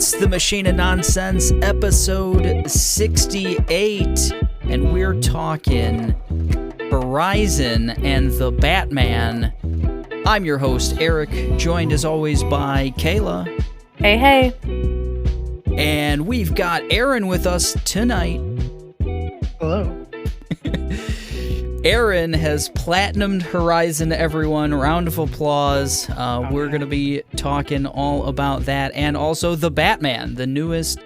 It's the Machine of Nonsense, episode 68, and we're talking Horizon and the Batman. I'm your host, Eric, joined as always by Kayla. Hey, hey. And we've got Aaron with us tonight. Hello. Aaron has platinumed Horizon, everyone. Round of applause. We're going to be talking all about that, and also The Batman, the newest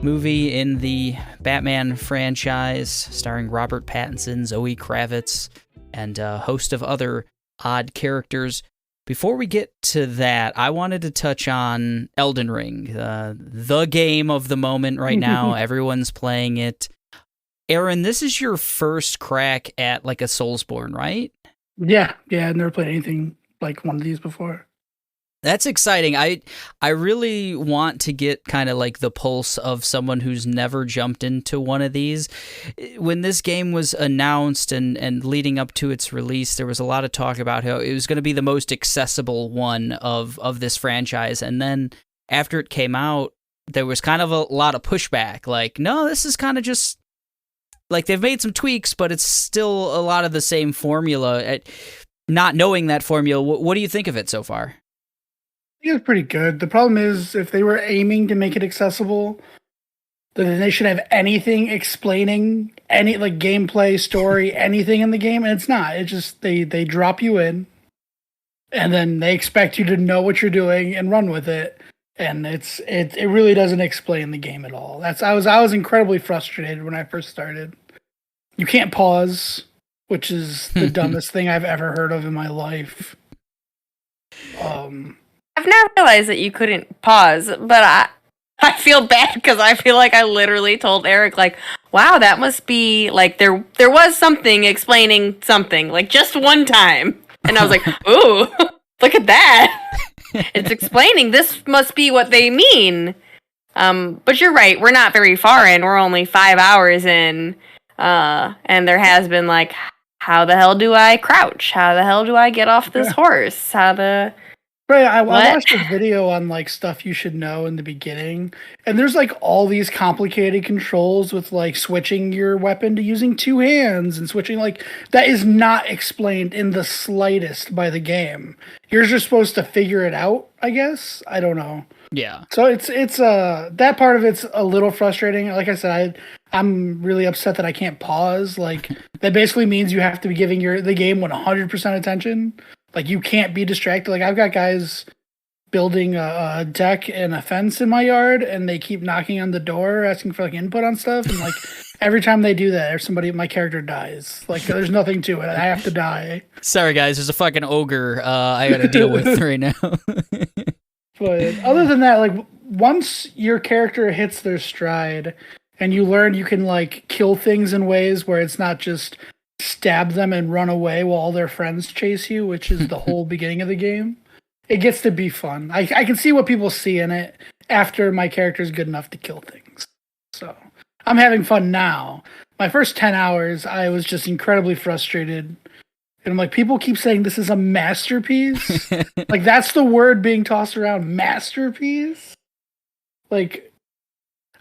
movie in the Batman franchise, starring Robert Pattinson, Zoe Kravitz, and a host of other odd characters. Before we get to that, I wanted to touch on Elden Ring, the game of the moment right now. Everyone's playing it. Aaron, this is your first crack at like a Soulsborne, right? Yeah, I've never played anything like one of these before. That's exciting. I really want to get kind of like the pulse of someone who's never jumped into one of these. When this game was announced and leading up to its release, there was a lot of talk about how it was going to be the most accessible one of this franchise. And then after it came out, there was kind of a lot of pushback. Like, no, this is kind of just... like, they've made some tweaks, but it's still a lot of the same formula. Not knowing that formula, what do you think of it so far? I think it's pretty good. The problem is, if they were aiming to make it accessible, then they should have anything explaining any, like, gameplay, story, anything in the game, and it's not. It's just, they drop you in, and then they expect you to know what you're doing and run with it. And it really doesn't explain the game at all. I was incredibly frustrated when I first started. You can't pause, which is the dumbest thing I've ever heard of in my life. I've never realized that you couldn't pause, but I feel bad because I feel like I literally told Eric, like, wow, that must be, like, there was something explaining something, like, just one time. And I was like, ooh, look at that. It's explaining this must be what they mean. But you're right, we're not very far in. We're only 5 hours in. And there has been like, how the hell do I crouch? How the hell do I get off this horse? Right, I watched a video on like stuff you should know in the beginning, and there's like all these complicated controls with like switching your weapon to using two hands and switching, like, that is not explained in the slightest by the game. You're just supposed to figure it out, I guess. I don't know. Yeah. So it's that part of it's a little frustrating. Like I said, I'm really upset that I can't pause. Like, that basically means you have to be giving the game 100% attention. Like, you can't be distracted. Like, I've got guys building a deck and a fence in my yard, and they keep knocking on the door, asking for, like, input on stuff. And, like, every time they do that, my character dies. Like, there's nothing to it. I have to die. Sorry, guys. There's a fucking ogre I gotta deal with right now. But other than that, like, once your character hits their stride, and you learn you can, like, kill things in ways where it's not just... stab them and run away while all their friends chase you, which is the whole beginning of the game. It gets to be fun. I can see what people see in it after my character is good enough to kill things. So I'm having fun now. My first 10 hours, I was just incredibly frustrated. And I'm like, people keep saying this is a masterpiece. Like, that's the word being tossed around, masterpiece. Like,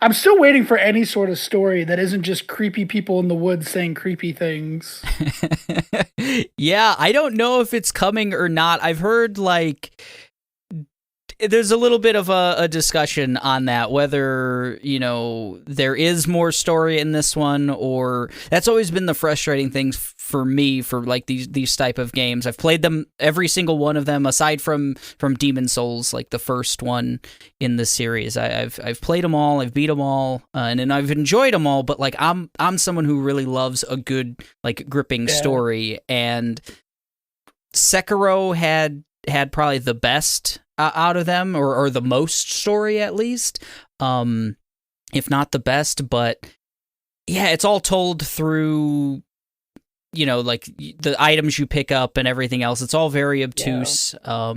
I'm still waiting for any sort of story that isn't just creepy people in the woods saying creepy things. Yeah, I don't know if it's coming or not. I've heard, like, there's a little bit of a discussion on that, whether, you know, there is more story in this one, or... that's always been the frustrating thing for me for, like, these type of games. I've played them, every single one of them, aside from Demon Souls, like the first one in the series. I've played them all, I've beat them all, and I've enjoyed them all, but, like, I'm someone who really loves a good, like, gripping story, and Sekiro had probably the best out of them, or the most story at least, if not the best. But yeah, it's all told through, you know, like the items you pick up and everything else. It's all very obtuse. Yeah.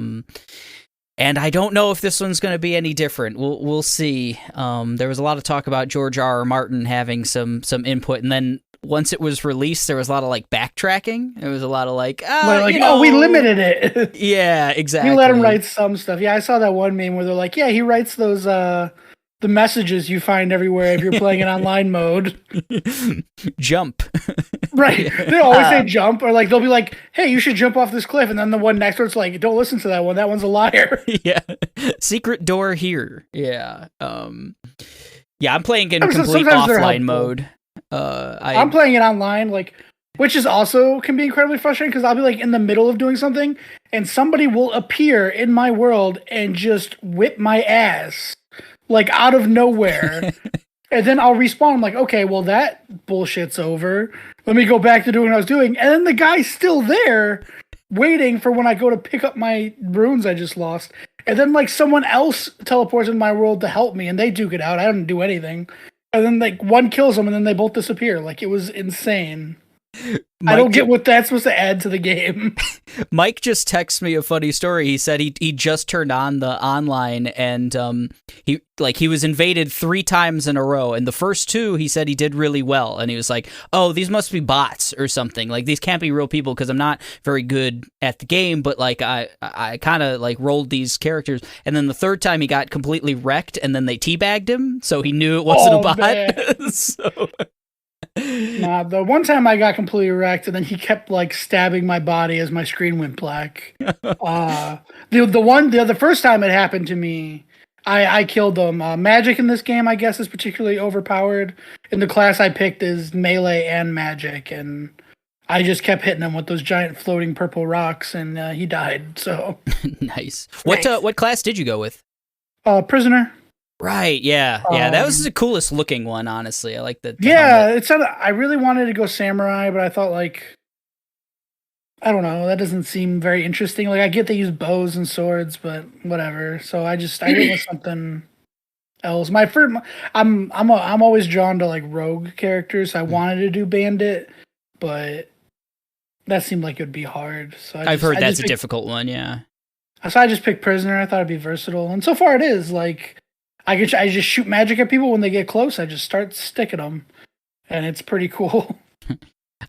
And I don't know if this one's going to be any different. We'll see. There was a lot of talk about George R. R. Martin having some input, and then once it was released, there was a lot of like backtracking. There was a lot of like, we limited it. Yeah, exactly. We let him write some stuff. Yeah, I saw that one meme where they're like, yeah, he writes those the messages you find everywhere if you're playing in online mode. Jump. Right. They always say jump, or like they'll be like, hey, you should jump off this cliff, and then the one next to it's like, don't listen to that one. That one's a liar. Yeah. Secret door here. Yeah. Yeah, I'm playing in complete offline mode. I'm playing it online, like, which is also can be incredibly frustrating because I'll be like in the middle of doing something and somebody will appear in my world and just whip my ass like out of nowhere. And then I'll respawn. I'm like, okay, well that bullshit's over. Let me go back to doing what I was doing. And then the guy's still there waiting for when I go to pick up my runes I just lost. And then like someone else teleports in my world to help me and they duke it out. I don't do anything. And then like one kills them and then they both disappear. Like it was insane. I don't get what that's supposed to add to the game. Mike just texted me a funny story. He said he just turned on the online and he was invaded 3 times in a row, and the first 2 he said he did really well, and he was like, "Oh, these must be bots or something. Like these can't be real people because I'm not very good at the game, but like I kind of like rolled these characters." And then the 3rd time he got completely wrecked, and then they teabagged him, so he knew it wasn't a bot. So Nah, the one time I got completely wrecked, and then he kept like stabbing my body as my screen went black. The first time it happened to me, I killed them. Magic in this game, I guess, is particularly overpowered. And the class I picked is melee and magic, and I just kept hitting him with those giant floating purple rocks, and he died. So nice. What class did you go with? Prisoner. Right, yeah. That was the coolest looking one, honestly. I like that. Yeah, I really wanted to go samurai, but I thought like, I don't know, that doesn't seem very interesting. Like I get they use bows and swords, but whatever. So I went with something else. I'm always drawn to like rogue characters. I wanted to do bandit, but that seemed like it would be hard. So I've heard that's a difficult one. Yeah. So I just picked prisoner. I thought it'd be versatile, and so far it is. Like. I just shoot magic at people when they get close. I just start sticking them, and it's pretty cool.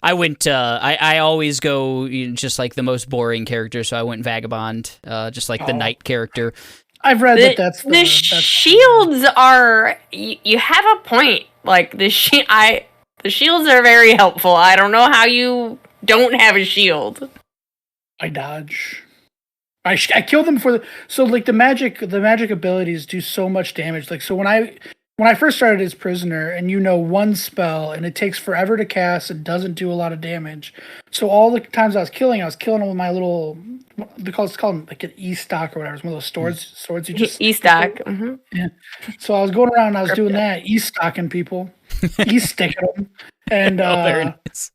I went. I always go just like the most boring character, so I went vagabond, just like the knight character. I've read that's the shields are. You have a point. Like the shields are very helpful. I don't know how you don't have a shield. I dodge. I killed them so like the magic abilities do so much damage. Like so when I first started as prisoner, and one spell and it takes forever to cast, it doesn't do a lot of damage. So all the times I was killing them with my little it's called like an e-stock or whatever. It's one of those swords you just e-stock. Mm-hmm. Yeah. So I was going around and I was doing that, e-stocking people, e-sticking them, and very nice.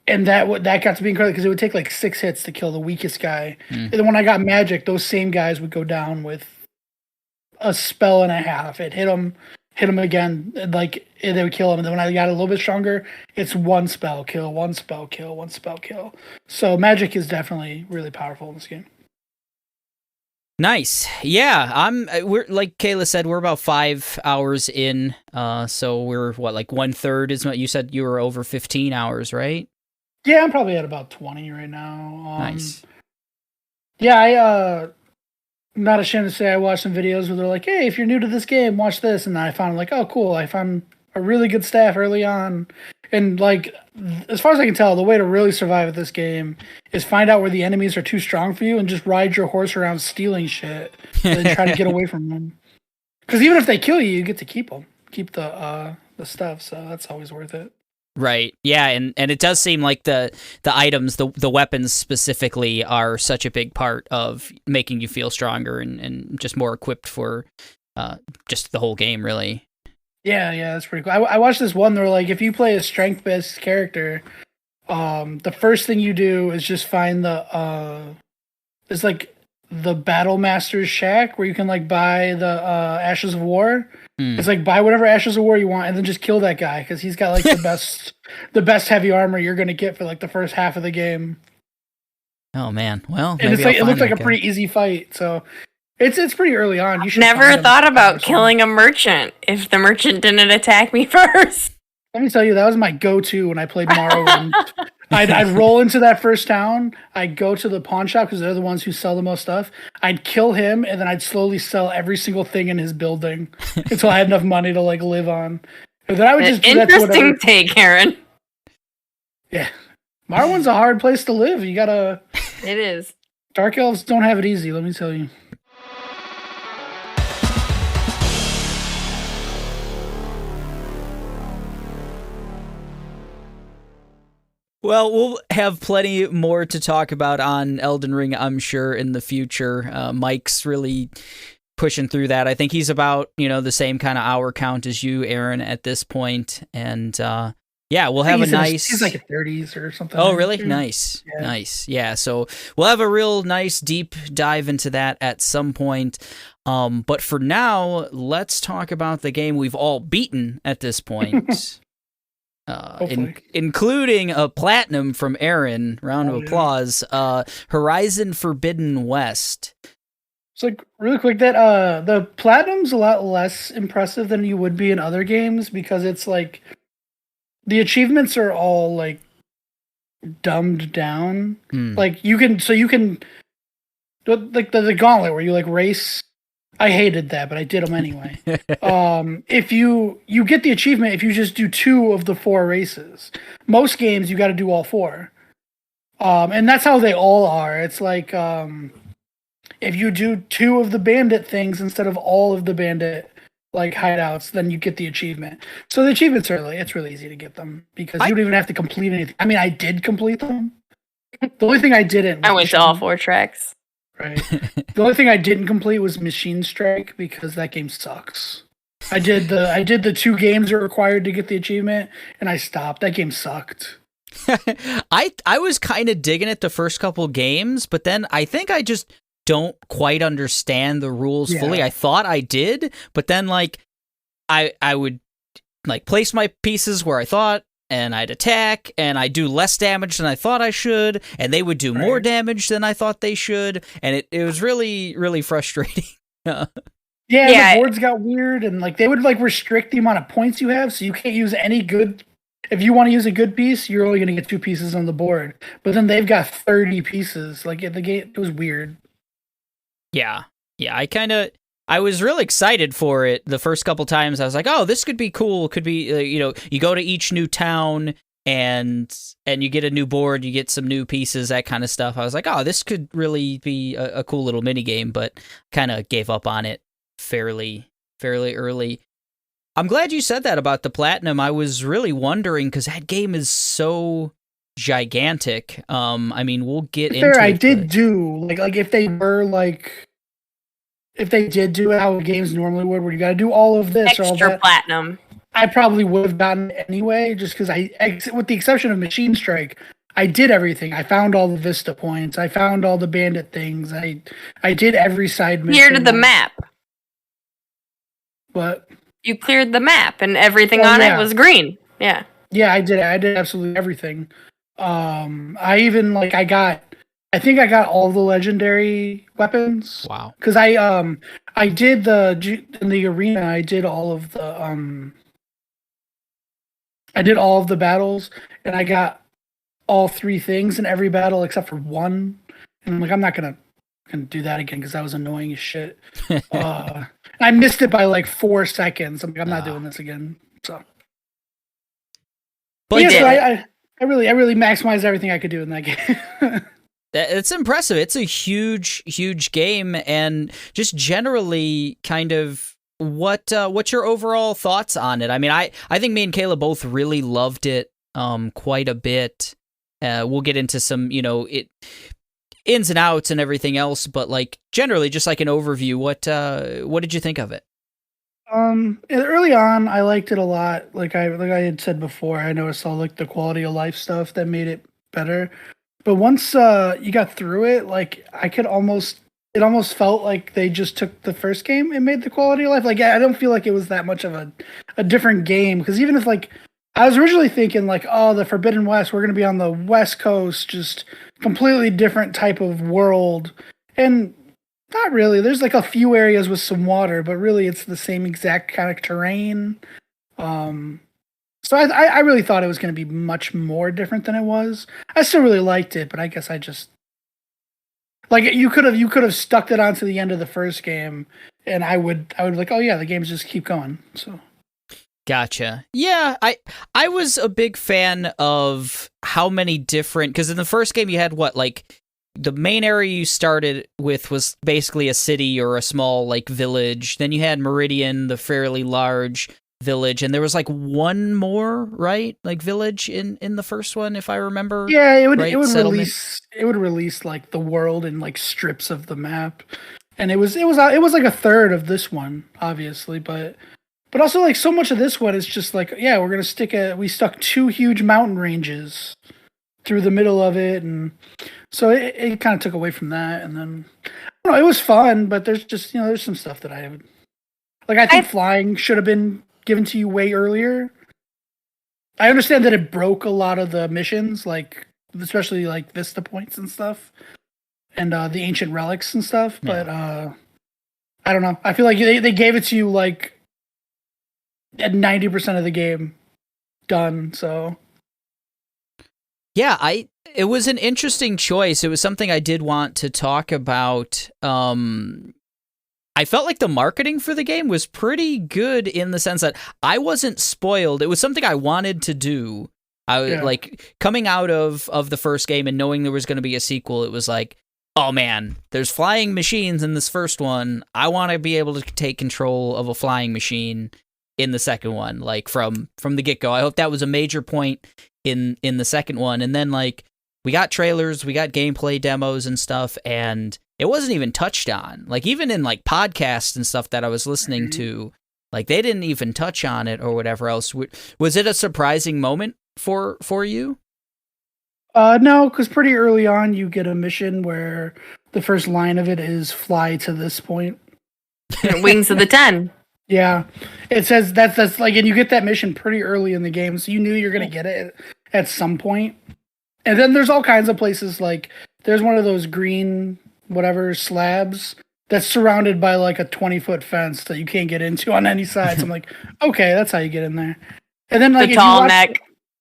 And that got to be incredible because it would take like 6 hits to kill the weakest guy. And then when I got magic, those same guys would go down with a spell and a half. It hit them again, and like they would kill him. And then when I got a little bit stronger, it's 1 spell kill, 1 spell kill, 1 spell kill. So magic is definitely really powerful in this game. Nice. Yeah, we're like Kayla said, we're about 5 hours in. So we're like 1/3 is what you said. You were over 15 hours, right? Yeah, I'm probably at about 20 right now. Nice. Yeah, I'm not ashamed to say I watched some videos where they're like, hey, if you're new to this game, watch this. And I found like, oh, cool. I found a really good staff early on. And like, as far as I can tell, the way to really survive at this game is find out where the enemies are too strong for you and just ride your horse around stealing shit and then try to get away from them. Because even if they kill you, you get to keep them. Keep the stuff. So that's always worth it. Right. Yeah, and it does seem like the items, the weapons specifically, are such a big part of making you feel stronger and just more equipped for just the whole game, really. Yeah, that's pretty cool. I watched this one where like if you play a strength-based character, the first thing you do is just find it's like the Battle Master's Shack where you can like buy the Ashes of War. It's like buy whatever Ashes of War you want and then just kill that guy because he's got like the best heavy armor you're gonna get for like the first half of the game. Oh man, well, and it's like it looks like a pretty easy fight, so it's pretty early on. You should never thought about killing a merchant if the merchant didn't attack me first. Let me tell you, that was my go-to when I played Morrowind. I'd roll into that first town. I'd go to the pawn shop because they're the ones who sell the most stuff. I'd kill him, and then I'd slowly sell every single thing in his building until I had enough money to like live on. And then I would just do that to Interesting whatever. take, Aaron. Yeah, Marwin's a hard place to live. You gotta. It is. Dark elves don't have it easy. Let me tell you. Well, we'll have plenty more to talk about on Elden Ring, I'm sure, in the future. Mike's really pushing through that. I think he's about, the same kind of hour count as you, Aaron, at this point. And yeah, we'll have a nice... He's like a 30s or something. Oh, really? Nice. Yeah. Nice. Yeah, so we'll have a real nice deep dive into that at some point. But for now, let's talk about the game we've all beaten at this point. Including a platinum from Aaron. Round of applause. Horizon Forbidden West. So, like, really quick, that the platinum's a lot less impressive than you would be in other games because it's like the achievements are all like dumbed down. Like you can like the gauntlet where you like race. I hated that, but I did them anyway. If you get the achievement if you just do 2 of the 4 races. Most games you got to do all 4. And that's how they all are. It's like if you do 2 of the bandit things instead of all of the bandit like hideouts, then you get the achievement. So the achievements are it's really easy to get them because you don't even have to complete anything. I mean, I did complete them. The only thing I didn't. I went to all 4 tracks. Right. The only thing I didn't complete was Machine Strike because that game sucks. I did the 2 games that were required to get the achievement, and I stopped. That game sucked. I was kind of digging it the first couple games, but then I think I just don't quite understand the rules fully. I thought I did, but then like I would like place my pieces where I thought, and I'd attack, and I'd do less damage than I thought I should, and they would do more damage than I thought they should, and it was really, really frustrating. The boards got weird, and like they would like restrict the amount of points you have, so you can't use any good. If you want to use a good piece, you're only going to get 2 pieces on the board. But then they've got 30 pieces. Like the game, it was weird. Yeah, I was really excited for it the first couple times. I was like, oh, this could be cool. Could be, you go to each new town and you get a new board, you get some new pieces, that kind of stuff. I was like, oh, this could really be a cool little mini game, but kind of gave up on it fairly early. I'm glad you said that about the platinum. I was really wondering because that game is so gigantic. I mean, we'll get into it. I did do like if they were like. If they did do it how games normally would, where you got to do all of this extra or all that, platinum, I probably would have gotten it anyway, just because with the exception of Machine Strike, I did everything. I found all the Vista points. I found all the bandit things. I did every side mission. Cleared the map. What? You cleared the map, and everything on it was green. Yeah. Yeah, I did. I did absolutely everything. I even I think I got all the legendary weapons. Wow! Because I did in the arena. I did all of the battles, and I got all 3 things in every battle except for 1. And I'm like, I'm not gonna do that again because that was annoying as shit. I missed it by like 4 seconds. I'm like, I'm not doing this again. So, but yeah, so I really maximized everything I could do in that game. It's impressive. It's a huge, huge game, and just generally, kind of what's your overall thoughts on it? I mean, I think me and Kayla both really loved it quite a bit. We'll get into some ins and outs and everything else, but like generally, just like an overview, what did you think of it? Early on, I liked it a lot. Like I had said before, I noticed all like the quality of life stuff that made it better. But once you got through it, like it almost felt like they just took the first game and made the quality of life. Like I don't feel like it was that much of a different game, because even if like I was originally thinking like, oh, the Forbidden West, we're gonna be on the West Coast, just completely different type of world, and not really. There's like a few areas with some water, but really it's the same exact kind of terrain. So I really thought it was going to be much more different than it was. I still really liked it, but I guess I just like you could have stuck it onto the end of the first game, and I would be like, oh yeah, the games just keep going. So Gotcha. Yeah, I was a big fan of how many different, because in the first game you had what, like the main area you started with was basically a city or a small like village. Then you had Meridian, the fairly large village, and there was like one more, right? Like village in the first one, if I remember. Yeah, it would right? release like the world in like strips of the map, and it was like a third of this one, obviously, but also like so much of this one is just like, yeah, we stuck 2 huge mountain ranges through the middle of it, and so it kind of took away from that, and then I don't know, it was fun, but there's just there's some stuff that I haven't like. I think flying should have been given to you way earlier. I understand that it broke a lot of the missions, like especially like Vista points and stuff, and the ancient relics and stuff. Yeah. But I don't know. I feel like they gave it to you like at 90% of the game done. So yeah, it was an interesting choice. It was something I did want to talk about. I felt like the marketing for the game was pretty good in the sense that I wasn't spoiled. It was something I wanted to do. I was like coming out of the first game and knowing there was going to be a sequel. It was like, oh man, there's flying machines in this first one. I want to be able to take control of a flying machine in the second one, like from the get-go. I hope that was a major point in the second one. And then like we got trailers, we got gameplay demos and stuff, and it wasn't even touched on. Like even in like podcasts and stuff that I was listening to, like they didn't even touch on it or whatever else. Was it a surprising moment for you? No, because pretty early on you get a mission where the first line of it is fly to this point. Wings of the 10. Yeah, it says that's like, and you get that mission pretty early in the game, so you knew you're gonna get it at some point. And then there's all kinds of places, like there's one of those green whatever slabs that's surrounded by like a 20-foot fence that you can't get into on any side. So I'm like, okay, that's how you get in there. And then like the tall neck.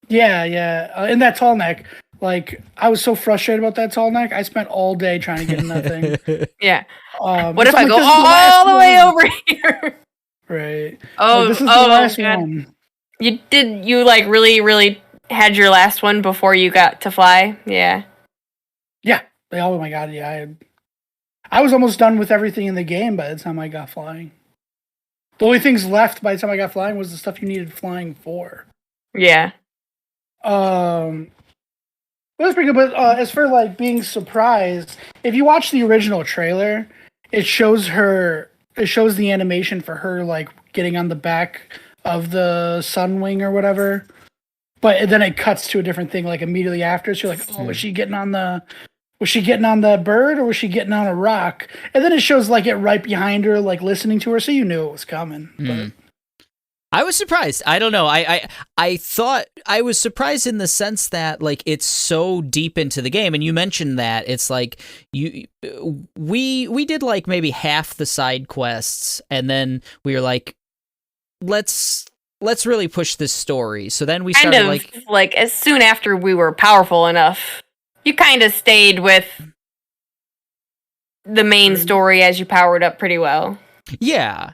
Yeah. In that tall neck, like I was so frustrated about that tall neck. I spent all day trying to get in that thing. Yeah. What if I go all the way over here? Right. Oh, like, this is the last one. You like really had your last one before you got to fly? Yeah. Yeah. Oh my god, yeah. I was almost done with everything in the game by the time I got flying. The only things left by the time I got flying was the stuff you needed flying for. Yeah. That's pretty good. But as for like being surprised, if you watch the original trailer, it shows the animation for her like getting on the back of the sun wing or whatever. But then it cuts to a different thing like immediately after. So you're like, oh, was she getting on the bird or was she getting on a rock? And then it shows like it right behind her, like listening to her, so you knew it was coming. But I was surprised. I don't know. I thought I was surprised in the sense that like it's so deep into the game, and you mentioned that it's like we did like maybe half the side quests, and then we were like, let's really push this story. So then we started like as soon after we were powerful enough, you kind of stayed with the main story as you powered up pretty well. Yeah.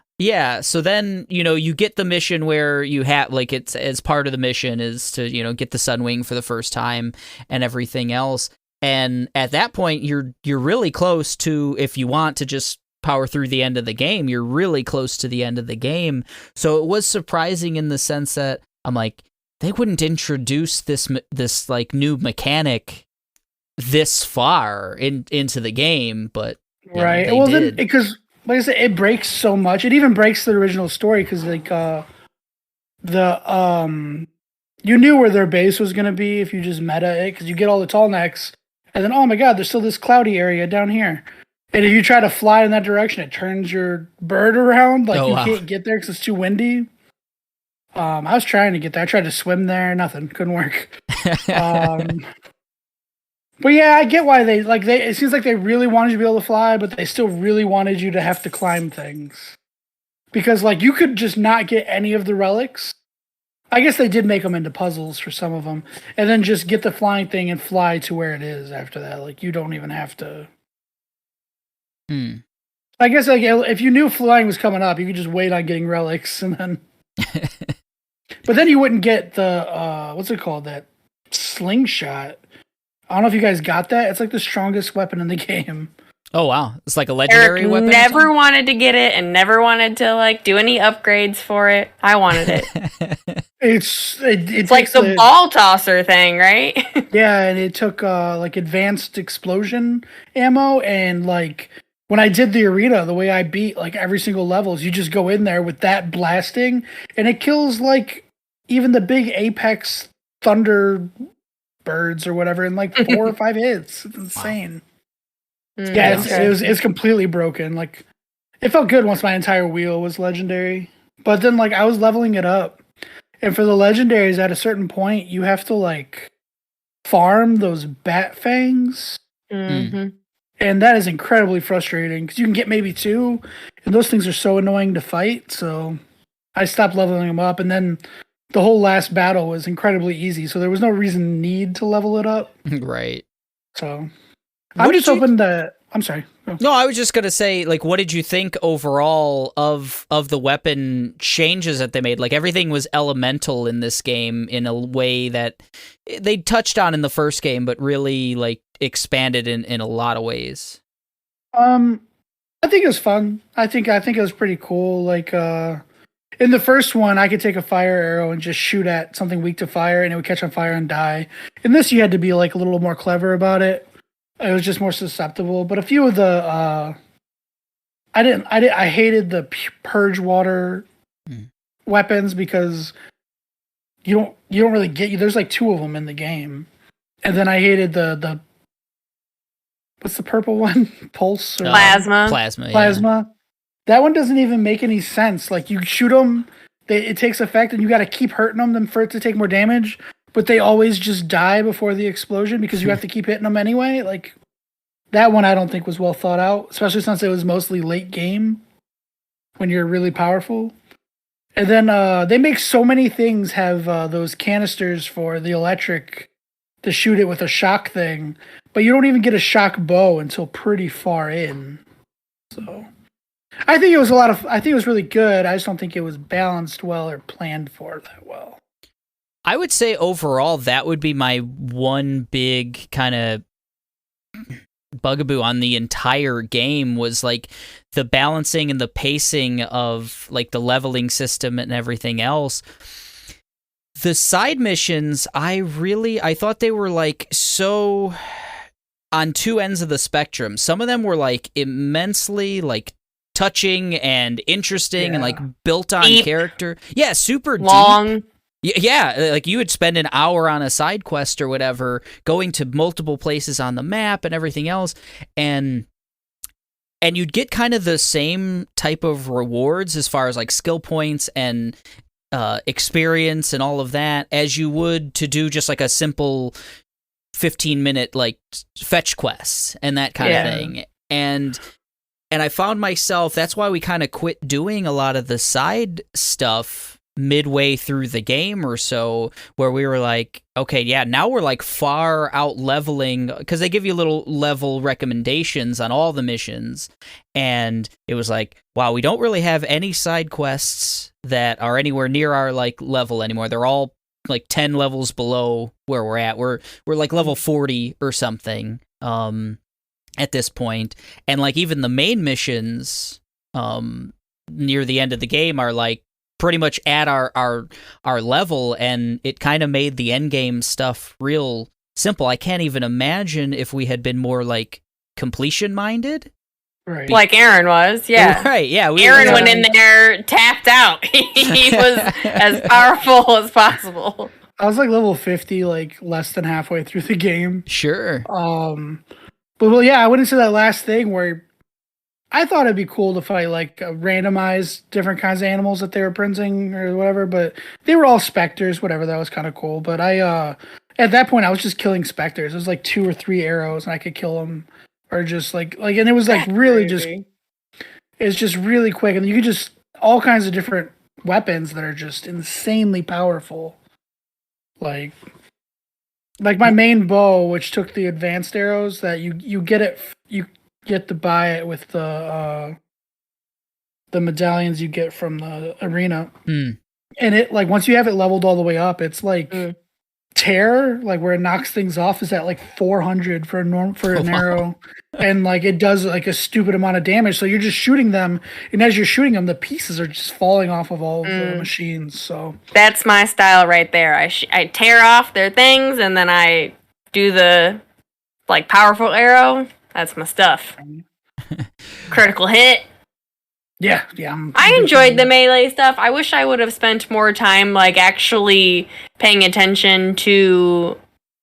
So then, you get the mission where you have, like, it's as part of the mission is to, get the Sunwing for the first time and everything else. And at that point, you're really close to, if you want to just power through the end of the game, you're really close to the end of the game. So it was surprising in the sense that I'm like, they wouldn't introduce this like new mechanic this far into the game, but right. Well, then because like I said, it breaks so much. It even breaks the original story because like you knew where their base was gonna be if you just meta it, because you get all the tall necks, and then oh my god, there's still this cloudy area down here. And if you try to fly in that direction, it turns your bird around. Like can't get there because it's too windy. I was trying to get there. I tried to swim there. Nothing. Couldn't work. But yeah, I get why it seems like they really wanted you to be able to fly, but they still really wanted you to have to climb things. Because like you could just not get any of the relics, I guess they did make them into puzzles for some of them, and then just get the flying thing and fly to where it is after that. Like you don't even have to. I guess like if you knew flying was coming up, you could just wait on getting relics and then. But then you wouldn't get the what's it called, that slingshot. I don't know if you guys got that. It's like the strongest weapon in the game. Oh wow, it's like a legendary Eric weapon. Never wanted to get it and never wanted to like do any upgrades for it. I wanted it. It's like the ball tosser thing, right? Yeah, and it took like advanced explosion ammo, and like when I did the arena, the way I beat like every single level is you just go in there with that blasting, and it kills like even the big Apex Thunder birds or whatever in like 4 or 5 hits. It's insane. Wow. Yeah, it's completely broken. Like it felt good once my entire wheel was legendary, but then like I was leveling it up, and for the legendaries at a certain point you have to like farm those bat fangs, and that is incredibly frustrating because you can get maybe 2, and those things are so annoying to fight. So I stopped leveling them up, and then the whole last battle was incredibly easy, so there was no need to level it up. Right. So I'm just hoping that. I'm sorry. No, I was just gonna say, like, what did you think overall of the weapon changes that they made? Like, everything was elemental in this game in a way that they touched on in the first game, but really like expanded in a lot of ways. I think it was fun. I think it was pretty cool. Like, in the first one, I could take a fire arrow and just shoot at something weak to fire, and it would catch on fire and die. In this, you had to be like a little more clever about it. It was just more susceptible, but a few of the I hated the purge water weapons because you don't really get. There's like 2 of them in the game, and then I hated the what's the purple one? Pulse or plasma. Yeah. That one doesn't even make any sense. Like you shoot them, it takes effect, and you got to keep hurting them for it to take more damage. But they always just die before the explosion because you have to keep hitting them anyway. Like, that one I don't think was well thought out, especially since it was mostly late game when you're really powerful. And then they make so many things have those canisters for the electric to shoot it with a shock thing, but you don't even get a shock bow until pretty far in. So I think it was really good. I just don't think it was balanced well or planned for that well. I would say overall that would be my one big kind of bugaboo on the entire game was like the balancing and the pacing of like the leveling system and everything else. The side missions, I thought they were like so on 2 ends of the spectrum. Some of them were like immensely like touching and interesting and like built on character. Yeah, super long. Deep. Yeah, like you would spend an hour on a side quest or whatever, going to multiple places on the map and everything else, and you'd get kind of the same type of rewards as far as like skill points and experience and all of that as you would to do just like a simple 15-minute like fetch quests and that kind of thing. And I found myself, that's why we kind of quit doing a lot of the side stuff midway through the game or so, where we were like, okay, yeah, now we're like far out leveling, because they give you little level recommendations on all the missions, and it was like, wow, we don't really have any side quests that are anywhere near our like level anymore. They're all like 10 levels below where we're at. We're like level 40 or something at this point, and like even the main missions near the end of the game are like pretty much at our level, and it kind of made the end game stuff real simple. I can't even imagine if we had been more like completion minded. Right. Like Aaron was, yeah. Right, yeah. Aaron went in there, tapped out. He was as powerful as possible. I was like level 50, like less than halfway through the game. Sure. But well, yeah, I went into that last thing where I thought it'd be cool to fight like randomized different kinds of animals that they were printing or whatever, but they were all specters, whatever. That was kind of cool. But I, at that point, I was just killing specters. It was like 2 or 3 arrows, and I could kill them, or just like, and it was like really just, it's just really quick, and you could just all kinds of different weapons that are just insanely powerful. Like my main bow, which took the advanced arrows, that you get to buy it with the medallions you get from the arena. And it, like, once you have it leveled all the way up, it's like tear, like where it knocks things off, is at like 400 for an arrow, and like it does like a stupid amount of damage. So you're just shooting them, and as you're shooting them, the pieces are just falling off of all of the machines. So that's my style right there. I tear off their things, and then I do the like powerful arrow. That's my stuff. Critical hit. Yeah. I enjoyed the melee stuff. I wish I would have spent more time like actually paying attention to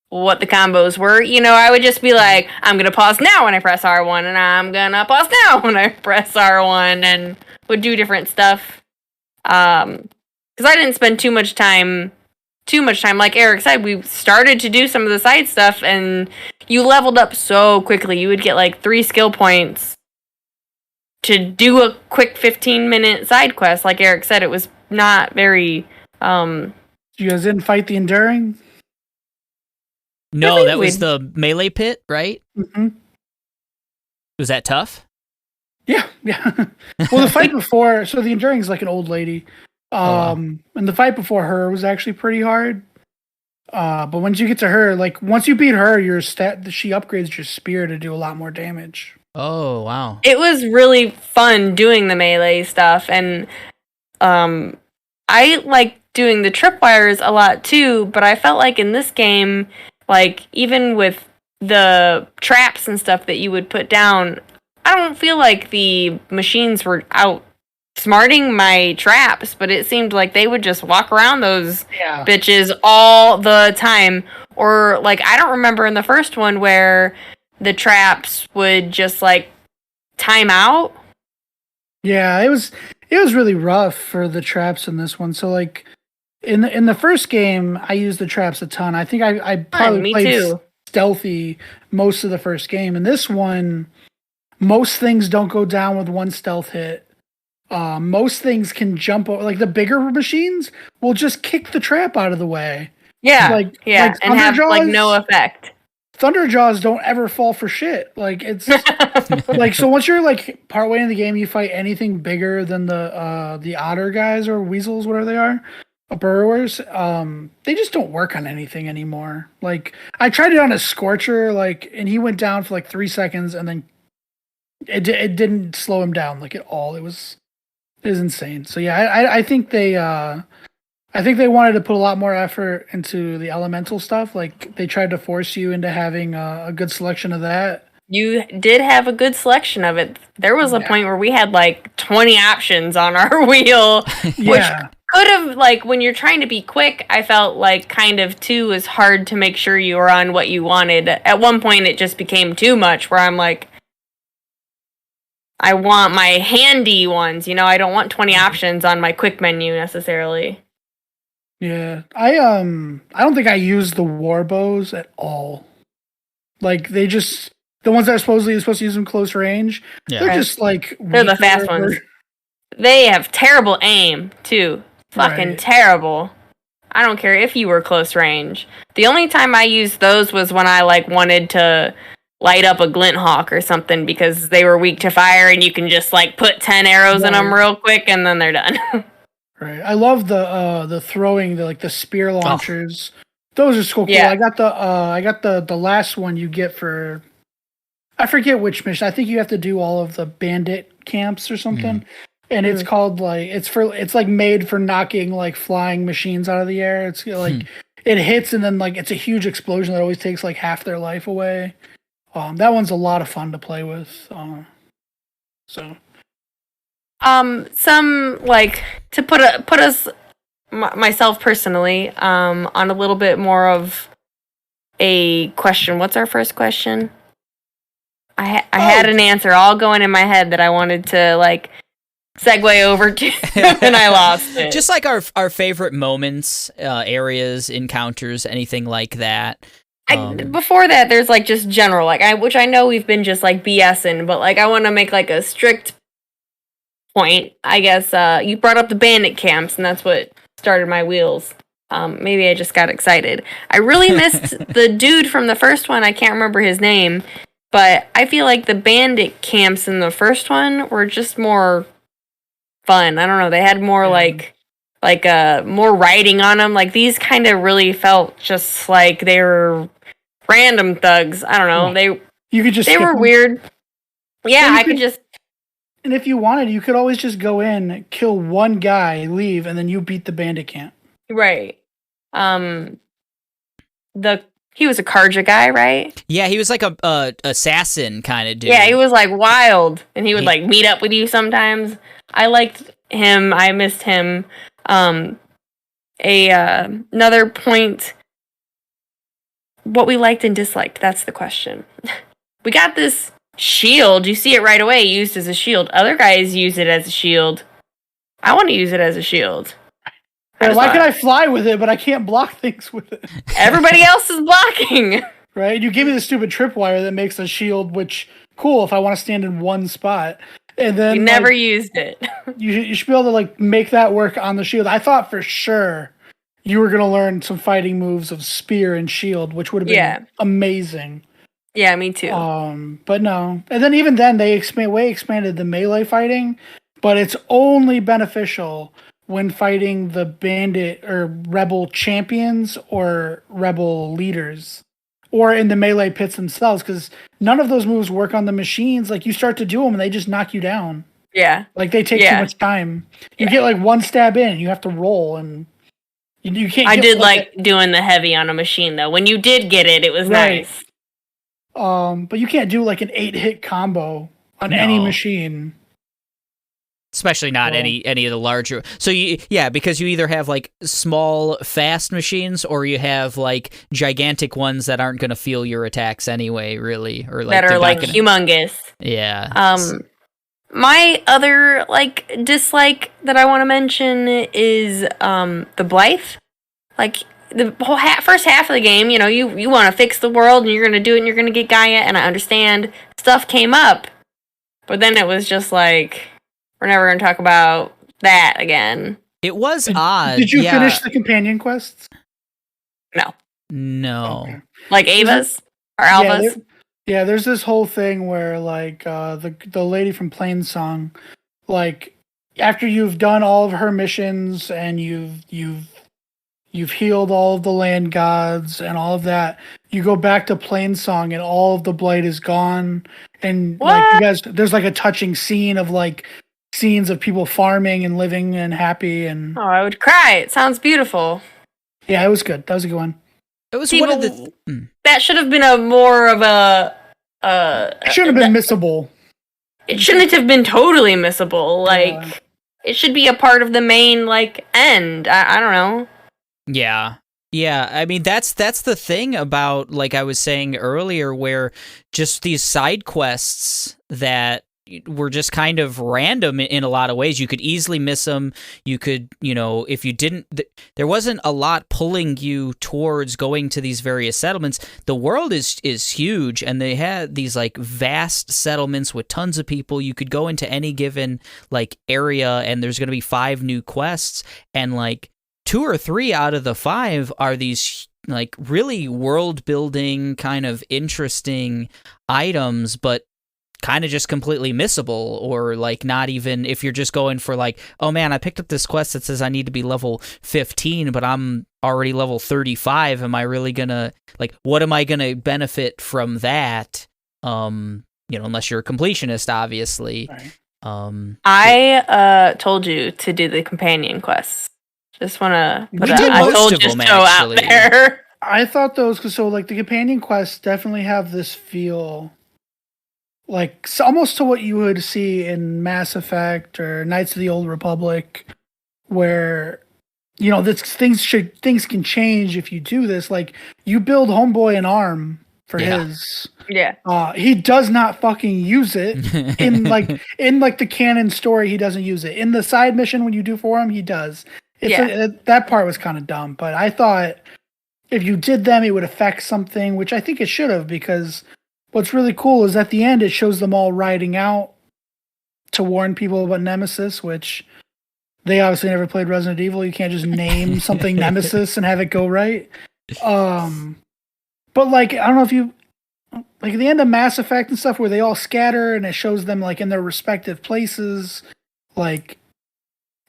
what the combos were. You know, I would just be like, I'm gonna pause now when I press R1, and I'm gonna pause now when I press R1, and would do different stuff. Because I didn't spend too much time. Like Eric said, we started to do some of the side stuff, and you leveled up so quickly. You would get like 3 skill points to do a quick 15-minute side quest. Like Eric said, it was not very... You guys didn't fight the Enduring? No, that was the melee pit, right? Mm-hmm. Was that tough? Yeah. Well, the fight before... So the Enduring is like an old lady. And the fight before her was actually pretty hard. But once you get to her, like, once you beat her, she upgrades your spear to do a lot more damage. Oh, wow. It was really fun doing the melee stuff, and I like doing the tripwires a lot too, but I felt like in this game, like, even with the traps and stuff that you would put down, I don't feel like the machines were outsmarting my traps, but it seemed like they would just walk around those bitches all the time. Or, like, I don't remember in the first one where the traps would just like time out. Yeah, it was really rough for the traps in this one. So like in the first game, I used the traps a ton. I think I probably played stealthy most of the first game. In this one, most things don't go down with one stealth hit. Most things can jump over. Like the bigger machines will just kick the trap out of the way. Yeah, and have like no effect. Thunderjaws don't ever fall for shit. Like it's like, so once you're like partway in the game, you fight anything bigger than the otter guys or weasels, whatever they are, burrowers. They just don't work on anything anymore. Like I tried it on a Scorcher, like, and he went down for like 3 seconds, and then it didn't slow him down like at all. It was insane. So yeah, I think they wanted to put a lot more effort into the elemental stuff. Like they tried to force you into having a good selection of that. You did have a good selection of it. There was a point where we had like 20 options on our wheel, which could have, like, when you're trying to be quick, I felt like kind of too is hard to make sure you were on what you wanted. At one point, it just became too much where I'm like, I want my handy ones, you know, I don't want 20 options on my quick menu necessarily. Yeah, I don't think I use the war bows at all. Like they just, the ones that are supposed to use them close range. Yeah. They're just like, they're the fast ones. They have terrible aim too. Fucking terrible. I don't care if you were close range. The only time I used those was when I like wanted to light up a glint hawk or something because they were weak to fire, and you can just like put 10 arrows in them real quick and then they're done. Right. I love the throwing, the spear launchers. Those are so cool. Yeah. I got the last one you get for, I forget which mission. I think you have to do all of the bandit camps or something. And it's called like, it's like made for knocking like flying machines out of the air. It's like it hits and then like it's a huge explosion that always takes like half their life away. That one's a lot of fun to play with. Some like to put us myself personally on a little bit more of a question. What's our first question? I had an answer all going in my head that I wanted to like segue over to, and I lost it. Just like our favorite moments, areas, encounters, anything like that. Before that, there's like just general, like which I know we've been just like BSing, but like I want to make like a strict point, I guess you brought up the bandit camps, and that's what started my wheels. Maybe I just got excited. I really missed the dude from the first one. I can't remember his name, but I feel like the bandit camps in the first one were just more fun. I don't know. They had more like more writing on them. Like these kind of really felt just like they were random thugs. I don't know. They were weird. Yeah, I could just. And if you wanted, you could always just go in, kill one guy, leave, and then you beat the bandit camp. Right. He was a Karja guy, right? Yeah, he was like a assassin kind of dude. Yeah, he was like wild, and he would like meet up with you sometimes. I liked him. I missed him. Another point. What we liked and disliked. That's the question. We got this shield. You see it right away used as a shield. Other guys use it as a shield. I want to use it as a shield. Why can I fly with it, but I can't block things with it? Everybody else is blocking. Right? You gave me the stupid tripwire that makes a shield, which, cool, if I want to stand in one spot. And then you never used it. you should be able to, like, make that work on the shield. I thought for sure you were going to learn some fighting moves of spear and shield, which would have been amazing. Yeah, me too. But no. And then even then, they expanded the melee fighting, but it's only beneficial when fighting the bandit or rebel champions or rebel leaders, or in the melee pits themselves, because none of those moves work on the machines. Like, you start to do them and they just knock you down. Yeah. Like, they take too much time. You get like one stab in and you have to roll, and you can't. I did like doing the heavy on a machine though. When you did get it, it was nice. But you can't do like an 8-hit combo on any machine. Especially not any of the larger. So because you either have like small fast machines, or you have like gigantic ones that aren't going to feel your attacks anyway, really, or like that are like humongous. Yeah. My other like dislike that I want to mention is the Blythe. Like the whole first half of the game, you know, you want to fix the world and you're going to do it and you're going to get Gaia, and I understand stuff came up, but then it was just like, we're never going to talk about that again. It was odd. Did you finish the companion quests? No. Okay. Like Ava's or Alva's? Yeah, there's this whole thing where like the lady from Plainsong, like after you've done all of her missions and you've healed all of the land gods and all of that, you go back to Plainsong and all of the blight is gone. And like you guys, there's like a touching scene of like scenes of people farming and living and happy, and I would cry. It sounds beautiful. Yeah, it was good. That was a good one. It was one of the that should have been a more of a it should have been missable. It shouldn't have been totally missable. Like it should be a part of the main like end. I don't know. Yeah. Yeah, I mean that's the thing about, like I was saying earlier, where just these side quests that were just kind of random in a lot of ways. You could easily miss them. You could, if you didn't, there wasn't a lot pulling you towards going to these various settlements. The world is huge, and they had these like vast settlements with tons of people. You could go into any given like area, and there's going to be 5 new quests, and like 2 or 3 out of the 5 are these like really world building kind of interesting items, but kind of just completely missable, or like not even, if you're just going for like, oh man, I picked up this quest that says I need to be level 15, but I'm already level 35. Am I really gonna, like, what am I gonna benefit from that? Unless you're a completionist, obviously. Right. I told you to do the companion quests. Just want to put I told you so out there. I thought those, because so like the companion quests definitely have this feel like almost to what you would see in Mass Effect or Knights of the Old Republic, where things can change if you do this. Like, you build Homeboy an arm for his. Yeah. He does not fucking use it in the canon story. He doesn't use it in the side mission when you do for him. He does. That part was kind of dumb, but I thought if you did them, it would affect something, which I think it should have, because what's really cool is at the end, it shows them all riding out to warn people about Nemesis, which they obviously never played Resident Evil. You can't just name something Nemesis and have it go right. But like, I don't know if you like at the end of Mass Effect and stuff where they all scatter and it shows them like in their respective places, like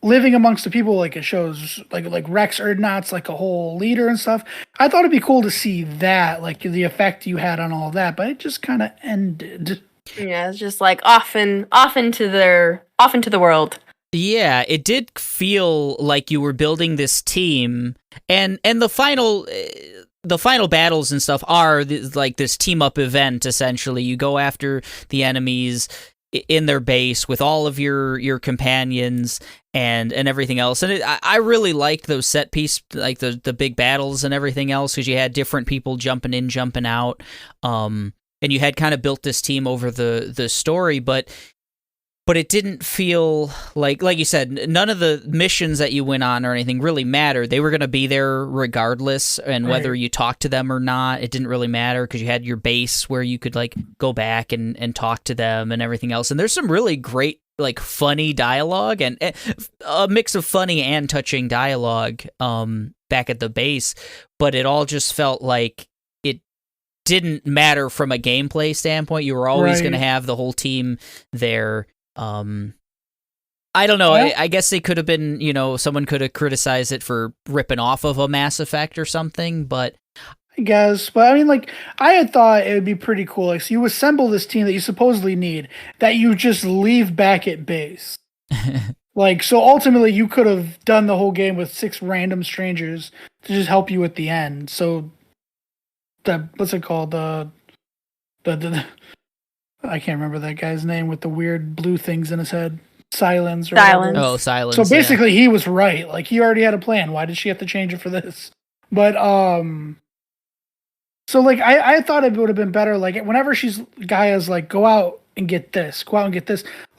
living amongst the people, like it shows like Rex Erdnot's like a whole leader and stuff. I thought it'd be cool to see that, like the effect you had on all that, but it just kind of ended. Yeah, it's just like off into the world. Yeah, it did feel like you were building this team, and the final battles and stuff are like this team up event. Essentially, you go after the enemies in their base with all of your companions and everything else. And I really liked those set piece, like the big battles and everything else, because you had different people jumping in, jumping out, and you had kind of built this team over the story, but it didn't feel like you said, none of the missions that you went on or anything really mattered. They were going to be there regardless, and whether you talked to them or not, it didn't really matter because you had your base where you could like go back and talk to them and everything else. And there's some really great like funny dialogue and a mix of funny and touching dialogue back at the base, but it all just felt like it didn't matter from a gameplay standpoint. You were always going to have the whole team there. I don't know. I guess they could have been, someone could have criticized it for ripping off of a Mass Effect or something, but I guess. But I mean, like, I had thought it would be pretty cool. Like, so you assemble this team that you supposedly need, that you just leave back at base. Like, so ultimately you could have done the whole game with 6 random strangers to just help you at the end. So, what's it called? The I can't remember that guy's name with the weird blue things in his head. Silence. Oh, Silence. So basically, he was right. Like, he already had a plan. Why did she have to change it for this? But so like I thought it would have been better. Like, whenever Gaia's like, go out and get this.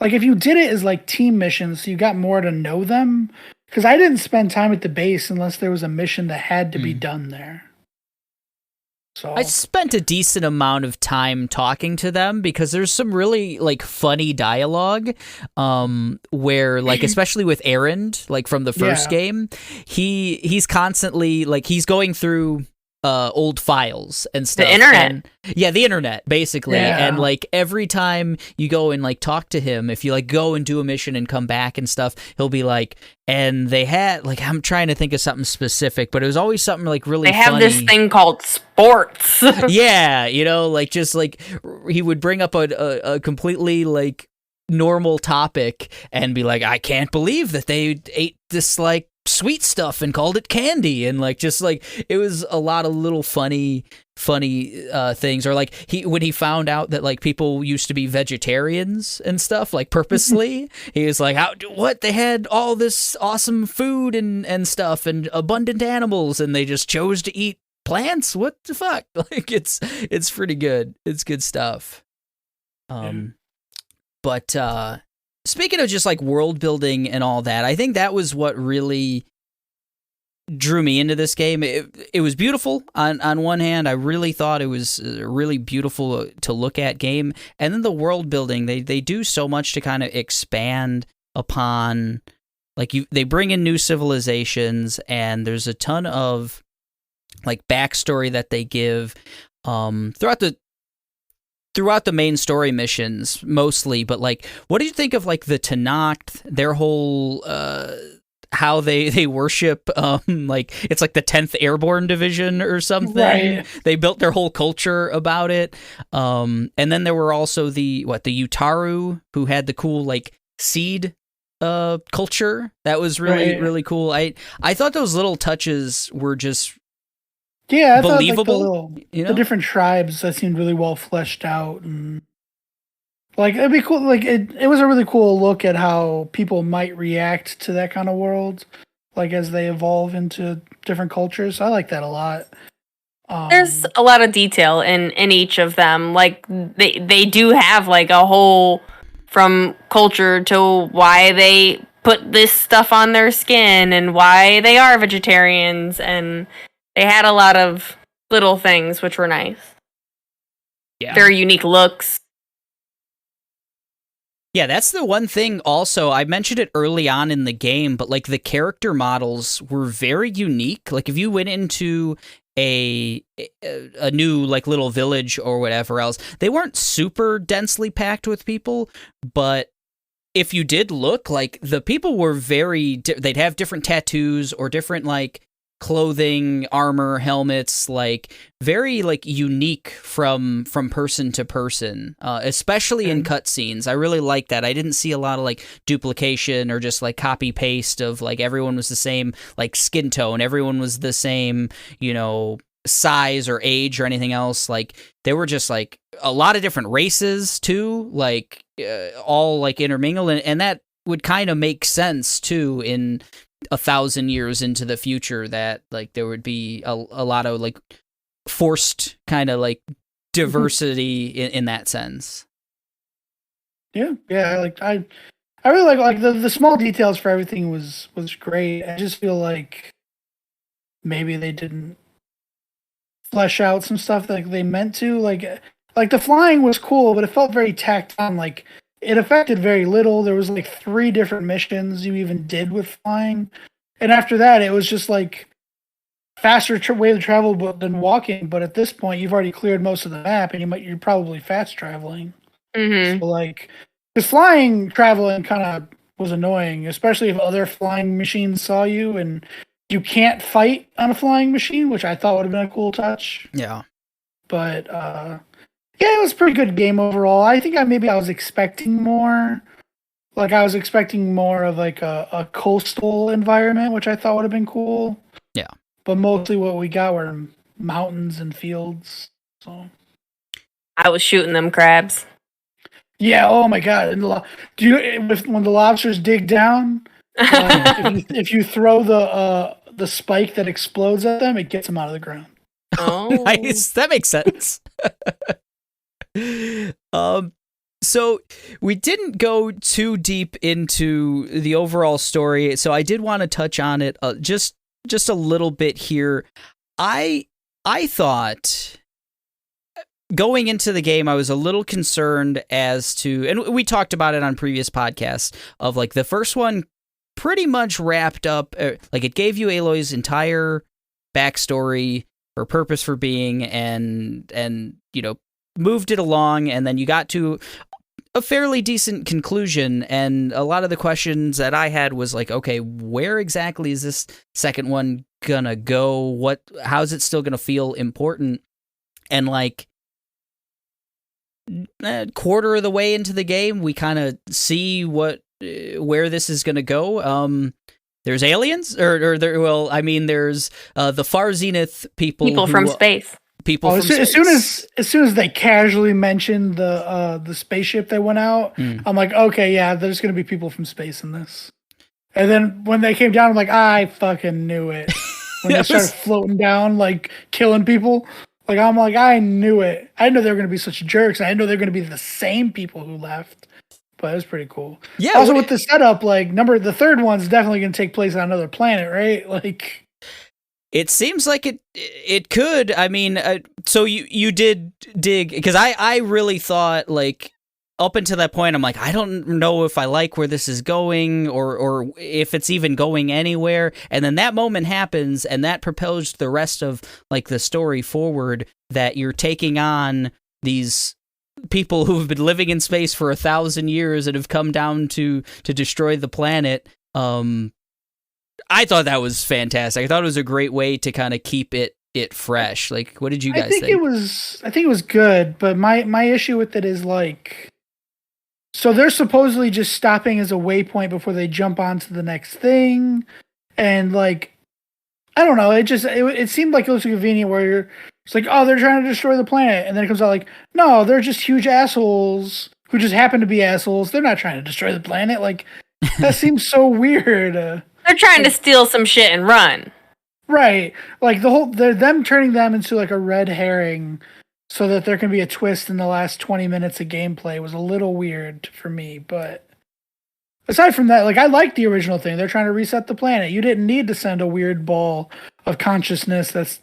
Like, if you did it as like team missions, so you got more to know them. Because I didn't spend time at the base unless there was a mission that had to be done there. So I spent a decent amount of time talking to them because there's some really like funny dialogue where like especially with Erend, like from the first game, he's constantly like he's going through old files and stuff. The internet. The internet, basically. Yeah. And like every time you go and like talk to him, if you like go and do a mission and come back and stuff, he'll be like, and they had like, I'm trying to think of something specific, but it was always something like really funny. They have this thing called sports. Yeah, like just like he would bring up a completely like normal topic and be like, I can't believe that they ate this like sweet stuff and called it candy, and like just like it was a lot of little funny things. Or like when he found out that like people used to be vegetarians and stuff like purposely, he was like, what, they had all this awesome food and stuff and abundant animals and they just chose to eat plants? What the fuck? Like it's pretty good. It's good stuff. But speaking of just like world building and all that, I think that was what really drew me into this game. It was beautiful on one hand. I really thought it was a really beautiful to look at game. And then the world building, they do so much to kind of expand upon, like they bring in new civilizations and there's a ton of like backstory that they give throughout the main story missions mostly. But like, what do you think of like the Tenakth, their whole how they worship like it's like the 10th Airborne Division or something, right? They built their whole culture about it. And then there were also the Utaru, who had the cool like seed culture that was really cool. I thought those little touches were just I believable. Thought, like, the different tribes that seemed really well fleshed out, and like it'd be cool. Like it was a really cool look at how people might react to that kind of world, like as they evolve into different cultures. I like that a lot. There's a lot of detail in each of them. Like they do have like a whole from culture to why they put this stuff on their skin and why they are vegetarians, and they had a lot of little things which were nice. Yeah. Very unique looks. Yeah, that's the one thing also. I mentioned it early on in the game, but like the character models were very unique. Like if you went into a new like little village or whatever else, they weren't super densely packed with people, but if you did look, like the people were they'd have different tattoos or different like clothing, armor, helmets, like very like unique from person to person, especially in cutscenes. I really like that. I didn't see a lot of like duplication or just like copy paste of like everyone was the same like skin tone, everyone was the same, size or age or anything else. Like there were just like a lot of different races too, like all like intermingled, and that would kind of make sense too in 1,000 years into the future, that like there would be a lot of like forced kind of like diversity in that sense. Yeah, I really like the small details for everything was great. I just feel like maybe they didn't flesh out some stuff like they meant to. Like the flying was cool, but it felt very tacked on. Like it affected very little. There was like 3 different missions you even did with flying, and after that, it was just like faster way to travel than walking. But at this point, you've already cleared most of the map, and you're probably fast traveling. Mm-hmm. So like the flying traveling kind of was annoying, especially if other flying machines saw you and you can't fight on a flying machine, which I thought would have been a cool touch. Yeah. But yeah, it was a pretty good game overall. I think I was expecting more. Like I was expecting more of like a coastal environment, which I thought would have been cool. Yeah. But mostly what we got were mountains and fields. So I was shooting them crabs. yeah, oh my god! And when the lobsters dig down, if you throw the spike that explodes at them, it gets them out of the ground. Oh, Nice. That makes sense. So we didn't go too deep into the overall story, so I did want to touch on it just a little bit here. I thought going into the game, I was a little concerned as to, and we talked about it on previous podcasts, of like the first one pretty much wrapped up, like it gave you Aloy's entire backstory, her purpose for being, and moved it along, and then you got to a fairly decent conclusion. And a lot of the questions that I had was like, okay, where exactly is this second one gonna go? How's it still gonna feel important? And like a quarter of the way into the game, we kind of see where this is gonna go. There's aliens, or there. Well, I mean, there's the Far Zenith people from space. People from space. As soon as they casually mentioned the spaceship that went out, I'm like, okay, yeah, there's gonna be people from space in this. And then when they came down, I'm like, I fucking knew it. When they started floating down, like killing people, like I'm like, I knew it. I didn't know they were gonna be such jerks. I didn't know they were gonna be the same people who left. But it was pretty cool. Yeah. Also, with the setup, like the third one's definitely gonna take place on another planet, right? Like. It seems like it could. I mean, so you did dig, because I really thought, like, up until that point, I'm like, I don't know if I like where this is going or if it's even going anywhere. And then that moment happens, and that propels the rest of like the story forward, that you're taking on these people who've been living in space for 1,000 years and have come down to destroy the planet. I thought that was fantastic. I thought it was a great way to kind of keep it fresh. Like, what did you guys think? I think it was good, but my issue with it is like, so they're supposedly just stopping as a waypoint before they jump onto the next thing, and like, I don't know. It seemed like it was convenient where it's like, oh, they're trying to destroy the planet, and then it comes out like, no, they're just huge assholes who just happen to be assholes. They're not trying to destroy the planet. Like, that seems so weird. They're trying to steal some shit and run. Right. Like them turning them into like a red herring so that there can be a twist in the last 20 minutes of gameplay was a little weird for me. But aside from that, like, I like the original thing. They're trying to reset the planet. You didn't need to send a weird ball of consciousness that's,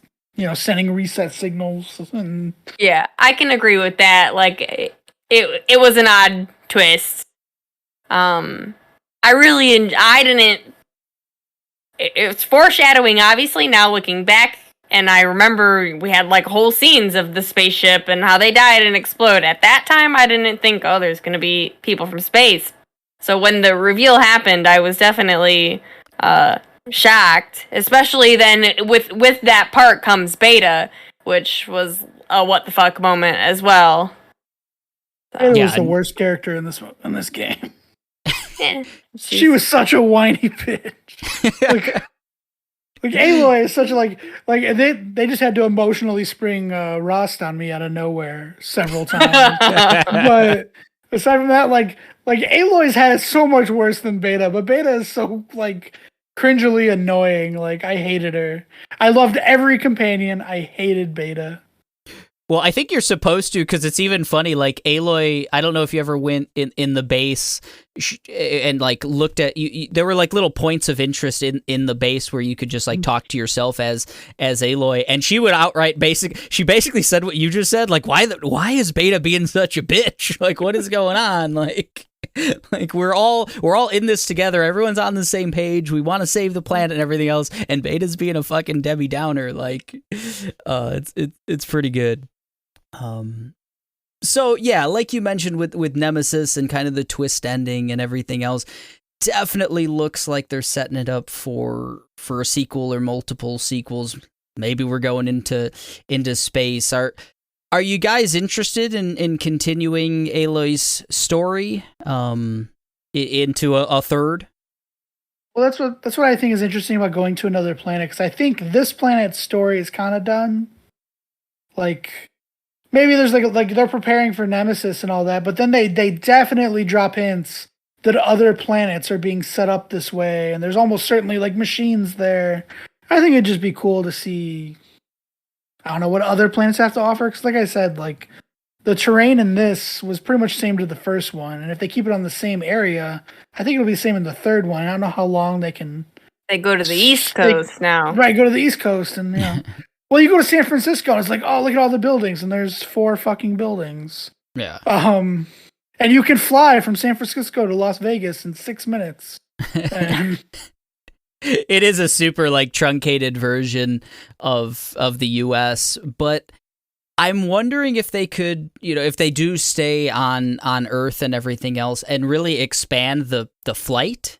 sending reset signals. And yeah, I can agree with that. Like, it was an odd twist. I didn't. It's foreshadowing, obviously. Now looking back, and I remember we had like whole scenes of the spaceship and how they died and explode. At that time, I didn't think, oh, there's going to be people from space. So when the reveal happened, I was definitely shocked. Especially then with that part comes Beta, which was a what the fuck moment as well. Beta was the worst character in this game. Yeah. She was such a whiny bitch. Like Aloy is such a like they just had to emotionally spring Rust on me out of nowhere several times. But aside from that, like Aloy's had it so much worse than Beta, but Beta is so like cringily annoying. Like I hated her. I loved every companion. I hated Beta. Well, I think you're supposed to, because it's even funny, like, Aloy, I don't know if you ever went in the base and, like, looked at, there were, like, little points of interest in the base where you could just, like, talk to yourself as Aloy, and she would outright she basically said what you just said, like, why is Beta being such a bitch? Like, what is going on? Like, we're all in this together, everyone's on the same page, we want to save the planet and everything else, and Beta's being a fucking Debbie Downer, like, it's pretty good. So yeah, like you mentioned with Nemesis and kind of the twist ending and everything else, definitely looks like they're setting it up for a sequel or multiple sequels. Maybe we're going into space. Are you guys interested in continuing Aloy's story into a third? Well, that's what I think is interesting about going to another planet, because I think this planet's story is kind of done. Like, maybe there's like they're preparing for Nemesis and all that, but then they definitely drop hints that other planets are being set up this way, and there's almost certainly like machines there. I think it'd just be cool to see, I don't know, what other planets have to offer, because like I said, like the terrain in this was pretty much the same to the first one, and if they keep it on the same area, I think it'll be the same in the third one. I don't know how long they can. They go to the East Coast now. Right, go to the East Coast, and well, you go to San Francisco, and it's like, oh, look at all the buildings, and there's 4 fucking buildings. Yeah. And you can fly from San Francisco to Las Vegas in 6 minutes. It is a super like truncated version of the US, but I'm wondering if they could, if they do stay on Earth and everything else and really expand the flight,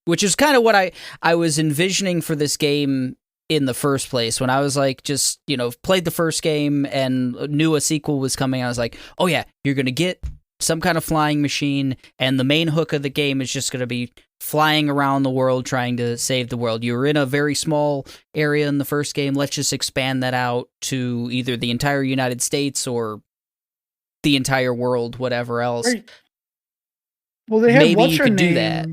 which is kind of what I was envisioning for this game in the first place. When I was like, just, played the first game and knew a sequel was coming, I was like, oh yeah, you're going to get some kind of flying machine, and the main hook of the game is just going to be flying around the world trying to save the world. You were in a very small area in the first game. Let's just expand that out to either the entire United States or the entire world, whatever else. Right. Well, they had Maybe you could do that.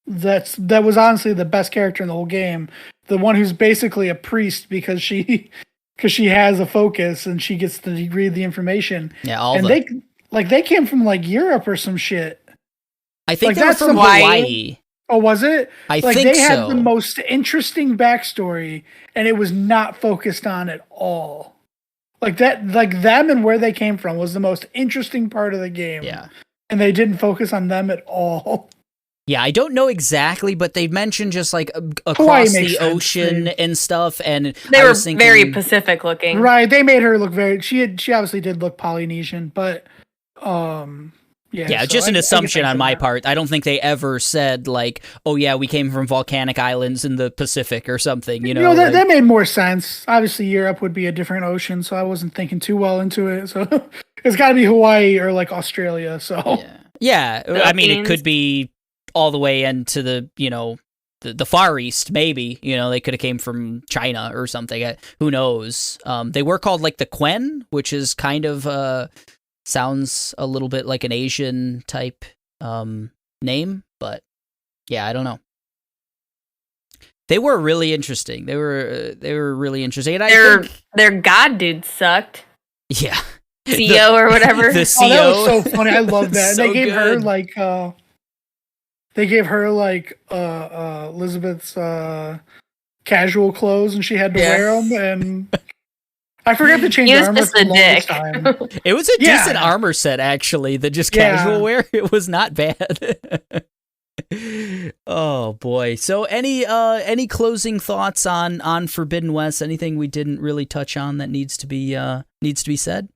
That was honestly the best character in the whole game. The one who's basically a priest because she has a focus and she gets to read the information. Yeah, they came from like Europe or some shit. I think like, that's from Hawaii. Oh, was it? I think they had the most interesting backstory, and it was not focused on at all. Like that, like them and where they came from was the most interesting part of the game. Yeah, and they didn't focus on them at all. Yeah, I don't know exactly, but they mentioned just like across the ocean and stuff, and they were very Pacific looking. Right, they made her look very. She obviously did look Polynesian, but yeah, so just an assumption on my part. I don't think they ever said like, oh yeah, we came from volcanic islands in the Pacific or something. That made more sense. Obviously, Europe would be a different ocean, so I wasn't thinking too well into it. So it's got to be Hawaii or like Australia. So yeah. I mean, it could be all the way into the the Far East, maybe. They could have came from China or something. Who knows? They were called like the Quen, which is kind of sounds a little bit like an Asian type name, but yeah, I don't know. They were really interesting. They were really interesting. And their god dude sucked. Yeah. CO or whatever. The CO. Oh, that was so funny. I love that. So they gave good. her like Elizabeth's casual clothes, and she had to wear them. And I forgot to change He was armor just for a the longest dick. time. It was a Yeah. decent armor set, actually. The just Yeah. casual wear, it was not bad. Oh boy! So any closing thoughts on Forbidden West? Anything we didn't really touch on that needs to be said?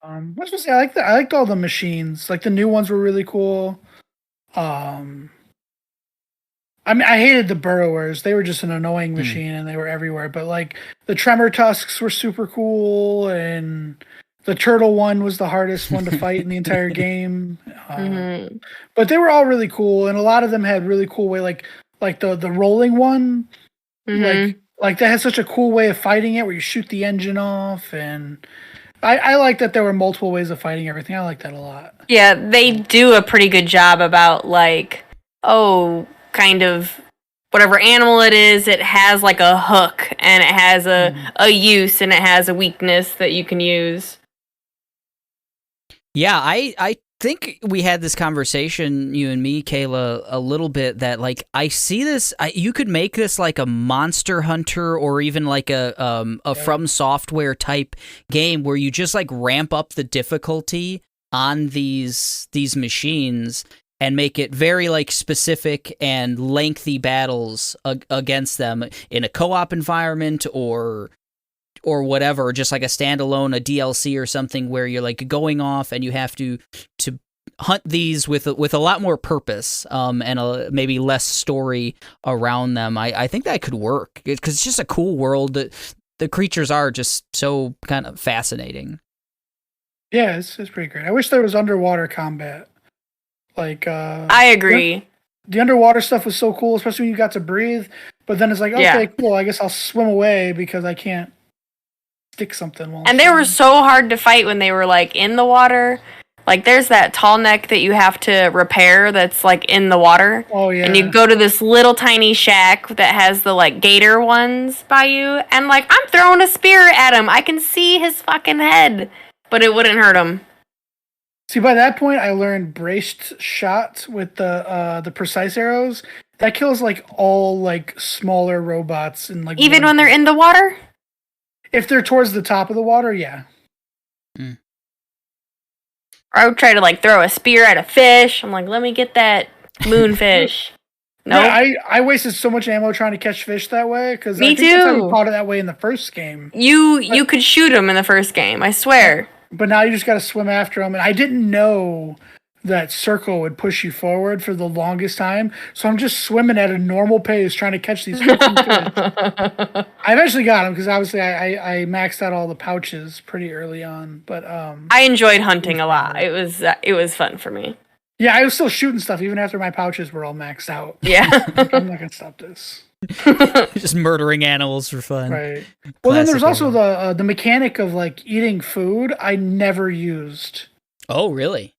What's supposed to say? I liked all the machines. Like the new ones were really cool. I mean, I hated the burrowers. They were just an annoying machine, and they were everywhere. But like the tremor tusks were super cool, and the turtle one was the hardest one to fight in the entire game. Mhm. But they were all really cool, and a lot of them had really cool way. Like the rolling one, Mhm. like that has such a cool way of fighting it, where you shoot the engine off, and I like that there were multiple ways of fighting everything. I like that a lot. Yeah, they do a pretty good job about like, oh, kind of whatever animal it is, it has like a hook and it has a use and it has a weakness that you can use. Yeah, I think we had this conversation, you and me, Kayla, a little bit, that like I see this. You could make this like a Monster Hunter or even like a From Software type game where you just like ramp up the difficulty on these machines and make it very like specific and lengthy battles against them in a co-op environment or whatever, just like a standalone, a DLC or something where you're like going off and you have to hunt these with a lot more purpose and maybe less story around them. I think that could work because it's just a cool world. That the creatures are just so kind of fascinating. Yeah, it's pretty great. I wish there was underwater combat. Like I agree. The underwater stuff was so cool, especially when you got to breathe. But then it's like, okay, cool. I guess I'll swim away because I can't stick something. And they were so hard to fight when they were like in the water. Like there's that tall neck that you have to repair that's like in the water. Oh yeah. And you go to this little tiny shack that has the like gator ones by you, and like I'm throwing a spear at him. I can see his fucking head, but it wouldn't hurt him. See, by that point, I learned braced shot with the precise arrows. That kills like all like smaller robots and like Even when they're in the water? If they're towards the top of the water, yeah. Or I would try to like throw a spear at a fish. I'm like, let me get that moonfish. No, Yeah, I wasted so much ammo trying to catch fish that way because I Me think that's how too. you caught it that way in the first game. you could shoot him in the first game. I swear. But now you just got to swim after them, and I didn't know that circle would push you forward for the longest time. So I'm just swimming at a normal pace trying to catch these fucking fish. I eventually got them because obviously I maxed out all the pouches pretty early on. But I enjoyed hunting a lot. It was fun for me. yeah, I was still shooting stuff even after my pouches were all maxed out. Yeah. Like, I'm not gonna stop this. Just murdering animals for fun. Right. Well, then there's Classic also the mechanic of like eating food. I never used. Oh, really?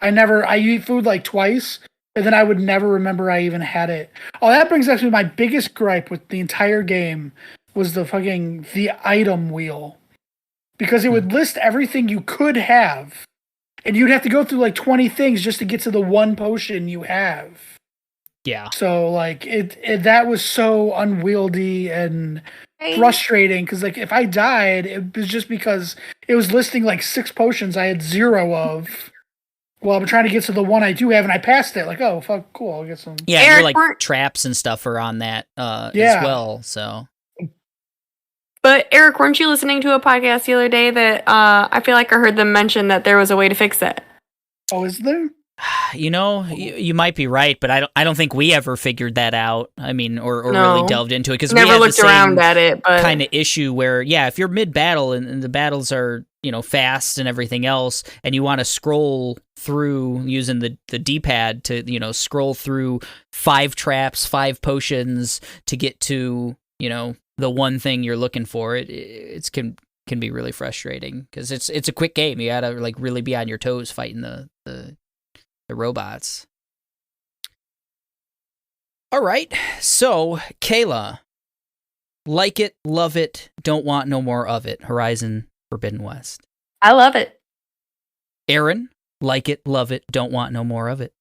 I eat food like twice, and then I would never remember I even had it. Oh, that brings up to my biggest gripe with the entire game was the item wheel. Because it would list everything you could have, and you'd have to go through like 20 things just to get to the one potion you have. Yeah. So like it that was so unwieldy and frustrating because like if I died, it was just because it was listing like 6 potions I had 0 of. Well, I'm trying to get to the one I do have, and I passed it. Like, oh, fuck, cool, I'll get some. Yeah, Eric, you're like we're- traps and stuff are on that as Yeah. well. So But Eric, weren't you listening to a podcast the other day that I feel like I heard them mention that there was a way to fix that? Oh, is there? you know, you might be right, but I don't think we ever figured that out. I mean, or No. really delved into it because we Never had looked the same around at it, but kind of issue where, yeah, if you're mid battle and the battles are fast and everything else, and you want to scroll through using the D-pad to scroll through 5 traps, 5 potions to get to the one thing you're looking for, it can be really frustrating because it's a quick game. You gotta like really be on your toes fighting the robots. All right, so Kayla, like it, love it, don't want no more of it. Horizon Forbidden West. I love it. Aaron, like it, love it, don't want no more of it.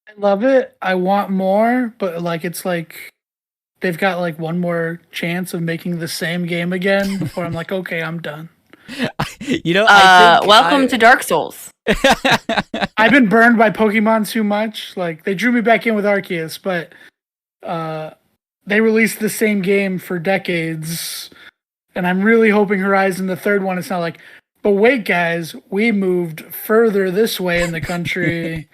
I love it. I want more, but like it's like they've got like one more chance of making the same game again before I'm like, okay, I'm done. Welcome to Dark Souls. I've been burned by Pokemon too much. Like, they drew me back in with Arceus, but they released the same game for decades, and I'm really hoping Horizon, the third one, it's not like, but wait, guys, we moved further this way in the country,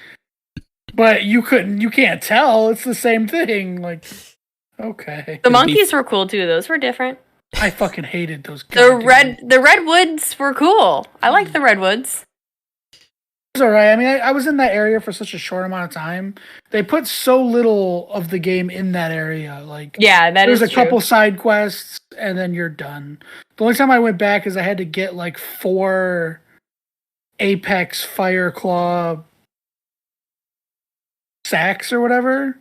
but you can't tell. It's the same thing. Like, okay. The monkeys were cool too. Those were different. I fucking hated those. The redwoods were cool. I liked the redwoods. It's alright. I mean, I was in that area for such a short amount of time. They put so little of the game in that area. Like, yeah, there's a couple side quests, and then you're done. The only time I went back is I had to get like 4 Apex Fireclaw sacks or whatever,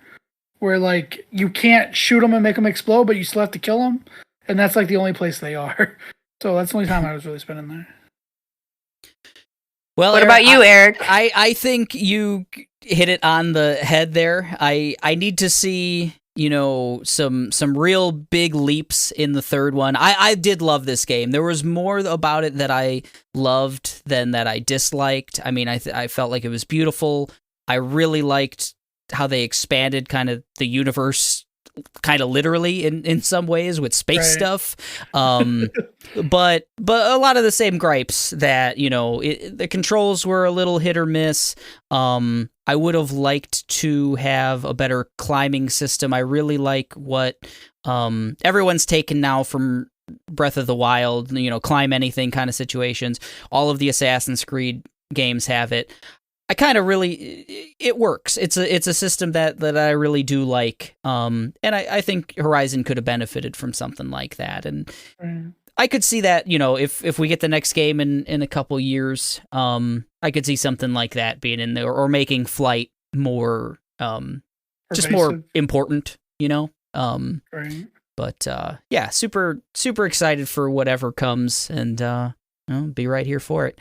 where like you can't shoot them and make them explode, but you still have to kill them, and that's like the only place they are. So that's the only time I was really spending there. Well, what about you, Eric? I think you hit it on the head there. I need to see, some real big leaps in the third one. I did love this game. There was more about it that I loved than that I disliked. I mean, I felt like it was beautiful. I really liked how they expanded kind of the universe, kind of literally in some ways with space stuff. But a lot of the same gripes that, the controls were a little hit or miss. I would have liked to have a better climbing system. I really like what everyone's taken now from Breath of the Wild, climb anything kind of situations. All of the Assassin's Creed games have it. I kind of it works. It's a system that I really do like. And I think Horizon could have benefited from something like that. And I could see that, if we get the next game in a couple years, I could see something like that being in there, or making flight more, just more important, Right. But yeah, super, super excited for whatever comes, and I'll be right here for it.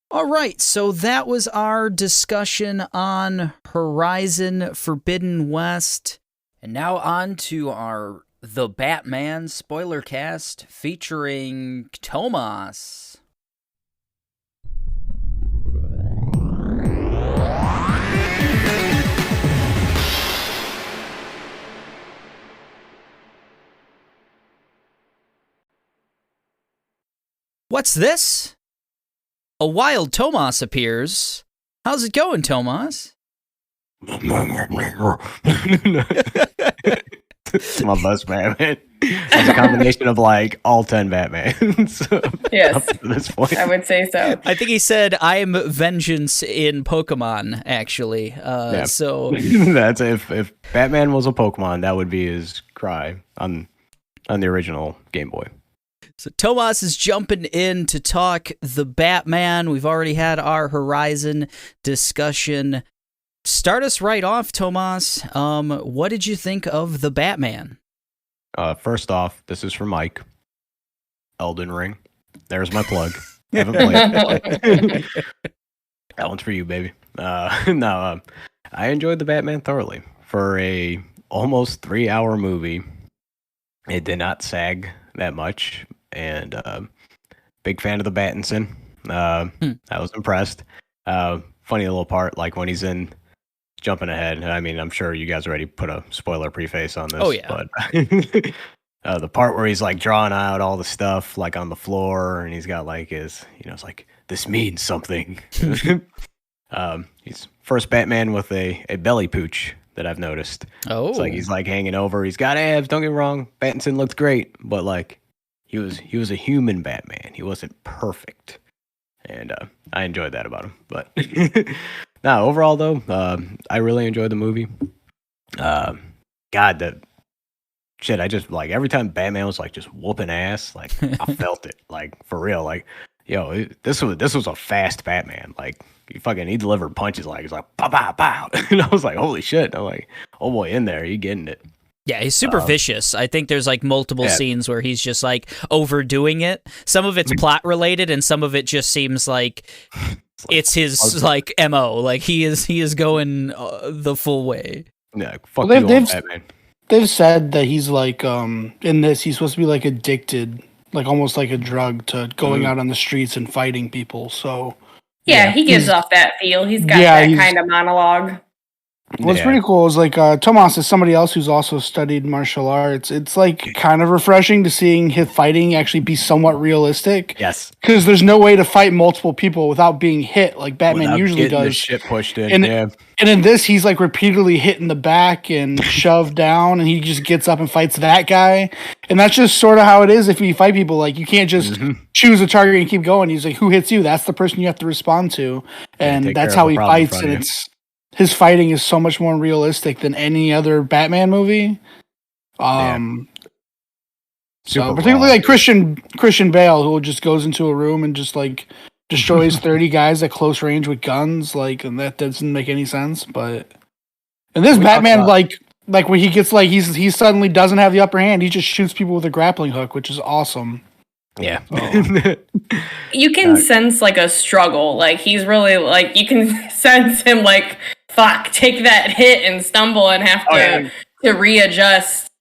All right, so that was our discussion on Horizon Forbidden West. And now on to our The Batman spoilercast featuring Tomas. What's this? A wild Tomas appears. How's it going, Tomas? It's my best Batman. It's a combination of like all 10 Batmans. Yes. Up to this point. I would say so. I think he said, "I am vengeance in Pokemon." Actually, so that's if Batman was a Pokemon, that would be his cry on the original Game Boy. So Tomas is jumping in to talk the Batman. We've already had our Horizon discussion. Start us right off, Tomas. What did you think of the Batman? First off, this is for Mike. Elden Ring. There's my plug. Haven't played it. That one's for you, baby. I enjoyed the Batman thoroughly. For a almost 3-hour movie, it did not sag that much. And big fan of the Battinson. I was impressed. Funny little part, like when he's in, jumping ahead. I mean, I'm sure you guys already put a spoiler preface on this. Oh, yeah. But the part where he's like drawing out all the stuff like on the floor, and he's got like his, it's like, this means something. He's first Batman with a belly pooch that I've noticed. Oh, it's like he's like hanging over. He's got abs. Don't get me wrong. Battinson looked great, but like he was a human Batman. He wasn't perfect, and I enjoyed that about him. But overall though, I really enjoyed the movie. God, that shit. I just like every time Batman was like just whooping ass. Like I felt it. Like for real. Like this was a fast Batman. Like. He delivered punches like it's like pow pow pow, and I was like, holy shit! I'm like, oh boy, in there, you getting it? Yeah, he's super vicious. I think there's like multiple scenes where he's just like overdoing it. Some of it's plot related, and some of it just seems like it's his like MO. Like he is going the full way. Yeah, fuck you, Batman. they've said that he's like in this he's supposed to be like addicted, like almost like a drug to going out on the streets and fighting people. So Yeah, he gives off that feel. He's got that kind of monologue. What's pretty cool is like Tomas is somebody else who's also studied martial arts. It's like kind of refreshing to seeing his fighting actually be somewhat realistic. Yes, because there's no way to fight multiple people without being hit like Batman usually does. The shit pushed in. And in this, he's like repeatedly hit in the back and shoved down, and he just gets up and fights that guy. And that's just sort of how it is if you fight people. Like you can't just choose a target and keep going. He's like, who hits you? That's the person you have to respond to, and that's how he fights. And his fighting is so much more realistic than any other Batman movie. So particularly like Christian Bale, who just goes into a room and just like destroys 30 guys at close range with guns, like, and that doesn't make any sense. But and this Batman, like when he gets like he suddenly doesn't have the upper hand, he just shoots people with a grappling hook, which is awesome. Yeah. You can sense like a struggle. Like he's really like you can sense him like take that hit and stumble and have to readjust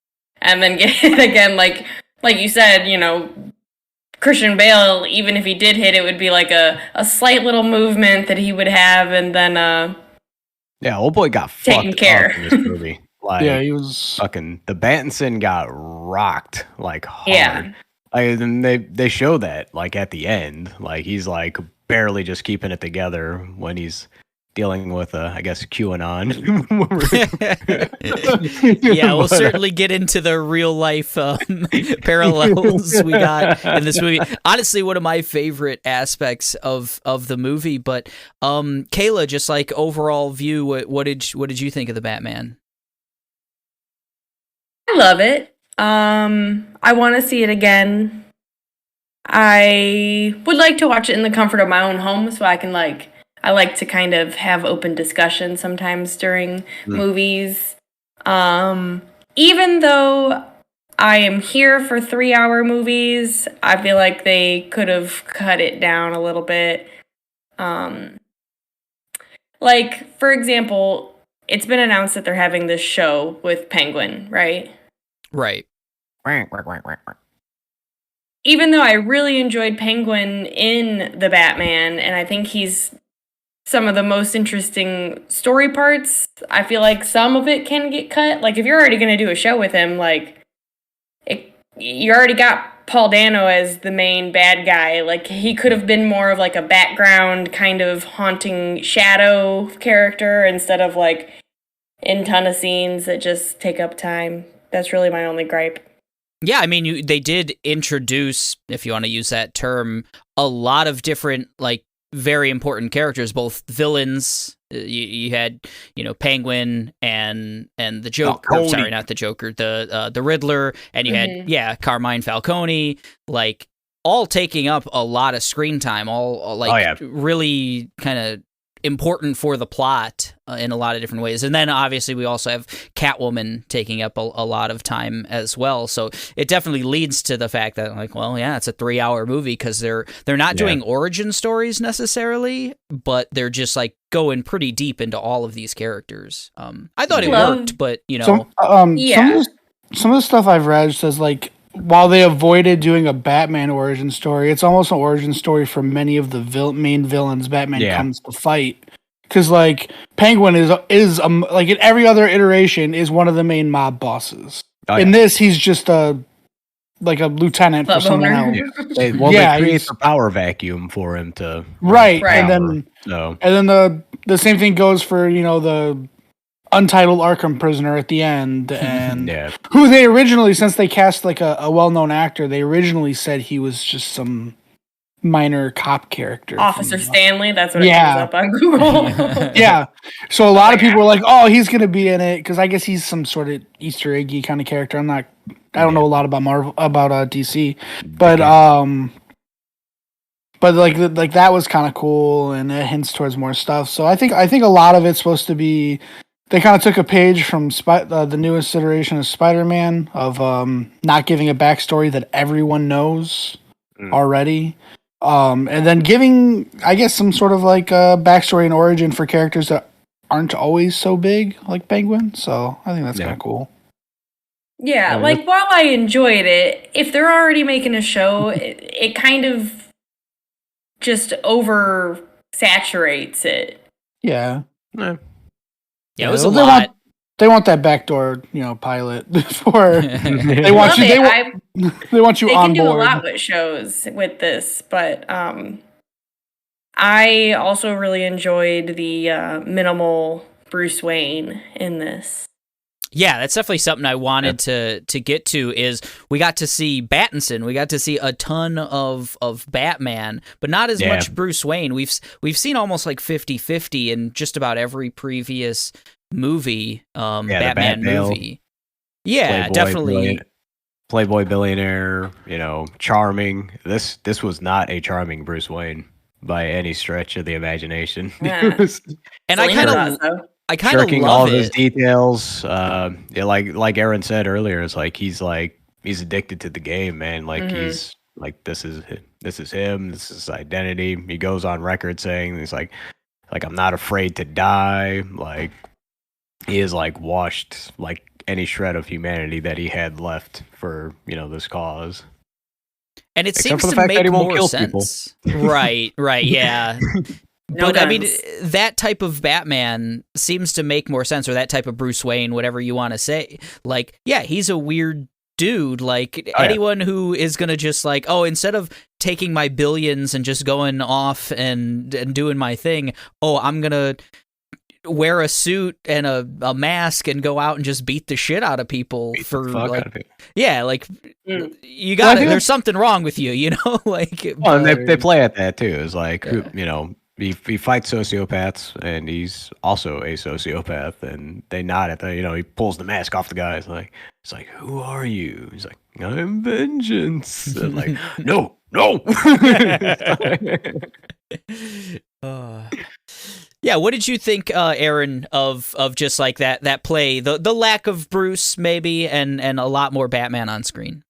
and then get hit again. Like you said, you know, Christian Bale, even if he did hit, it would be like a slight little movement that he would have, and then old boy got taken care up in this movie. Like, he was fucking the Battinson got rocked like hard. Yeah. And they show that like at the end, like he's like barely just keeping it together when he's dealing with I guess QAnon. Yeah, we'll certainly get into the real life parallels we got in this movie. Honestly, one of my favorite aspects of the movie. But Kayla, just like overall view, what did you think of the Batman? I love it. I want to see it again. I would like to watch it in the comfort of my own home, so I can I like to kind of have open discussion sometimes during movies. Even though I am here for 3-hour movies, I feel like they could have cut it down a little bit. Like, for example, it's been announced that they're having this show with Penguin, right? Right. Even though I really enjoyed Penguin in the Batman, and I think he's some of the most interesting story parts, I feel like some of it can get cut. Like, if you're already going to do a show with him, you already got Paul Dano as the main bad guy. Like, he could have been more of like a background kind of haunting shadow character instead of like in ton of scenes that just take up time. That's really my only gripe. Yeah, I mean, they did introduce, if you want to use that term, a lot of different, like, very important characters, both villains. You had, Penguin and the Joker. Sorry, not the Joker. The Riddler, and you had Carmine Falcone, like, all taking up a lot of screen time. All really kind of important for the plot in a lot of different ways. And then obviously we also have Catwoman taking up a lot of time as well. So it definitely leads to the fact that, like, well, yeah, it's a 3-hour movie because they're not doing origin stories necessarily, but they're just like going pretty deep into all of these characters. I thought it worked, but some of the stuff I've read says, like, while they avoided doing a Batman origin story, it's almost an origin story for many of the main villains Batman comes to fight. Because, like, Penguin is like in every other iteration is one of the main mob bosses. In this, he's just a lieutenant for someone else. They create the power vacuum for him to right. And then the same thing goes for the untitled Arkham prisoner at the end, and who they originally, since they cast like a well-known actor, they originally said he was just some minor cop character. Officer Stanley, that's what it comes up on Google. Yeah. So a lot of people were like, "Oh, he's gonna be in it," because I guess he's some sort of Easter eggy kind of character. I don't know a lot about DC, but like that was kind of cool, and it hints towards more stuff. So I think a lot of it's supposed to be. They kind of took a page from the newest iteration of Spider-Man of not giving a backstory that everyone knows already, and then giving, I guess, some sort of like a backstory and origin for characters that aren't always so big, like Penguin. So I think that's kind of cool. Yeah, like while I enjoyed it, if they're already making a show, it kind of just over saturates it. Yeah. Yeah, it was a they lot. They want that backdoor, pilot before they want Love you. it. They want you They on can do board. a lot with shows with this, but I also really enjoyed the minimal Bruce Wayne in this. Yeah, that's definitely something I wanted to get to. Is we got to see Pattinson, we got to see a ton of Batman, but not as much Bruce Wayne. We've seen almost like 50-50 in just about every previous movie, Batman movie. Yeah, definitely. Playboy billionaire, charming. This was not a charming Bruce Wayne by any stretch of the imagination. Yeah. And I kind of shirking love all of it. his details. Like Aaron said earlier, it's like he's addicted to the game, man. Like he's like this is him, this is his identity. He goes on record saying he's like I'm not afraid to die. Like he is like washed like any shred of humanity that he had left for this cause. And it Except seems for the to fact make that he won't more kill sense. Right, yeah. No but guns. I mean, that type of Batman seems to make more sense, or that type of Bruce Wayne, whatever you want to say. Like, yeah, he's a weird dude. Like anyone who is gonna just like, instead of taking my billions and just going off and doing my thing, I'm gonna wear a suit and a mask and go out and just beat the shit out of people for like, yeah, like you got it. There's something wrong with you, like. Well, and they play at that too. It's like he fights sociopaths, and he's also a sociopath, and they nod at the he pulls the mask off the guy. It's like who are you? He's like, I'm vengeance. And like no. Yeah, what did you think, Aaron, of just like that play, the lack of Bruce maybe, and a lot more Batman on screen?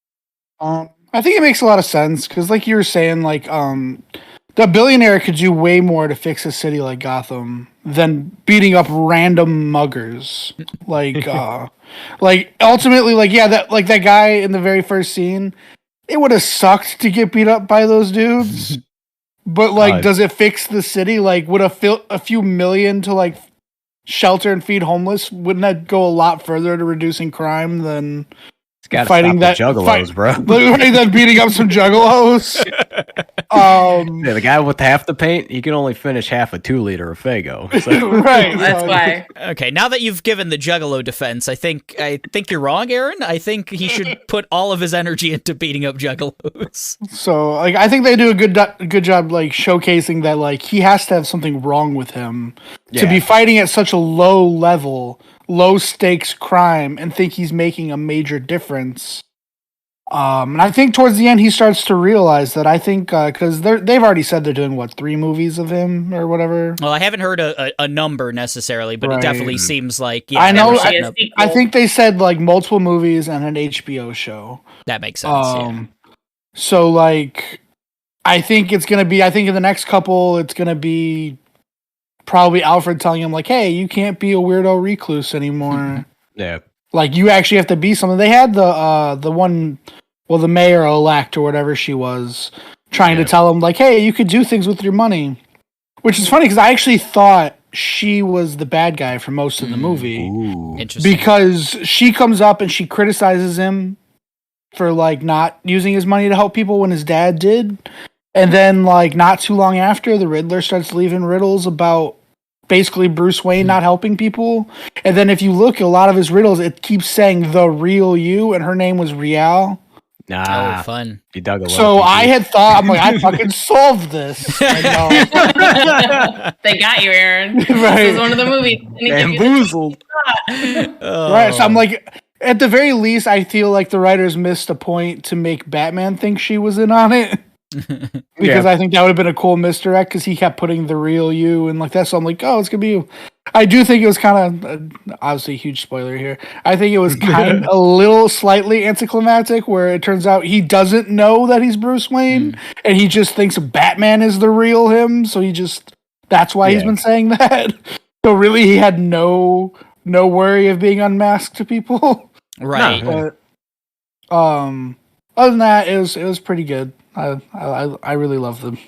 I think it makes a lot of sense because, like you were saying, like the billionaire could do way more to fix a city like Gotham than beating up random muggers. Like ultimately, that guy in the very first scene, it would have sucked to get beat up by those dudes. But does it fix the city? Like, would a few million to like shelter and feed homeless, wouldn't that go a lot further to reducing crime than fighting that juggalos, bro? Than beating up some juggalos. The guy with half the paint, he can only finish half a 2-liter of Faygo. So. Right, that's why. Okay, now that you've given the juggalo defense, I think you're wrong, Aaron. I think he should put all of his energy into beating up juggalos. So, like, I think they do a good job, like, showcasing that, like, he has to have something wrong with him to be fighting at such a low level, low stakes crime, and think he's making a major difference. And I think towards the end he starts to realize that. I think because they've already said they're doing 3 movies of him or whatever. Well, I haven't heard a number necessarily, but it definitely seems like I know. I think they said like multiple movies and an HBO show. That makes sense. So like, I think it's gonna be. I think in the next couple, it's gonna be probably Alfred telling him like, "Hey, you can't be a weirdo recluse anymore." Yeah. Like, you actually have to be something. They had the one, the mayor-elect or whatever she was, trying to tell him, like, hey, you could do things with your money. Which is funny, because I actually thought she was the bad guy for most of the movie. Ooh. Interesting. Because she comes up and she criticizes him for, like, not using his money to help people when his dad did. And then, like, not too long after, the Riddler starts leaving riddles about basically Bruce Wayne not helping people. And then if you look at a lot of his riddles, it keeps saying the real you, and her name was Rial. Nah. Oh, fun. You dug a so I had thought, I'm like, I fucking solved this. They got you, Aaron. Right. This is one of the movies. Bamboozled. Right. So I'm like, at the very least, I feel like the writers missed a point to make Batman think she was in on it. Because I think that would have been a cool misdirect, because he kept putting the real you and like that. So I'm like, oh, it's gonna be you. I do think it was kind of obviously a huge spoiler here. I think it was kind of a little slightly anticlimactic, where it turns out he doesn't know that he's Bruce Wayne, and he just thinks Batman is the real him. So that's why he's been saying that. So really, he had no worry of being unmasked to people. Right. No, But other than that, it was pretty good. I really love the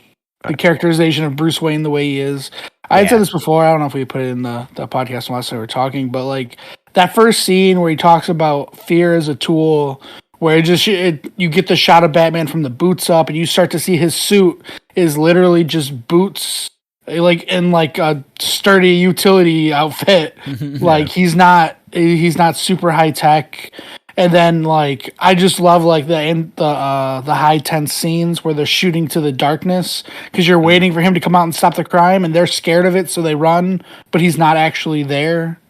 characterization of Bruce Wayne the way he is. I had said this before. I don't know if we put it in the podcast last time we were talking, but like that first scene where he talks about fear as a tool, where you get the shot of Batman from the boots up, and you start to see his suit is literally just boots, like in like a sturdy utility outfit. Like he's not super high tech. And then, like, I just love like the high tense scenes where they're shooting to the darkness because you're waiting for him to come out and stop the crime, and they're scared of it, so they run, but he's not actually there.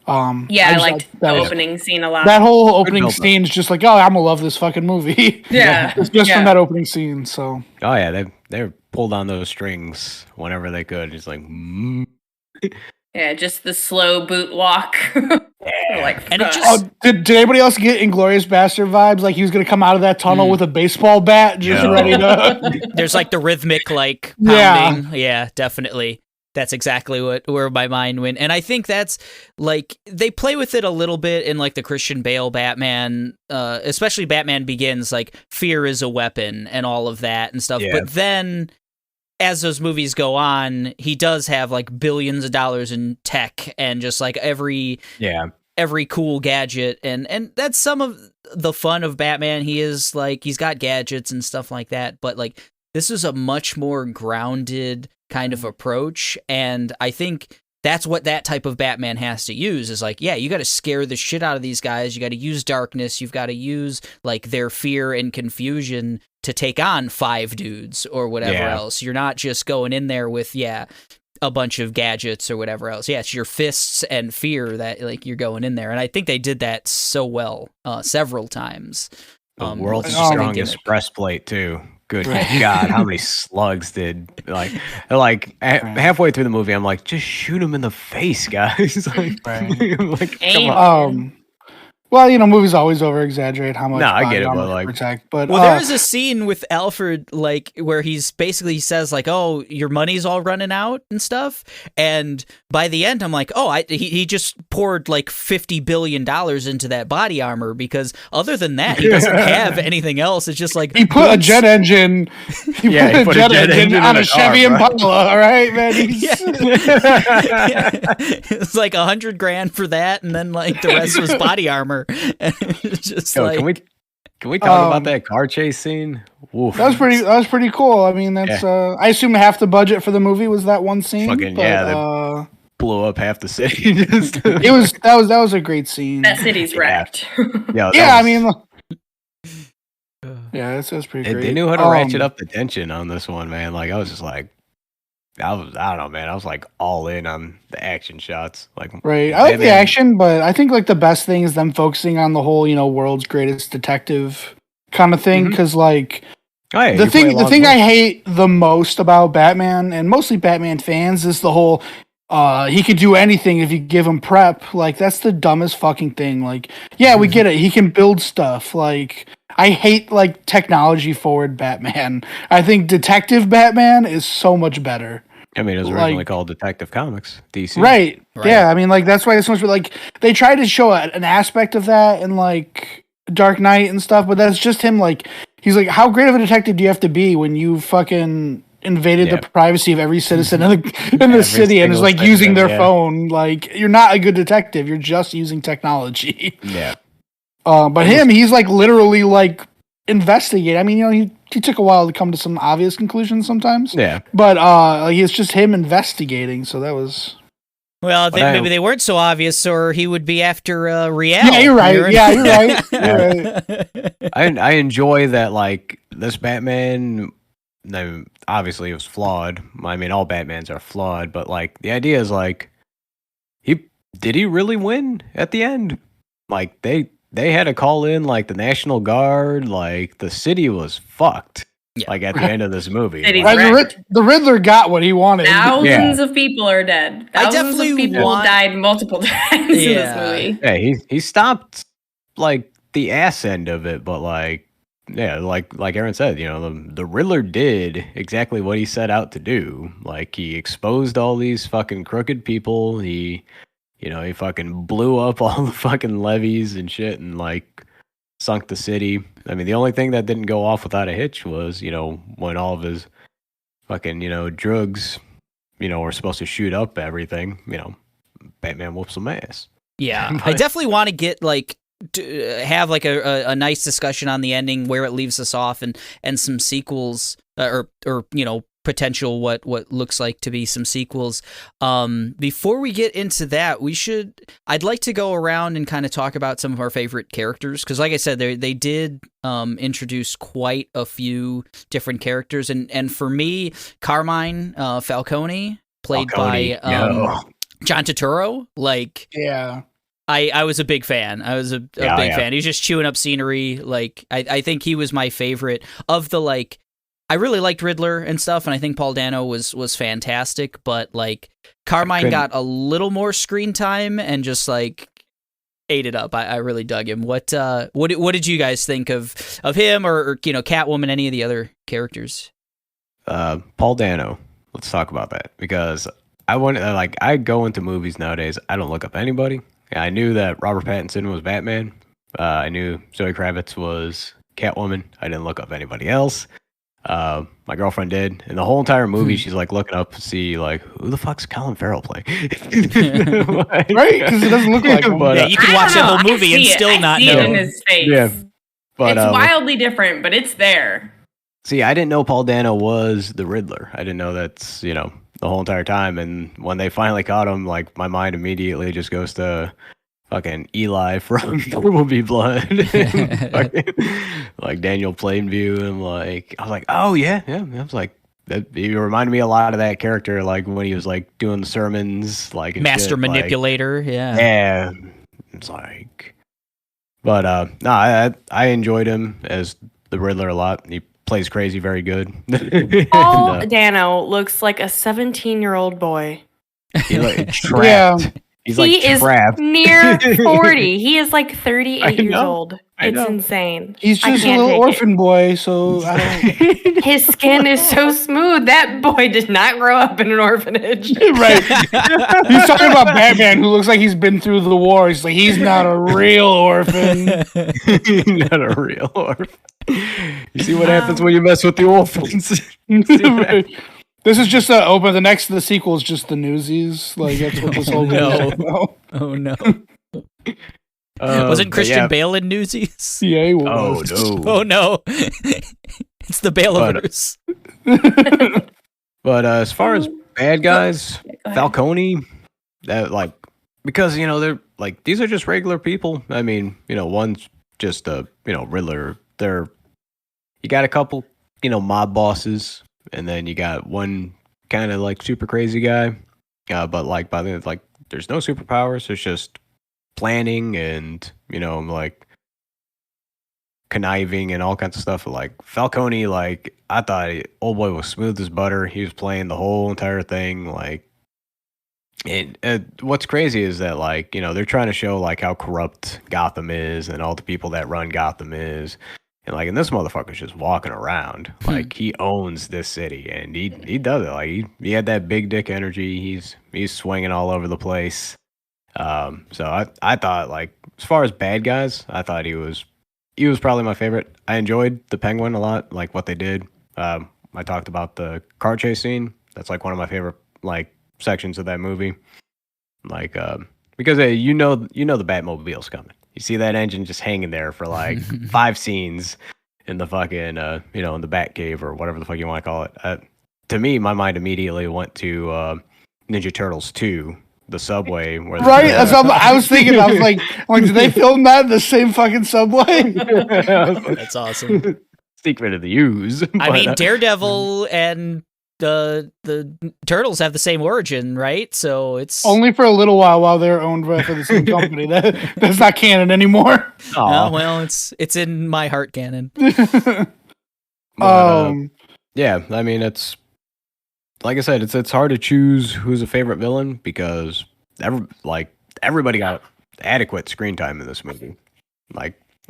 Yeah, I liked the opening scene a lot. That whole opening scene is just like, oh, I'm gonna love this fucking movie. Yeah, just from that opening scene. So. Oh yeah, they pulled on those strings whenever they could. Just like. Yeah, just the slow boot walk. Like, and it just did anybody else get Inglourious Bastard vibes? Like he was gonna come out of that tunnel with a baseball bat, just ready to. There's like the rhythmic like pounding. Yeah, definitely. That's exactly where my mind went. And I think that's like they play with it a little bit in like the Christian Bale Batman, especially Batman Begins, like fear is a weapon and all of that and stuff. Yeah. But then as those movies go on, he does have like billions of dollars in tech and just like every cool gadget, and that's some of the fun of Batman. He is like he's got gadgets and stuff like that, but like this is a much more grounded kind of approach, and I think that's what that type of Batman has to use is like, yeah, you got to scare the shit out of these guys. You got to use darkness. You've got to use like their fear and confusion to take on 5 dudes or whatever else. You're not just going in there with, a bunch of gadgets or whatever else. Yeah, it's your fists and fear that like you're going in there. And I think they did that so well several times. The world's strongest breastplate too. Good God, how many slugs did halfway through the movie? I'm like, just shoot him in the face, guys. Like, come on. Well, movies always over exaggerate how much. No, I get it, but like, protect. But there is a scene with Alfred, like where he says like, "Oh, your money's all running out and stuff." And by the end, I'm like, "Oh, he just poured like $50 billion into that body armor because other than that, he doesn't have anything else. It's just like he put a jet engine. He put a jet engine on a Chevy Impala. All right, man. It's like $100,000 for that, and then like the rest was body armor. And just like, can we talk about that car chase scene? Oof. That was pretty cool. I mean, that's I assume half the budget for the movie was that one scene. They blew up half the city. That was a great scene. That city's wrecked. I mean, it was pretty great. They knew how to ratchet up the tension on this one, man. Like I was just like, I don't know, man. I was like all in on the action shots. Like, right. I like the action, but I think like the best thing is them focusing on the whole, world's greatest detective kind of thing. Because like the thing I hate the most about Batman and mostly Batman fans is the whole he could do anything if you give him prep. Like that's the dumbest fucking thing. Like, yeah, we get it. He can build stuff. Like, I hate like technology forward Batman. I think Detective Batman is so much better. I mean, it was originally called Detective Comics, DC. Right. Yeah, I mean, like, that's why it's so much, like, they tried to show an aspect of that in, like, Dark Knight and stuff, but that's just him, like, he's like, how great of a detective do you have to be when you fucking invaded the privacy of every citizen in the city and is, like, using their phone? Like, you're not a good detective, you're just using technology. Yeah. But he's, like, literally, like, investigating. I mean, he took a while to come to some obvious conclusions sometimes. Yeah. But it's just him investigating, so that was... Well, maybe they weren't so obvious, or he would be after Riel. Yeah, you're right. You're right. I enjoy that, like, this Batman, obviously it was flawed. I mean, all Batmans are flawed, but, like, the idea is, like, did he really win at the end? Like, they had to call in like the National Guard, like the city was fucked. Yeah. Like at the end of this movie. The Riddler got what he wanted. Thousands of people are dead. Thousands of people died multiple times in this movie. Yeah, he stopped like the ass end of it, but like Aaron said, the Riddler did exactly what he set out to do. Like he exposed all these fucking crooked people. He he fucking blew up all the fucking levees and shit and like sunk the city. I mean, the only thing that didn't go off without a hitch was, when all of his fucking, drugs, were supposed to shoot up everything, Batman whoops some ass. Yeah, I definitely want to get have like a nice discussion on the ending, where it leaves us off, and some sequels or potential what looks like to be some sequels. Before we get into that, I'd like to go around and kind of talk about some of our favorite characters, because like I said, they did introduce quite a few different characters, and for me, Carmine Falcone, played by John Turturro, Yeah. I was a big fan. I was a big fan. He's just chewing up scenery. I think he was my favorite of the I really liked Riddler and stuff, and I think Paul Dano was fantastic. But Carmine got a little more screen time and just ate it up. I really dug him. What did you guys think of him or Catwoman, any of the other characters? Paul Dano. Let's talk about that, because I go into movies nowadays. I don't look up anybody. I knew that Robert Pattinson was Batman. I knew Zoe Kravitz was Catwoman. I didn't look up anybody else. My girlfriend did, and the whole entire movie, she's looking up to see who the fuck's Colin Farrell playing? Right? Because it doesn't look like him. Yeah, you can watch the whole movie and still not know. I see it in his face. Yeah, but it's wildly different, but it's there. See, I didn't know Paul Dano was the Riddler. I didn't know that's the whole entire time. And when they finally caught him, my mind immediately just goes to fucking Eli from There Will Be Blood. Daniel Plainview. And I was like, oh yeah. I was like, he reminded me a lot of that character, when he was doing the sermons, Master shit, Manipulator. Yeah. It's but no, I enjoyed him as the Riddler a lot. He plays crazy very good. Paul Dano looks like a 17-year-old boy. He's trapped. Yeah. He's trapped. Is near 40. He is 38 years old. It's insane. He's just a little orphan boy, so I don't... His skin is so smooth. That boy did not grow up in an orphanage. Right. He's talking about Batman, who looks like he's been through the war. He's he's not a real orphan. Not a real orphan. You see what happens when you mess with the orphans. This is just the next of the sequel is just the Newsies. That's what this whole no. Oh no. Wasn't Christian Bale in Newsies? Yeah, he was. Oh no. It's the Bale-verse. But as far as bad guys, Falcone, that because they're these are just regular people. I mean, one's just a Riddler. You got a couple mob bosses, and then you got one kind of super crazy guy. But by the end, there's no superpowers. It's just planning and conniving and all kinds of stuff. Falcone, I thought old boy was smooth as butter. He was playing the whole entire thing. And what's crazy is that they're trying to show how corrupt Gotham is and all the people that run Gotham is. And this motherfucker's just walking around he owns this city, and he does it. He had that big dick energy. He's swinging all over the place. So I thought as far as bad guys, I thought he was probably my favorite. I enjoyed the Penguin a lot, what they did. I talked about the car chase scene. That's one of my favorite sections of that movie. Because you know the Batmobile's coming. You see that engine just hanging there for 5 scenes in the fucking in the Batcave or whatever the fuck you want to call it. To me, my mind immediately went to Ninja Turtles 2, the subway. Where right, I was thinking. I was like, did they film that in the same fucking subway? That's awesome. Secret of the Ooze. I mean, Daredevil and the Turtles have the same origin, right? So it's only for a little while they're owned by the same company. That's not canon anymore. Oh, well, it's in my heart canon. Yeah, I mean, it's like I said, it's hard to choose who's a favorite villain because everybody got adequate screen time in this movie,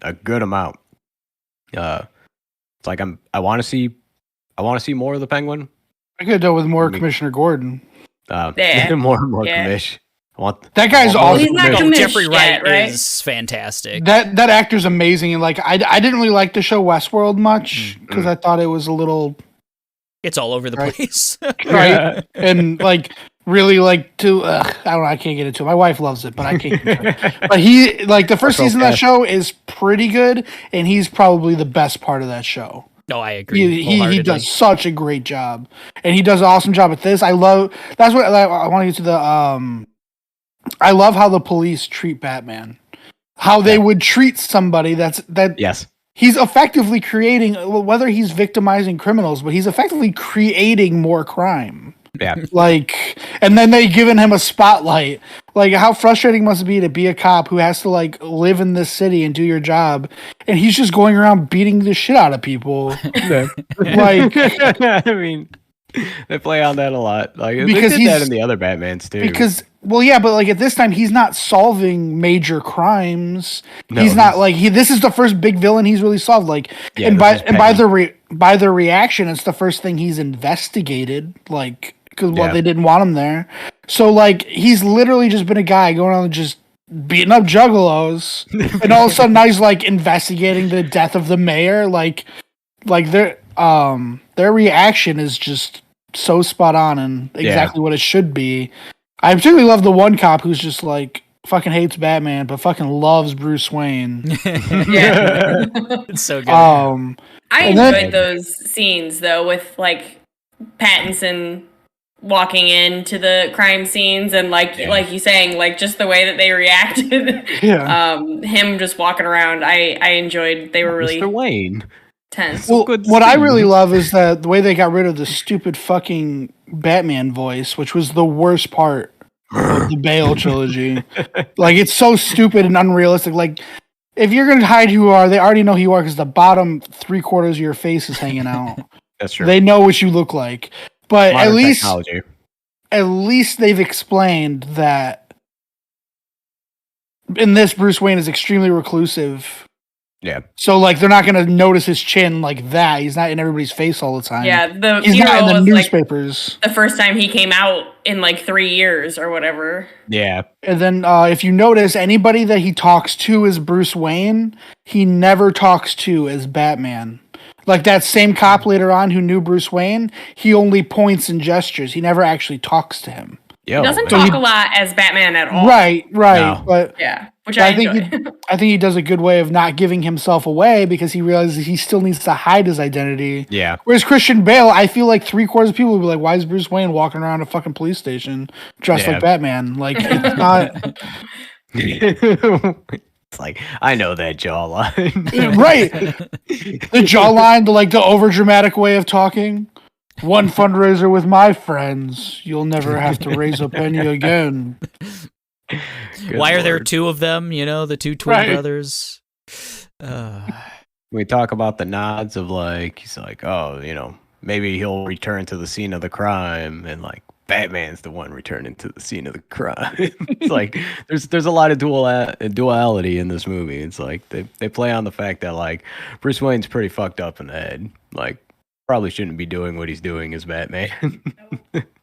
a good amount. It's I want to see more of the Penguin. I could have done with more Commissioner Gordon. More Commish. That guy's Well, awesome. he's not No, commissioned Jeffrey Wright yet, right? is fantastic. That actor's amazing, and like I didn't really like the show Westworld much because I thought it was a little It's all over the Right. place. right and like really like to I don't know, I can't get into it. My wife loves it, but I can't get into it. But he like the first season of that show is pretty good, and he's probably the best part of that show. No, I agree. He does such a great job, and he does an awesome job at this. I love that's what I want to get to the I love how the police treat Batman. How they would treat somebody Yes. he's effectively creating, whether he's victimizing criminals, but he's effectively creating more crime. Yeah. Like, and then they given him a spotlight. Like, how frustrating must it be to be a cop who has to like live in this city and do your job, and he's just going around beating the shit out of people. Like, I mean, they play on that a lot. Like Because they did that he's- in the other Batmans too. because well, yeah, but like at this time he's not solving major crimes. No, he's not like this is the first big villain he's really solved. Like, Yeah, and this is by the reaction, it's the first thing he's investigated. Like, because Yeah. they didn't want him there. So like he's literally just been a guy going on and just beating up juggalos, and all of a sudden now he's like investigating the death of the mayor. Like their reaction is just so spot on and exactly what it should be. I particularly love the one cop who's just like fucking hates Batman but fucking loves Bruce Wayne. Yeah. It's so good. I And then- enjoyed those scenes though, with like Pattinson walking into the crime scenes and like you saying, like just the way that they reacted. Yeah. Him just walking around. I enjoyed. They were really Mr. Wayne. tense. Well, good what I scene. really love is that the way they got rid of the stupid fucking Batman voice, which was the worst part of the Bale trilogy. Like, it's so stupid and unrealistic. Like, if you're going to hide who you are, they already know who you are because the bottom 3/4 of your face is hanging out. That's true. They know what you look like. But Modern at technology. least they've explained that in this, Bruce Wayne is extremely reclusive. Yeah. So, like, they're not going to notice his chin like that. He's not in everybody's face all the time. Yeah, the He's not in funeral the was like newspapers. the first time he came out in like 3 years or whatever. Yeah. And then if you notice, anybody that he talks to as Bruce Wayne, he never talks to as Batman. Like that same cop later on who knew Bruce Wayne, he only points and gestures. He never actually talks to him. Yo, He doesn't So talk he- a lot as Batman at all. Right. No. But Yeah, which I think enjoy. I think he does a good way of not giving himself away because he realizes he still needs to hide his identity. Yeah. Whereas Christian Bale, I feel like 3/4 of people would be like, "Why is Bruce Wayne walking around a fucking police station dressed Yeah. like Batman?" Like, it's not It's like, I know that jawline. right. The jawline, the overdramatic way of talking. One fundraiser with my friends. You'll never have to raise a penny again. Why are there Lord. two of them? You know, the two twin Right. brothers. We talk about the nods of like, he's like, oh, maybe he'll return to the scene of the crime, and like Batman's the one returning to the scene of the crime. It's like there's a lot of duality in this movie. It's like they play on the fact that like Bruce Wayne's pretty fucked up in the head. Like probably shouldn't be doing what he's doing as Batman.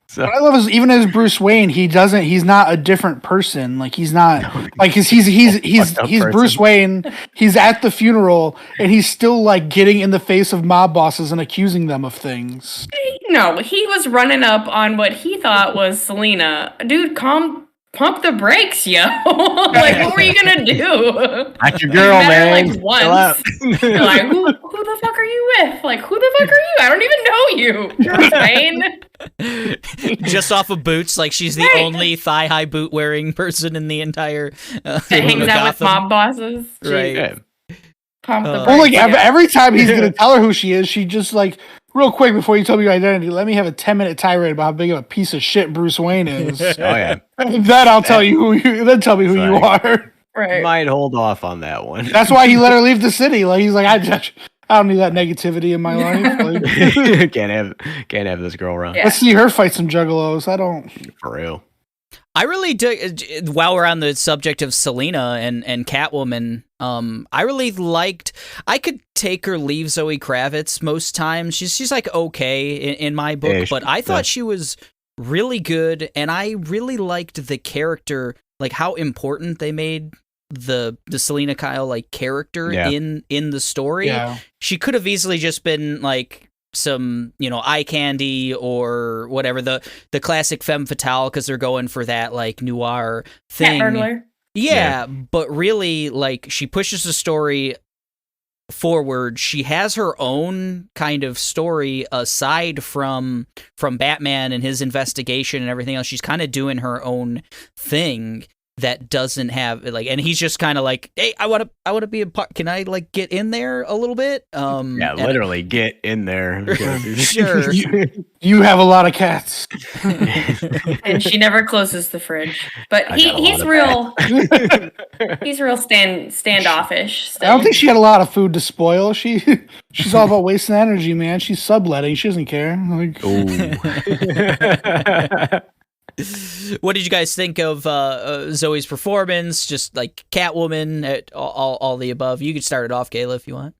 So What I love is even as Bruce Wayne, he's not a different person. Like he's not like 'cause he's fucked up Bruce person. Wayne. He's at the funeral and he's still like getting in the face of mob bosses and accusing them of things. No, he was running up on what he thought was Selena. Dude, pump the brakes, yo. Like, what were you gonna do? that's your girl, You met her, man. like, Chill once. out. You're like, who the fuck are you with? Like, who the fuck are you? I don't even know you. Bruce Wayne. Just off of boots, like she's the Right. only thigh-high boot-wearing person in the entire That hangs out with Gotham. mob bosses. Jeez. Right. Yeah. Pump the Well, Well, like brakes. every time he's gonna tell her who she is, she just like real quick before you tell me your identity, let me have a 10-minute tirade about how big of a piece of shit Bruce Wayne is. Oh yeah. Then I'll tell you then tell me who you are. Right. Might hold off on that one. That's why he let her leave the city. Like he's like, I don't need that negativity in my life. Like, can't have this girl around. Yeah. let's see her fight some juggalos. I don't. For real. I really do. While we're on the subject of Selena and Catwoman, I really liked. I could take or leave Zoe Kravitz most times. She's like okay in my book, Yeah, but I thought she was really good, and I really liked the character, like how important they made the Selena Kyle like character in the story. Yeah. She could have easily just been like some, eye candy or whatever, the classic femme fatale, because they're going for that like noir thing. Cat burglar. Yeah, but really, like, she pushes the story forward. She has her own kind of story aside from Batman and his investigation and everything else. She's kind of doing her own thing that doesn't have like, and he's just kind of like, hey, I want to be a part. Can I like get in there a little bit? Literally get in there. Sure. You have a lot of cats. And she never closes the fridge. But he's real standoffish still. I don't think she had a lot of food to spoil. She's all about wasting energy, man. She's subletting. She doesn't care. Like, what did you guys think of Zoe's performance? Just like Catwoman, all the above. You could start it off, Kayla, if you want.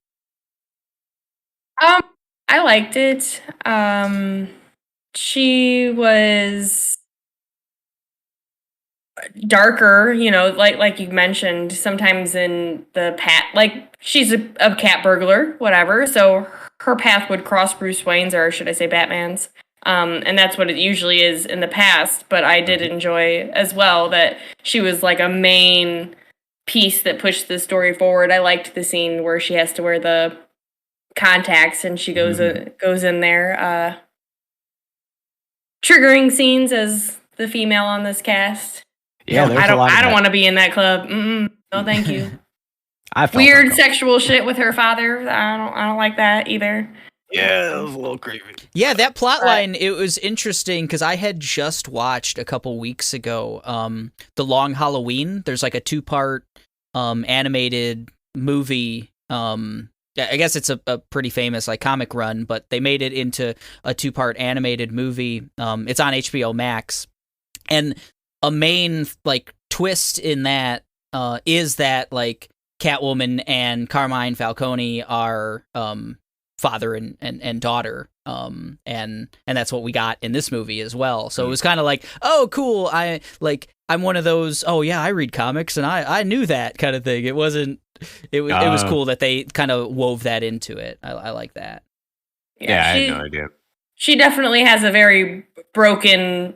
I liked it. She was darker, like you mentioned. Sometimes in the like she's a cat burglar, whatever. So her path would cross Bruce Wayne's, or should I say Batman's. And that's what it usually is in the past, but I did enjoy as well that she was like a main piece that pushed the story forward. I liked the scene where she has to wear the contacts and she goes in there. Triggering scenes as the female on this cast. Yeah, I don't want to be in that club. No, thank you. Weird sexual shit with her father. I don't like that either. Yeah, it was a little creepy. Yeah, that plot line, it was interesting because I had just watched a couple weeks ago The Long Halloween. There's like a 2-part animated movie. I guess it's a pretty famous like comic run, but they made it into a 2-part animated movie. It's on HBO Max. And a main like twist in that is that like Catwoman and Carmine Falcone are father and daughter, and that's what we got in this movie as well. So it was kind of like, oh, cool. I'm one of those. Oh yeah, I read comics and I knew that kind of thing. It wasn't. It was cool that they kind of wove that into it. I like that. Yeah, I had no idea. She definitely has a very broken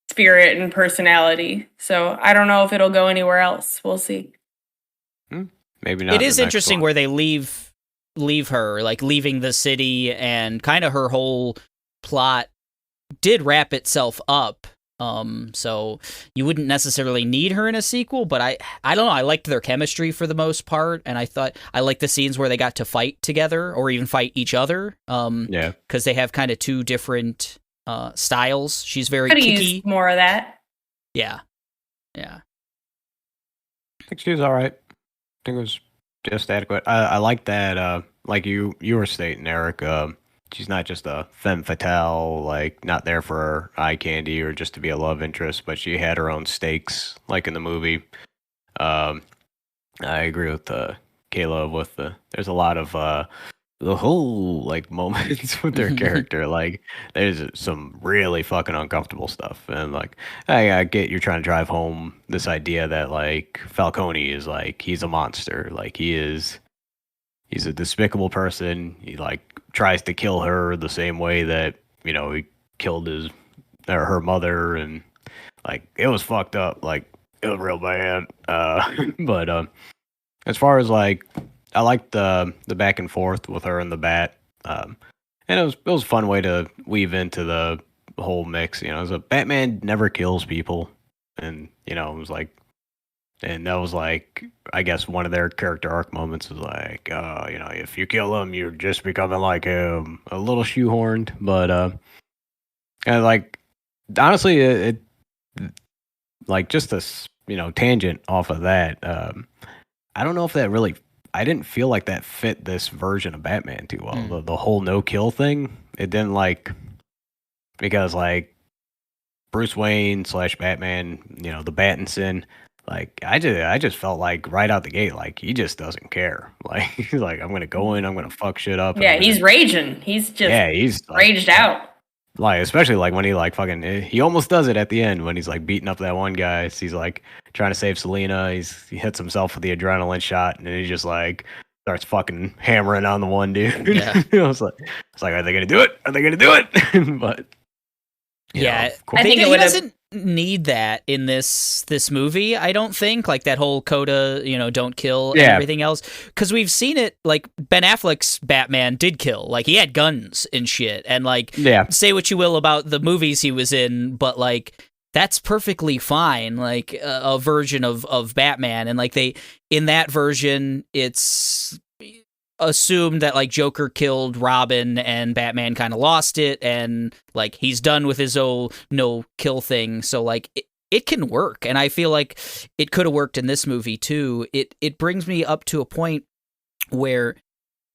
spirit and personality. So I don't know if it'll go anywhere else. We'll see. Maybe not. It is interesting where they leave her, like leaving the city, and kind of her whole plot did wrap itself up. So you wouldn't necessarily need her in a sequel, but I don't know. I liked their chemistry for the most part, and I thought I liked the scenes where they got to fight together or even fight each other. Because they have kind of two different styles. She's very Could've kicky. used more of that. Yeah. I think she was all right. I think it was just adequate. I like that. Like you were stating, Eric. She's not just a femme fatale, like not there for eye candy or just to be a love interest, but she had her own stakes, like in the movie. I agree with Kayla. There's a lot of the whole like moments with their character. Like there's some really fucking uncomfortable stuff, and like I get you're trying to drive home this idea that like Falcone is like he's a monster, like he's a despicable person. He like tries to kill her the same way that he killed her mother, and like it was fucked up. Like it was real bad. But as far as like. I liked the back and forth with her and the bat, and it was a fun way to weave into the whole mix. Batman never kills people, and it was like, and that was like, I guess one of their character arc moments was like, if you kill him, you're just becoming like him, a little shoehorned, but and like honestly, it like just a tangent off of that. I don't know if that really. I didn't feel like that fit this version of Batman too well. The whole no kill thing, it didn't because like Bruce Wayne / Batman, the Battinson, like I just felt like right out the gate, like he just doesn't care. Like he's like, I'm gonna go in, I'm gonna fuck shit up. Yeah, he's raging. He's just he's like, raged out. Like, especially like when he like fucking he almost does it at the end when he's like beating up that one guy. He's like trying to save Selena. He hits himself with the adrenaline shot, and then he just like starts fucking hammering on the one dude. Yeah. I was like, are they gonna do it? Are they gonna do it? But yeah, of course. I think he doesn't need that in this movie. I don't think, like, that whole coda, don't kill and everything else, because we've seen it. Like, Ben Affleck's Batman did kill, like, he had guns and shit, and like, say what you will about the movies he was in, but like, that's perfectly fine. Like a version of Batman, and like in that version, it's assumed that like Joker killed Robin and Batman kind of lost it, and like he's done with his old no kill thing. So like it can work, and I feel like it could have worked in this movie too. It brings me up to a point where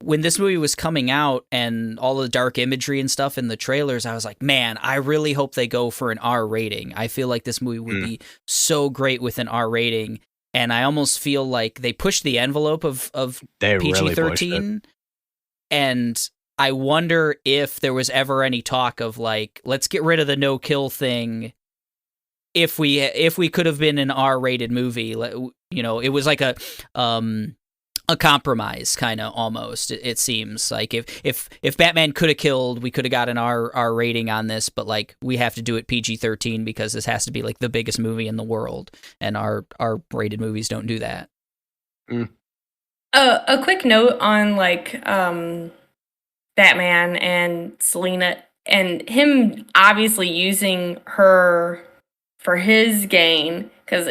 when this movie was coming out and all the dark imagery and stuff in the trailers, I was like, man, I really hope they go for an R rating. I feel like this movie would be so great with an R rating. And I almost feel like they pushed the envelope of PG-13. Really, and I wonder if there was ever any talk of like, let's get rid of the no kill thing. If we could have been an R-rated movie, it was like a compromise, kind of, almost. It seems like if Batman could have killed, we could have got an R rating on this, but like we have to do it PG-13 because this has to be like the biggest movie in the world, and our rated movies don't do that. A quick note on like Batman and Selena and him obviously using her for his gain, because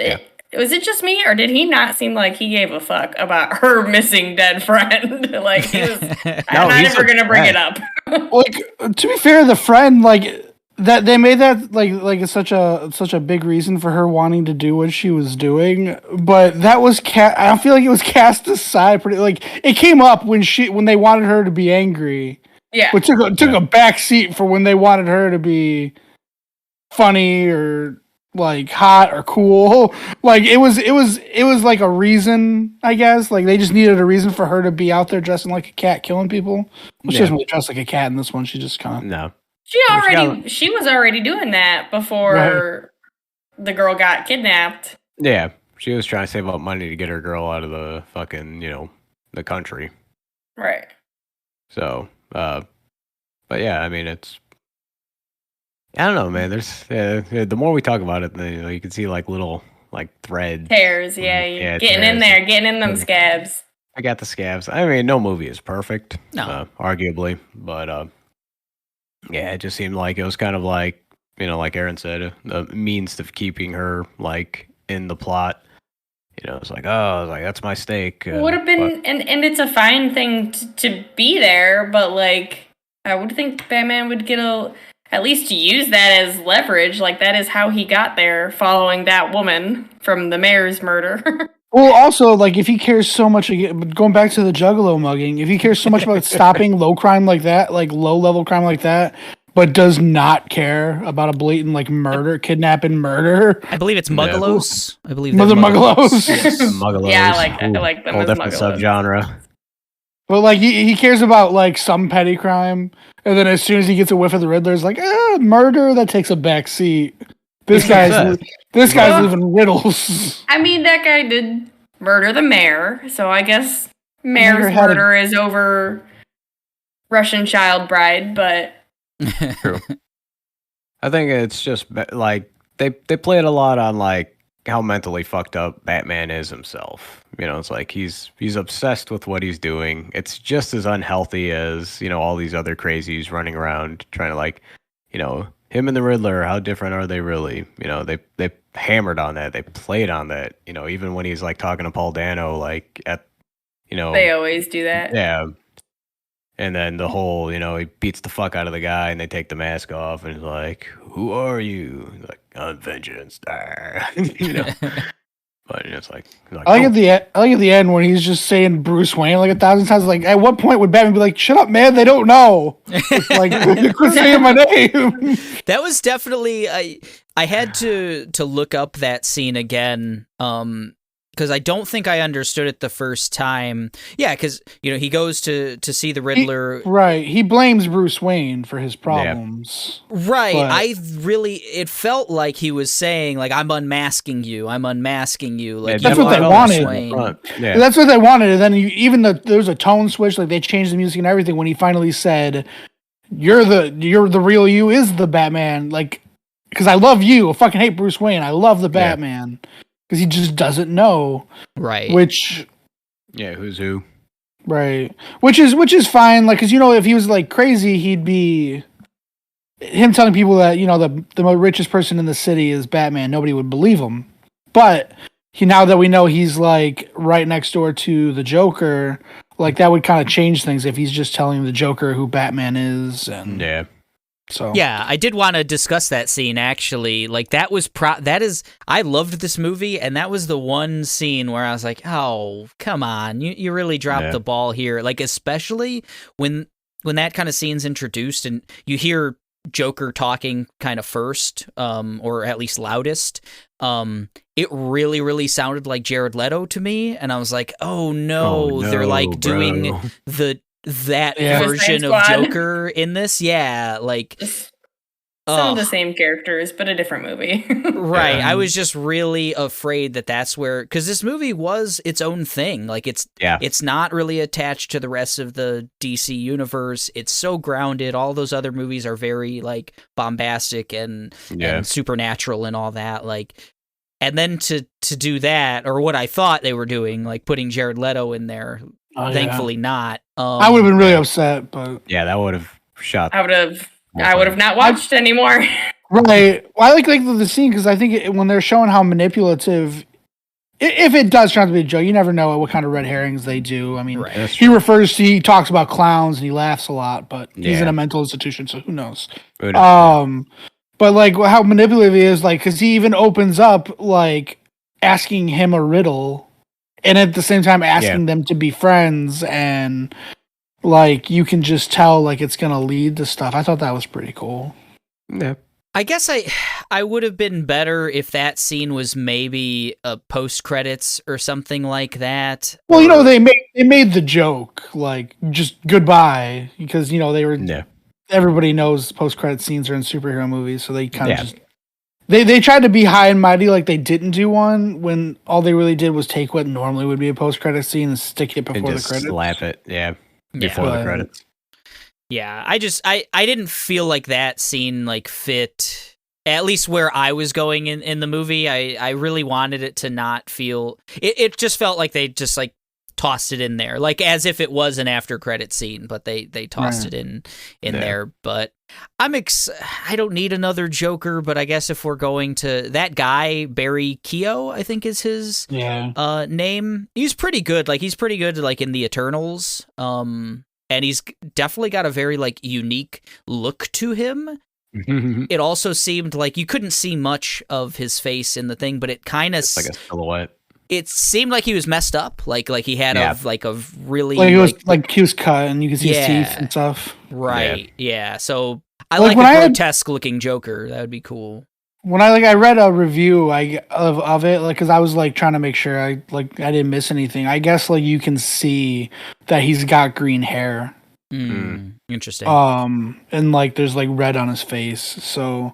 was it just me, or did he not seem like he gave a fuck about her missing dead friend? Like, he was, I'm not ever gonna bring it up. Like, to be fair, the friend, like, that they made that like such a big reason for her wanting to do what she was doing, but that was I don't feel like it was cast aside pretty. Like, it came up when they wanted her to be angry. Yeah, but took a back seat for when they wanted her to be funny or like hot or cool. Like, it was like a reason, I guess. Like, they just needed a reason for her to be out there dressing like a cat killing people. Well, she doesn't really dress like a cat in this one. She just kind of She was already doing that before the girl got kidnapped. Yeah, she was trying to save up money to get her girl out of the fucking the country. Right. So, but yeah, I mean, it's. I don't know, man. There's the more we talk about it, you can see like little like threads. Tears, getting in there, getting in them scabs. I got the scabs. I mean, no movie is perfect, no, arguably, but yeah, it just seemed like it was kind of like like Aaron said, a means of keeping her like in the plot. It's like, that's my stake. Would have been, and it's a fine thing to be there, but like I would think Batman would get at least use that as leverage. Like, that is how he got there, following that woman from the mayor's murder. Well, also, like, if he cares so much, going back to the Juggalo mugging, if he cares so much about stopping low crime like that, like low-level crime like that, but does not care about a blatant, like, kidnapping murder. I believe it's Muggalos. I believe they're Muggalos. Yes, Muggalos. Yeah, I like them as different Muggalos. subgenre. But, like, he cares about, like, some petty crime, and then as soon as he gets a whiff of the Riddler, it's like, murder, that takes a back seat. This guy's living riddles. I mean, that guy did murder the mayor, so I guess mayor's murder is over Russian child bride, but... True. I think it's just, like, they played a lot on, like, how mentally fucked up Batman is himself. It's like he's obsessed with what he's doing. It's just as unhealthy as, all these other crazies running around trying to, like, him and the Riddler, how different are they really? They hammered on that. They played on that. Even when he's like talking to Paul Dano, like at, they always do that. Yeah. And then the whole, he beats the fuck out of the guy and they take the mask off and he's like, "Who are you?" He's like, "I'm vengeance." But it's like I like at the end when he's just saying Bruce Wayne like 1,000 times. Like, at what point would Batman be like, "Shut up, man, they don't know"? Like, quit saying my name. That was definitely I had to look up that scene again. because I don't think I understood it the first time. Yeah, because he goes to see the Riddler. He blames Bruce Wayne for his problems. Right. But It felt like he was saying, like, I'm unmasking you. Like, that's what they wanted. Yeah. That's what they wanted. And then there was a tone switch. Like, they changed the music and everything when he finally said, "You're the real you is the Batman." Like, because I love you. I fucking hate Bruce Wayne. I love the Batman. Because he just doesn't know. Right. Which. Yeah, who's who? Right. Which is fine. Like, because, if he was, like, crazy, he'd be. Him telling people that, the richest person in the city is Batman, nobody would believe him. But now that we know he's, like, right next door to the Joker, like, that would kind of change things if he's just telling the Joker who Batman is. And so yeah, I did want to discuss that scene, actually. Like, I loved this movie, and that was the one scene where I was like, oh, come on, you really dropped the ball here. Like, especially when that kind of scene's introduced and you hear Joker talking kind of first, or at least loudest. It really, really sounded like Jared Leto to me, and I was like, oh no, they're like doing that version of Joker in this. Yeah, like some of the same characters, but a different movie. Right. I was just really afraid that's where, because this movie was its own thing. Like, it's not really attached to the rest of the DC universe. It's so grounded. All those other movies are very, like, bombastic and supernatural and all that. Like, and then to do that, or what I thought they were doing, like putting Jared Leto in there. Thankfully not. I would have been really upset, but that would have shot. I would have not watched anymore. Right. Well, I like the scene because I think when they're showing how manipulative, if it does turn out to be a joke, you never know what kind of red herrings they do. I mean, he talks about clowns and he laughs a lot, but he's in a mental institution, so who knows? But like how manipulative he is, like, because he even opens up like asking him a riddle. And at the same time, asking them to be friends, and like you can just tell, like it's gonna lead to stuff. I thought that was pretty cool. Yeah, I guess I would have been better if that scene was maybe a post credits or something like that. Well, they made the joke like just goodbye because they were. Everybody knows post credit scenes are in superhero movies, so they kind of just. They tried to be high and mighty like they didn't do one when all they really did was take what normally would be a post-credit scene and stick it before the credits. Slap it, before the credits. Yeah, I didn't feel like that scene like fit, at least where I was going in the movie. I really wanted it to not feel... It just felt like they just like tossed it in there, like as if it was an after credit scene, but they tossed it in there. But I don't need another Joker, but I guess if we're going to that guy, Barry Keogh, I think is his name. He's pretty good. Like he's pretty good like in the Eternals. And he's definitely got a very like unique look to him. It also seemed like you couldn't see much of his face in the thing, but it kind of like a silhouette. It seemed like he was messed up, like he had a really he was cut and you could see his teeth and stuff. Right? Yeah. So I like a grotesque looking Joker. That would be cool. When I read a review of it, like because I was like trying to make sure I didn't miss anything. I guess like you can see that he's got green hair. Interesting. And like there's like red on his face. So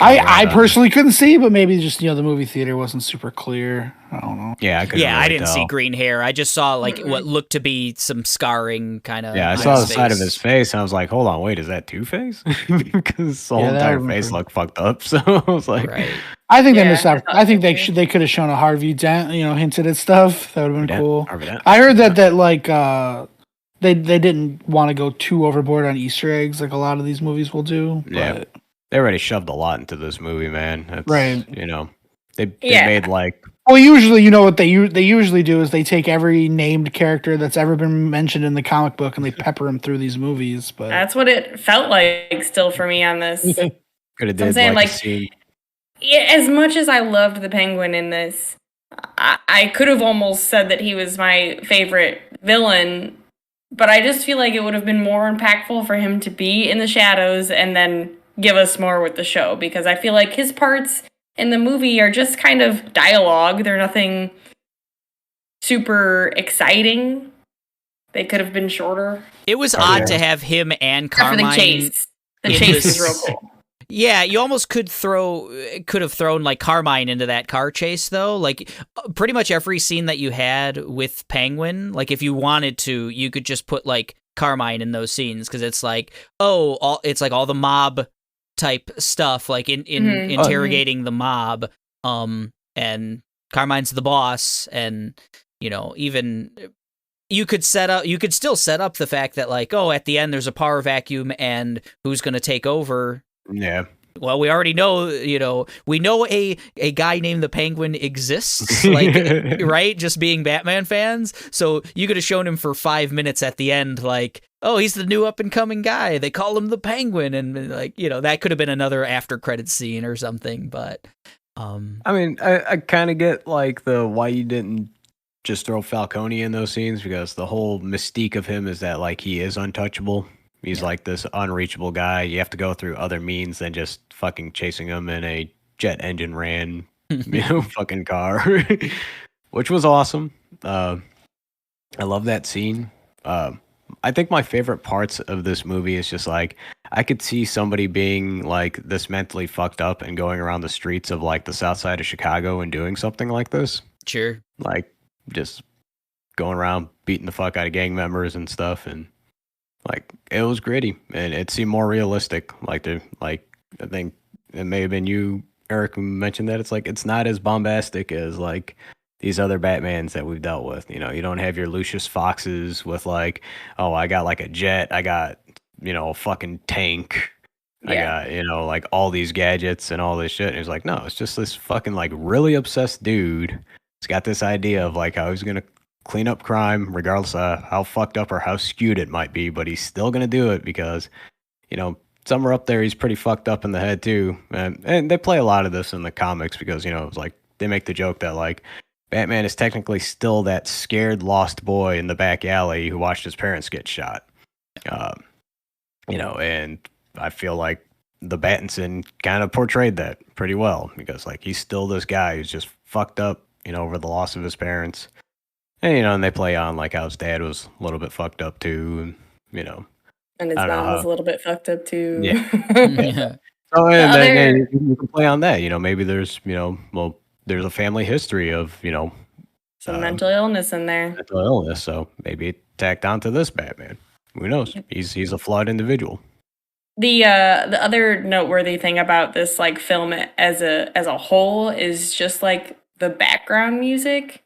I personally couldn't see, but maybe just the movie theater wasn't super clear. I don't know. Yeah, I didn't see green hair. I just saw like what looked to be some scarring kind of. Yeah, I saw the side of his face. And I was like, hold on, wait, is that Two-Face? Because the whole entire face looked fucked up. So I was like, I think they missed out. I think they could have shown a Harvey Dent, hinted at stuff. That would have been cool. I heard that like they didn't want to go too overboard on Easter eggs like a lot of these movies will do. Yeah. But they already shoved a lot into this movie, man. That's, right. They made like... Well, usually, what they usually do is they take every named character that's ever been mentioned in the comic book and they pepper them through these movies. But that's what it felt like still for me on this. Could have did as much as I loved the Penguin in this, I could have almost said that he was my favorite villain, but I just feel like it would have been more impactful for him to be in the shadows and then give us more with the show, because I feel like his parts in the movie are just kind of dialogue. They're nothing super exciting. They could have been shorter. It was odd to have him and Except for Carmine. the chase. The in chase this- was real cool. Yeah, you almost could have thrown like Carmine into that car chase though. Like pretty much every scene that you had with Penguin, like if you wanted to, you could just put like Carmine in those scenes because it's like it's like all the mob type stuff, like in interrogating the mob. And Carmine's the boss, and even. You could still set up the fact that like, at the end there's a power vacuum and who's going to take over. Yeah. Well, we already know, we know a guy named the Penguin exists, like, right? Just being Batman fans. So you could have shown him for 5 minutes at the end, like, he's the new up and coming guy. They call him the Penguin. And like, that could have been another after credits scene or something. But, I mean, I kind of get like why you didn't just throw Falcone in those scenes, because the whole mystique of him is that like he is untouchable. He's like this unreachable guy. You have to go through other means than just fucking chasing him in a jet engine ran, fucking car, which was awesome. I love that scene. I think my favorite parts of this movie is just like, I could see somebody being like this mentally fucked up and going around the streets of like the south side of Chicago and doing something like this. Sure. Like just going around beating the fuck out of gang members and stuff. And like, it was gritty and it seemed more realistic. Like I think it may have been you, Eric, who mentioned that it's like, it's not as bombastic as like these other Batmans that we've dealt with. You don't have your Lucius Foxes with like, I got like a jet. I got, a fucking tank. Yeah. I got, like all these gadgets and all this shit. And he's like, no, it's just this fucking like really obsessed dude. He's got this idea of like how he's going to clean up crime, regardless of how fucked up or how skewed it might be, but he's still going to do it because, somewhere up there, he's pretty fucked up in the head too. And they play a lot of this in the comics because, it's like they make the joke that like Batman is technically still that scared lost boy in the back alley who watched his parents get shot. And I feel like the Battinson kind of portrayed that pretty well because like he's still this guy who's just fucked up, over the loss of his parents. And, and they play on like how his dad was a little bit fucked up too. And, And his mom was a little bit fucked up too. Yeah. Yeah. So and then you can play on that. Maybe there's, there's a family history of, some mental illness in there. Mental illness. So maybe it tacked onto this Batman. Who knows? He's a flawed individual. The other noteworthy thing about this like film as a whole is just like the background music.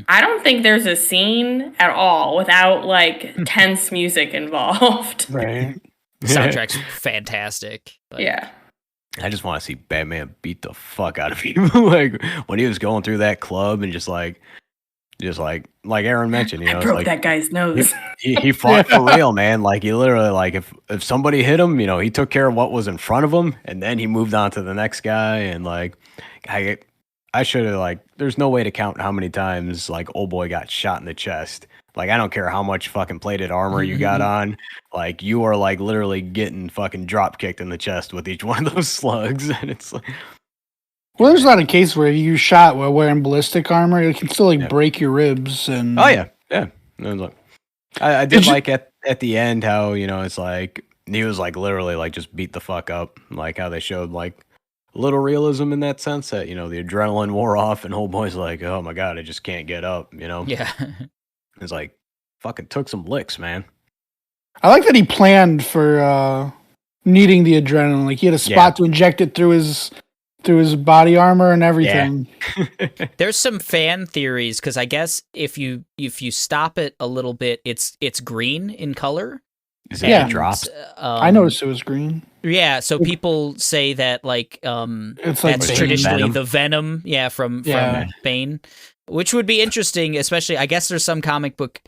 I don't think there's a scene at all without like tense music involved. Right. Soundtrack's fantastic. Like, Yeah. I just want to see Batman beat the fuck out of people. Like when he was going through that club and just like Aaron mentioned, I broke that guy's nose. He fought for real, man. Like he literally, like if somebody hit him, he took care of what was in front of him, and then he moved on to the next guy. And like, I should have like, there's no way to count how many times like old boy got shot in the chest. Like I don't care how much fucking plated armor you got on, like you are like literally getting fucking drop kicked in the chest with each one of those slugs, and it's like. Well, there's not a case where you shot while wearing ballistic armor, it can still like break your ribs and. Oh yeah. I did like at the end how it's like he was like literally like just beat the fuck up, like how they showed like a little realism in that sense that the adrenaline wore off and old boy's like, oh my god, I just can't get up. Yeah. It's like fucking took some licks, man. I like that he planned for needing the adrenaline. Like he had a spot to inject it through his body armor and everything. Yeah. There's some fan theories because I guess if you stop it a little bit, it's green in color. Is that dropped? I noticed it was green. Yeah, so people say that like it's like that's Bane. traditionally Venom. the venom, from Bane, which would be interesting. Especially, I guess there's some comic book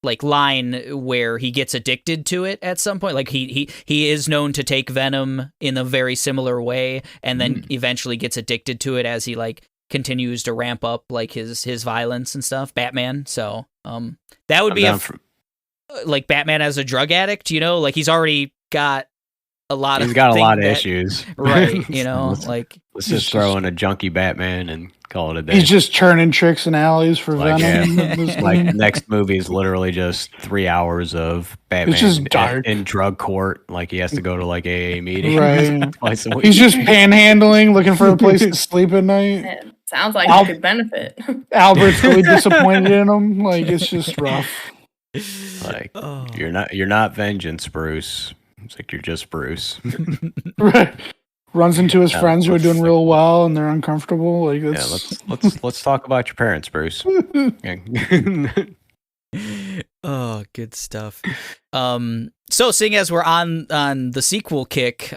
like line where he gets addicted to it at some point. Like he is known to take venom in a very similar way, and then eventually gets addicted to it as he like continues to ramp up like his violence and stuff. Batman. So that would be like Batman as a drug addict. Like he's already got a lot. He's got a lot of issues, right? let's like just throw in a junkie Batman and call it a day. He's just churning tricks in alleys for Like, Venom. like the next movie is literally just 3 hours of Batman It's just dark. in drug court. Like he has to go to like AA meetings Right. twice a week. He's just panhandling, looking for a place to sleep at night. It sounds like he could benefit. Albert's really disappointed in him. Like it's just rough. Like you're not vengeance, Bruce. It's like you're just Bruce. Right. Runs into his friends who are doing let's- real well and they're uncomfortable. Like Yeah, it's let's talk about your parents, Bruce. Oh, good stuff. So seeing as we're on the sequel kick,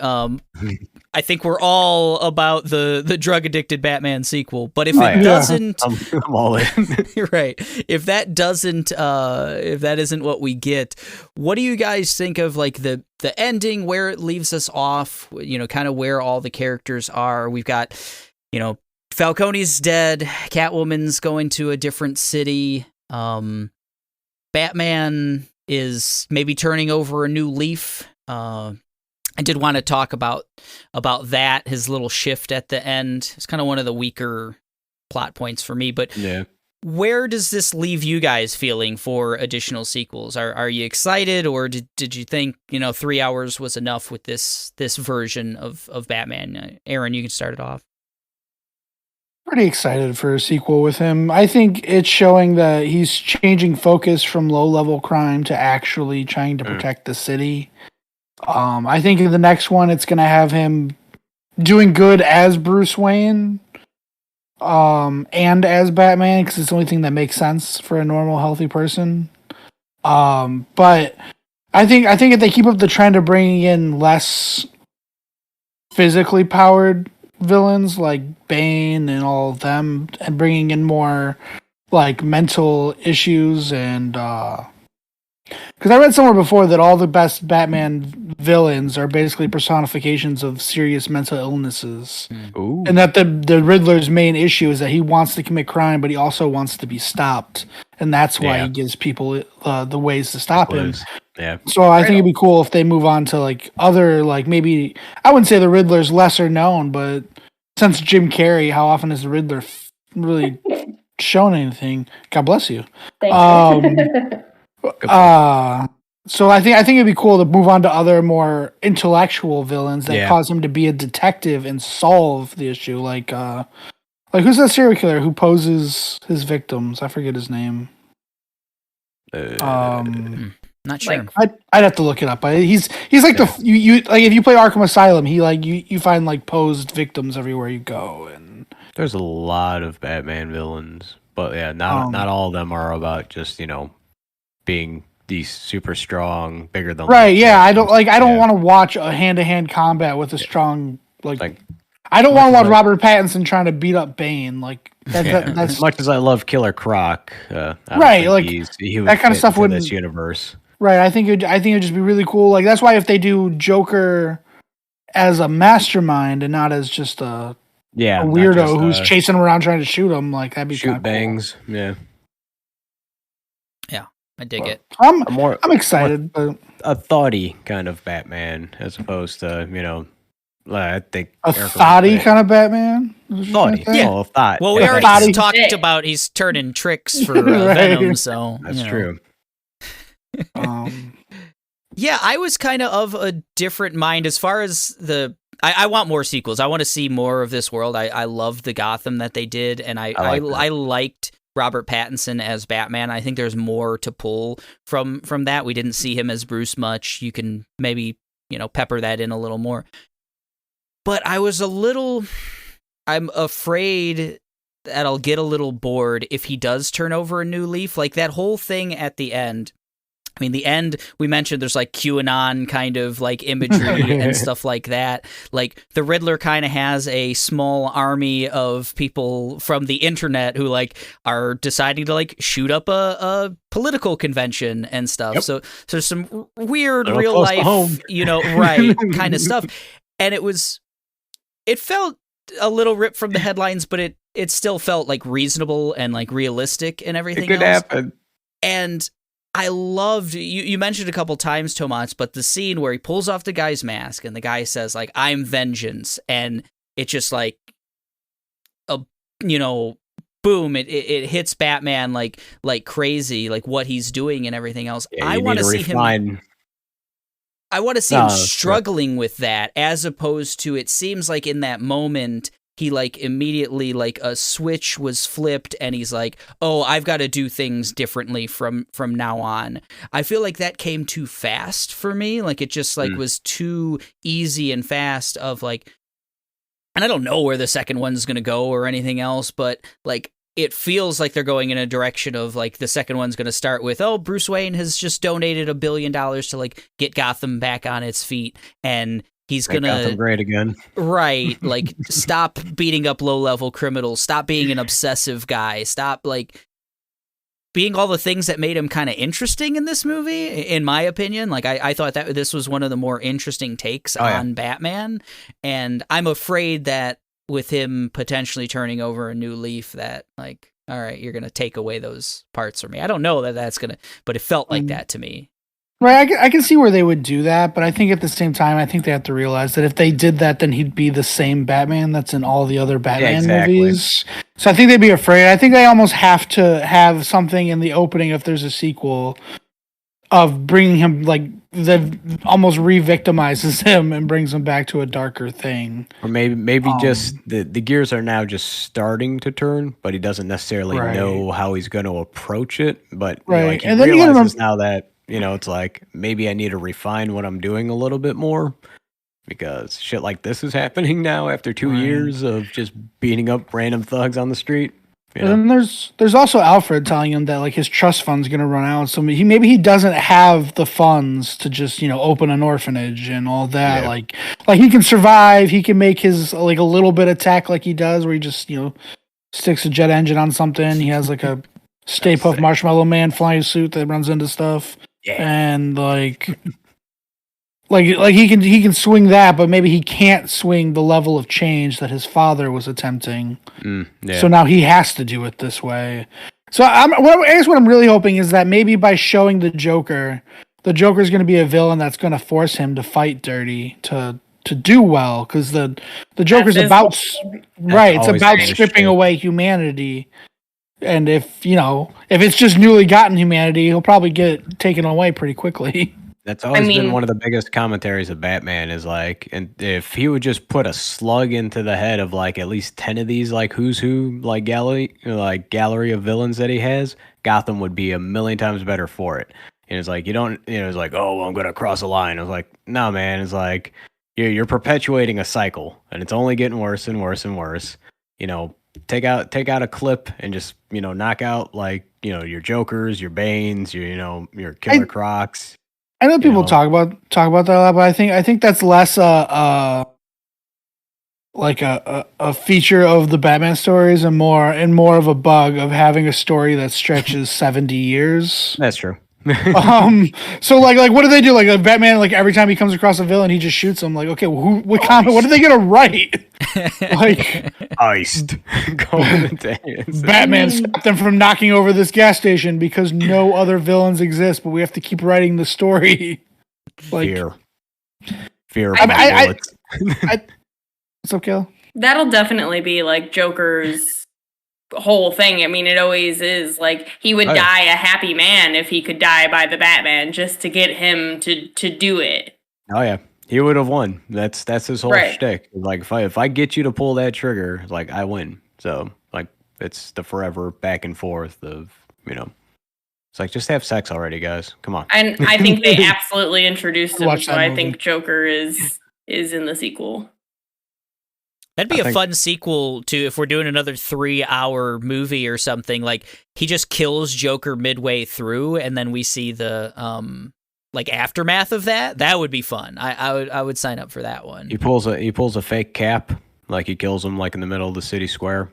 I think we're all about the drug addicted Batman sequel. But if it doesn't, I'm all in. you're right. If that doesn't, if that isn't what we get, what do you guys think of like the ending, where it leaves us off? You know, kind of where all the characters are. We've got, you know, Falcone's dead. Catwoman's going to a different city. Batman is maybe turning over a new leaf. I did want to talk about that, his little shift at the end. It's kind of one of the weaker plot points for me, but Yeah. where does this leave you guys feeling for additional sequels? Are you excited, or did you think, 3 hours was enough with this version of Batman? Aaron, you can start it off. pretty excited for a sequel with him. I think it's showing that he's changing focus from low-level crime to actually trying to protect the city. I think in the next one, it's going to have him doing good as Bruce Wayne and as Batman, because it's the only thing that makes sense for a normal, healthy person. But I think if they keep up the trend of bringing in less physically powered villains like Bane and all of them, and bringing in more like mental issues, and because I read somewhere before that all the best Batman villains are basically personifications of serious mental illnesses. Ooh. And that the Riddler's main issue is that he wants to commit crime, but he also wants to be stopped, and that's why he gives people the ways to stop him. Yeah. So I think it'd be cool if they move on to like other, like maybe I wouldn't say the Riddler's lesser known, but since Jim Carrey, how often has the Riddler really shown anything? God bless you. So I think it'd be cool to move on to other more intellectual villains that cause him to be a detective and solve the issue. Like who's that serial killer who poses his victims? I forget his name. Not sure. I'd have to look it up. He's like you like if you play Arkham Asylum, he like you find like posed victims everywhere you go, and There's a lot of Batman villains, but not all of them are about just being these super strong, bigger than right. Yeah, I don't want to watch a hand-to-hand combat with a strong like I don't want to watch Robert Pattinson trying to beat up Bane. Like that's as much as I love Killer Croc, I don't right. think Like he would that kind of fit stuff into wouldn't this universe. Right, I think it'd just be really cool. Like that's why if they do Joker as a mastermind and not as just a weirdo who's chasing him around trying to shoot him, like that'd be shoot bangs. Cool. Yeah, I dig it. I'm excited, but a thoughty kind of Batman as opposed to I think a thoughty kind of Batman. Thoughty, a thought. Well, we already talked about he's turning tricks for Venom, so that's true. Yeah, I was kind of a different mind as far as I want more sequels. I want to see more of this world. I loved the Gotham that they did, and I liked Robert Pattinson as Batman. I think there's more to pull from that. We didn't see him as Bruce much. You can maybe pepper that in a little more. But I'm afraid that I'll get a little bored if he does turn over a new leaf. Like that whole thing at the end. I mean, the end, we mentioned there's like QAnon kind of like imagery and stuff like that. Like the Riddler kind of has a small army of people from the internet who like are deciding to like shoot up a political convention and stuff. Yep. So there's some weird real life, right kind of stuff. And it felt a little ripped from the headlines, but it still felt like reasonable and like realistic and everything. It could happen. And I loved, you mentioned a couple times, Tomas, but the scene where he pulls off the guy's mask and the guy says, like, I'm vengeance. And it's just like boom, it hits Batman like crazy, like what he's doing and everything else. Yeah, I want to see him. I want to see him struggling with that, as opposed to, it seems like in that moment he like immediately, like a switch was flipped and he's like, oh, I've got to do things differently from now on. I feel like that came too fast for me. Like it just like was too easy and fast of like, and I don't know where the second one's going to go or anything else, but like it feels like they're going in a direction of like the second one's going to start with, oh, Bruce Wayne has just donated $1 billion to like get Gotham back on its feet, and he's going to Gotham great again. Right. Like stop beating up low level criminals, stop being an obsessive guy, stop like being all the things that made him kind of interesting in this movie, in my opinion. Like I thought that this was one of the more interesting takes on Batman, and I'm afraid that with him potentially turning over a new leaf, that like, all right, you're going to take away those parts from me. I don't know that that's going to, but it felt like that to me. Right, I can see where they would do that, but I think at the same time, I think they have to realize that if they did that, then he'd be the same Batman that's in all the other Batman movies. So I think they'd be afraid. I think they almost have to have something in the opening, if there's a sequel, of bringing him, like, that almost re-victimizes him and brings him back to a darker thing. Or maybe just the gears are now just starting to turn, but he doesn't necessarily know how he's going to approach it. But like, he realizes now that, it's like, maybe I need to refine what I'm doing a little bit more, because shit like this is happening now after 2 years of just beating up random thugs on the street. And then there's also Alfred telling him that like his trust fund's gonna run out, so maybe he doesn't have the funds to just open an orphanage and all that. Like he can survive, he can make his like a little bit of tech like he does, where he just sticks a jet engine on something. He has like a Stay Puft Marshmallow Man flying suit that runs into stuff, and like he can swing that, but maybe he can't swing the level of change that his father was attempting. So now he has to do it this way. So I guess what I'm really hoping is that maybe by showing the Joker is going to be a villain that's going to force him to fight dirty to do well, because the Joker's about it's about stripping away humanity. And if it's just newly gotten humanity, he'll probably get it taken away pretty quickly. That's always been one of the biggest commentaries of Batman, is like, and if he would just put a slug into the head of like at least 10 of these like who's who like gallery of villains that he has, Gotham would be a million times better for it. And it's like, it's like, oh, well, I'm gonna cross a line. I was like, no, man, it's like you're perpetuating a cycle, and it's only getting worse and worse and worse. Take out a clip and just knock out like your Jokers, your Banes, your Killer Crocs. I know people talk about that a lot, but I think that's less like a feature of the Batman stories and more of a bug of having a story that stretches 70 years. That's true. So like what do they do? Like Batman, like every time he comes across a villain, he just shoots him. Like, okay, what are they gonna write? Like iced. Batman stopped them from knocking over this gas station because no other villains exist, but we have to keep writing the story. Like fear. What's up, Kayla? That'll definitely be like Joker's whole thing. I mean, it always is like he would die a happy man if he could die by the Batman, just to get him to do it. Oh yeah, he would have won. That's his whole shtick. Like if I get you to pull that trigger, like I win. So like it's the forever back and forth of it's like, just have sex already, guys. Come on. And I think they absolutely introduced him, so I think Joker is in the sequel. That'd be a fun sequel to, if we're doing another 3-hour movie or something. Like he just kills Joker midway through, and then we see the like aftermath of that. That would be fun. I would sign up for that one. He pulls a fake cap, like he kills him like in the middle of the city square.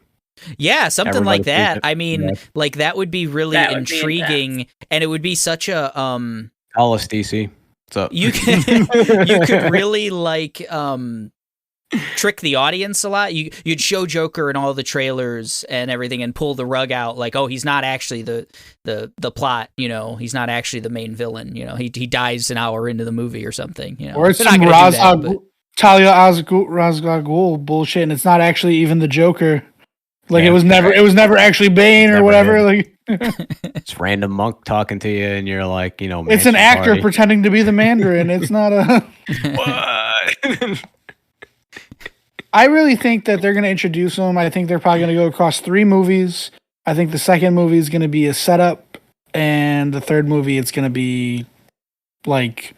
Yeah, something like that. I mean, like that would be really intriguing, and it would be such a Call us, DC. What's up? You could really like trick the audience a lot. You'd show Joker in all the trailers and everything and pull the rug out, like, oh, he's not actually the plot, he's not actually the main villain, he dies an hour into the movie or something, or it's some Talia Al Ghul bullshit, and it's not actually even the Joker. Like Yeah. it was never actually Bane or Never whatever. him. Like It's random monk talking to you, and you're like, it's an mansion actor party. pretending to be the Mandarin. It's not a. What? I really think that they're going to introduce him. I think they're probably going to go across 3 movies. I think the second movie is going to be a setup, and the third movie it's going to be like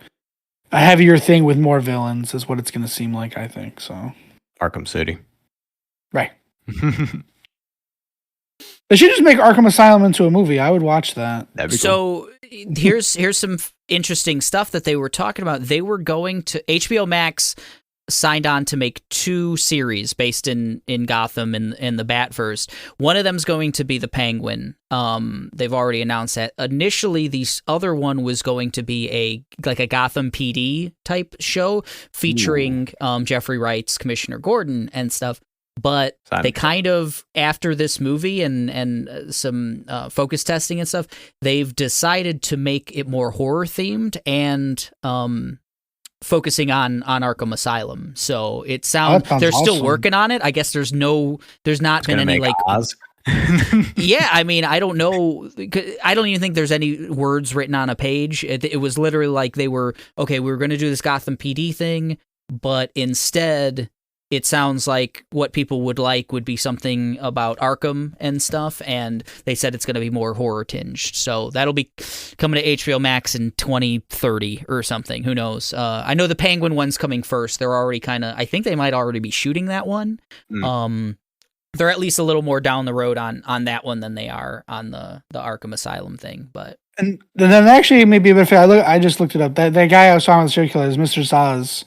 a heavier thing with more villains. Is what it's going to seem like. I think so. Arkham City. Right. They should just make Arkham Asylum into a movie. I would watch that. That'd be cool. So here's some interesting stuff that they were talking about. They were going to HBO Max signed on to make 2 series based in Gotham and the Batverse. One of them's going to be the Penguin. They've already announced that. Initially, the other one was going to be a Gotham PD type show featuring Jeffrey Wright's Commissioner Gordon and stuff. But they kind of, after this movie and some focus testing and stuff, they've decided to make it more horror themed and focusing on Arkham Asylum. So it sounds they're still awesome. working on it. I guess there's not been any like Oz. yeah, I mean, I don't know. I don't even think there's any words written on a page. It was literally like we were going to do this Gotham PD thing, but instead it sounds like what people would be something about Arkham and stuff, and they said it's going to be more horror tinged. So that'll be coming to HBO Max in 2030 or something. Who knows? I know the Penguin one's coming first. They're already I think they might already be shooting that one. They're at least a little more down the road on that one than they are on the Arkham Asylum thing. But And then actually maybe a bit fair. I just looked it up. That guy I was talking about the serial killer is Mr. Zaz.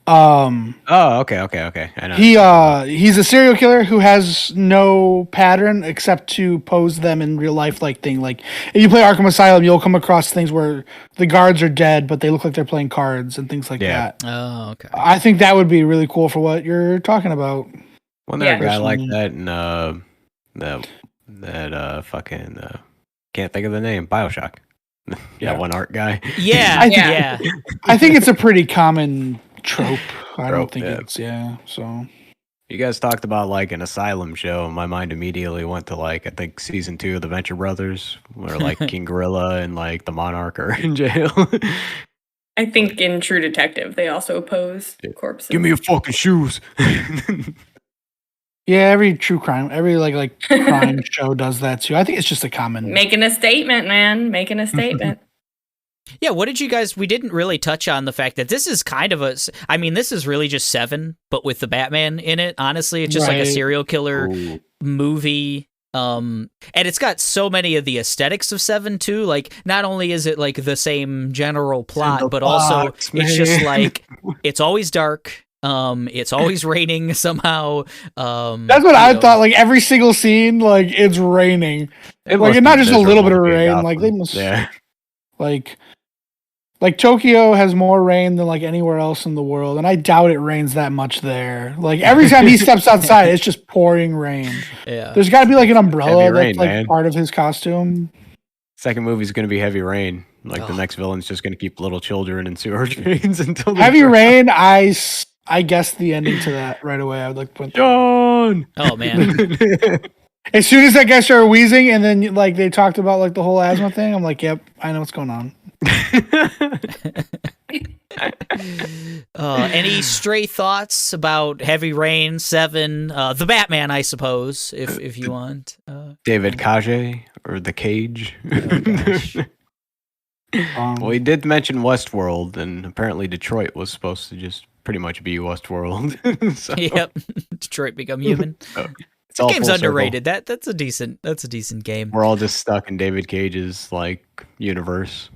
Oh, okay. I know. He's a serial killer who has no pattern except to pose them in real life like thing. Like if you play Arkham Asylum, you'll come across things where the guards are dead, but they look like they're playing cards and things like that. Oh, okay. I think that would be really cool for what you're talking about. Wasn't there a guy like Personally. that in that fucking can't think of the name, BioShock. Yeah. One art guy. Yeah, I think- I think it's a pretty common trope. I don't Trope, think yeah. it's so. You guys talked about like an asylum show, and my mind immediately went to like I think season 2 of the Venture Brothers, where like King Gorilla and like the Monarch are in jail. I think in True Detective they also pose corpses. Give me your fucking shoes. Yeah, every true crime, every like crime show does that too. I think it's just a common. Making a statement, man. Making a statement. Yeah, what did you guys... We didn't really touch on the fact that this is kind of a... I mean, this is really just Seven, but with the Batman in it. Honestly, it's just like a Right. serial killer Ooh. movie. And it's got so many of the aesthetics of Seven, too. Like, not only is it like the same general plot, the but also box, it's just man. like... It's always dark. It's always raining somehow. That's what I thought. Like every single scene, like it's raining. It Like must not be just a little bit of miserable to be rain. Gotham. Like they must. Yeah. Like Tokyo has more rain than like anywhere else in the world, and I doubt it rains that much there. Like every time he steps outside, it's just pouring rain. Yeah. There's got to be like an umbrella Heavy rain, that's like man. part of his costume. Second movie's gonna be Heavy Rain. Like the Ugh. next villain's just gonna keep little children in sewer drains until they Heavy drown. rain. I guessed the ending to that right away. I would like put. John. Oh, man. As soon as that guy started wheezing, and then like they talked about like the whole asthma thing, I'm like, yep, I know what's going on. Any stray thoughts about Heavy Rain, Seven, the Batman, I suppose, if you want. David Cage or the Cage. gosh. Well, he did mention Westworld, and apparently Detroit was supposed to just pretty much be Westworld. So, Yep, Detroit Become Human. it's all Game's full circle. underrated. That's a decent game. We're all just stuck in David Cage's like universe.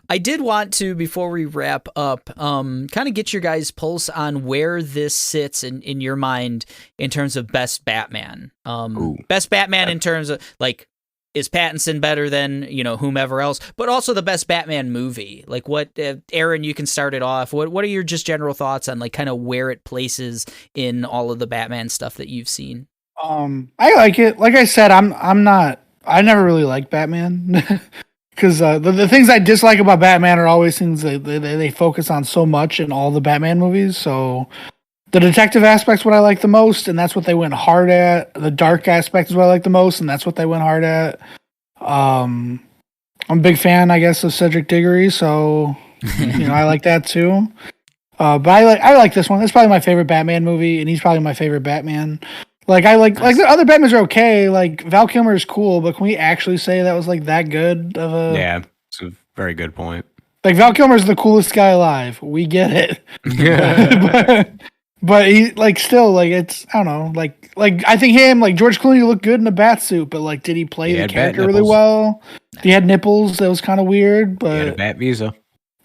I did want to, before we wrap up, kind of get your guys' pulse on where this sits in your mind in terms of best Batman. Ooh. Best Batman in terms of like, is Pattinson better than whomever else? But also the best Batman movie. Like, what, Aaron? You can start it off. What are your just general thoughts on like kind of where it places in all of the Batman stuff that you've seen? I like it. Like I said, I never really liked Batman because the things I dislike about Batman are always things they focus on so much in all the Batman movies. So The detective aspect's what I like the most, and that's what they went hard at. The dark aspect is what I like the most, and that's what they went hard at. I'm a big fan, I guess, of Cedric Diggory, so I like that too. But I like this one. It's probably my favorite Batman movie, and he's probably my favorite Batman. Like the other Batmans are okay. Like Val Kilmer is cool, but can we actually say that was like that good of a? Yeah, it's a very good point. Like Val Kilmer's the coolest guy alive. We get it. but he still it's I don't know like I think him like George Clooney looked good in a bat suit, but like did he play the character really well? He had nipples. That was kind of weird. But he had a bat visa.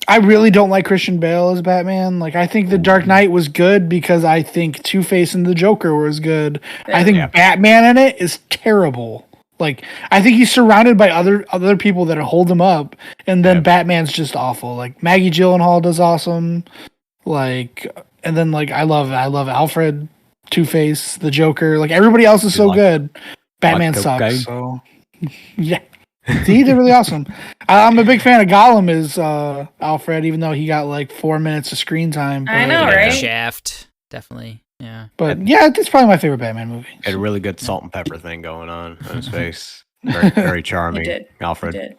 I really don't like Christian Bale as Batman. Like I think The Dark Knight was good because I think Two-Face and the Joker was good. I think Batman in it is terrible. Like I think he's surrounded by other people that hold him up, and then Batman's just awful. Like Maggie Gyllenhaal does awesome. Like and then I love Alfred, Two-Face, the Joker. Like everybody else is so good. Batman sucks. So yeah. He did really awesome. I'm a big fan of Gollum as Alfred, even though he got like 4 minutes of screen time. I know, right? Shaft, definitely. Yeah. But yeah, it's probably my favorite Batman movie. Had a really good salt and pepper thing going on his face. Very, very charming. Alfred.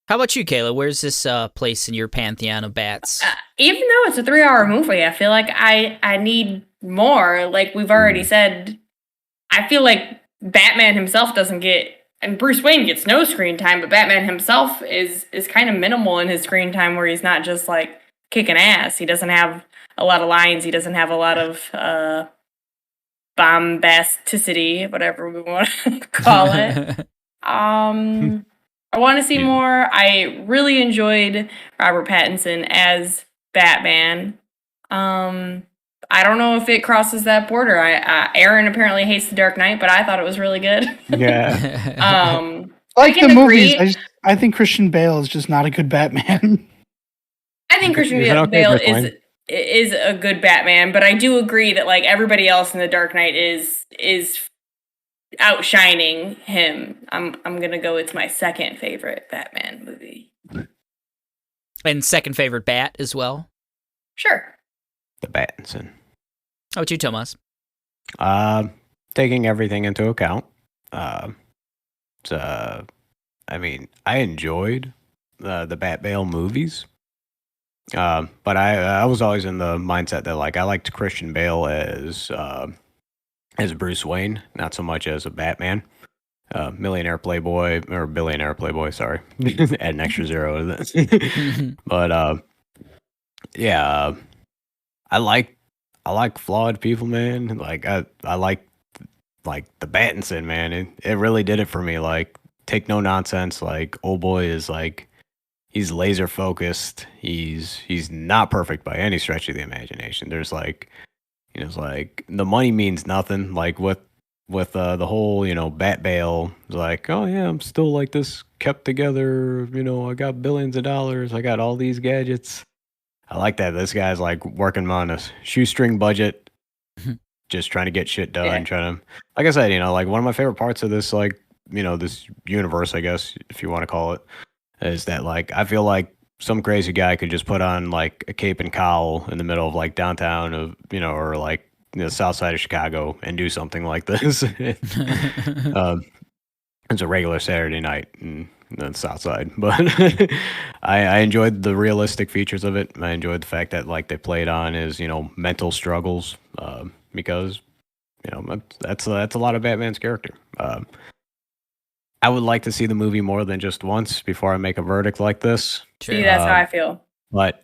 How about you, Kayla? Where's this place in your pantheon of bats? Even though it's a 3-hour movie, I feel like I need more. Like we've already said, I feel like Batman himself doesn't get, and Bruce Wayne gets no screen time, but Batman himself is kind of minimal in his screen time, where he's not just like kicking ass. He doesn't have a lot of lines. He doesn't have a lot of bombasticity, whatever we want to call it. I want to see more. I really enjoyed Robert Pattinson as Batman. I don't know if it crosses that border. Aaron apparently hates The Dark Knight, but I thought it was really good. Yeah. Like the movies, I think Christian Bale is just not a good Batman. I think Christian Bale is a good Batman, but I do agree that like everybody else in The Dark Knight is outshining him. I'm gonna go. It's my second favorite Batman movie. And second favorite Bat as well. Sure. The Pattinson. How about you, Tomas? Taking everything into account. I enjoyed the Bat Bale movies. But I was always in the mindset that like I liked Christian Bale as Bruce Wayne, not so much as a Batman. Billionaire Playboy, sorry. Add an extra zero to this. But yeah, I like flawed people, man. Like I like the Pattinson, man. It really did it for me. Like take no nonsense. Like old boy is like he's laser focused. He's not perfect by any stretch of the imagination. There's like it's like the money means nothing. Like with the whole Bat Bale, like oh yeah, I'm still like this kept together. I got billions of dollars. I got all these gadgets. I like that. This guy's like working on a shoestring budget, just trying to get shit done. Yeah. Trying to, like I said, like one of my favorite parts of this, like this universe, I guess if you want to call it, is that like I feel like some crazy guy could just put on like a cape and cowl in the middle of like downtown of or like the south side of Chicago and do something like this. It's a regular Saturday night in the south side, but I enjoyed the realistic features of it. I enjoyed the fact that like they played on his mental struggles because that's a lot of Batman's character. I would like to see the movie more than just once before I make a verdict like this. See, that's how I feel. But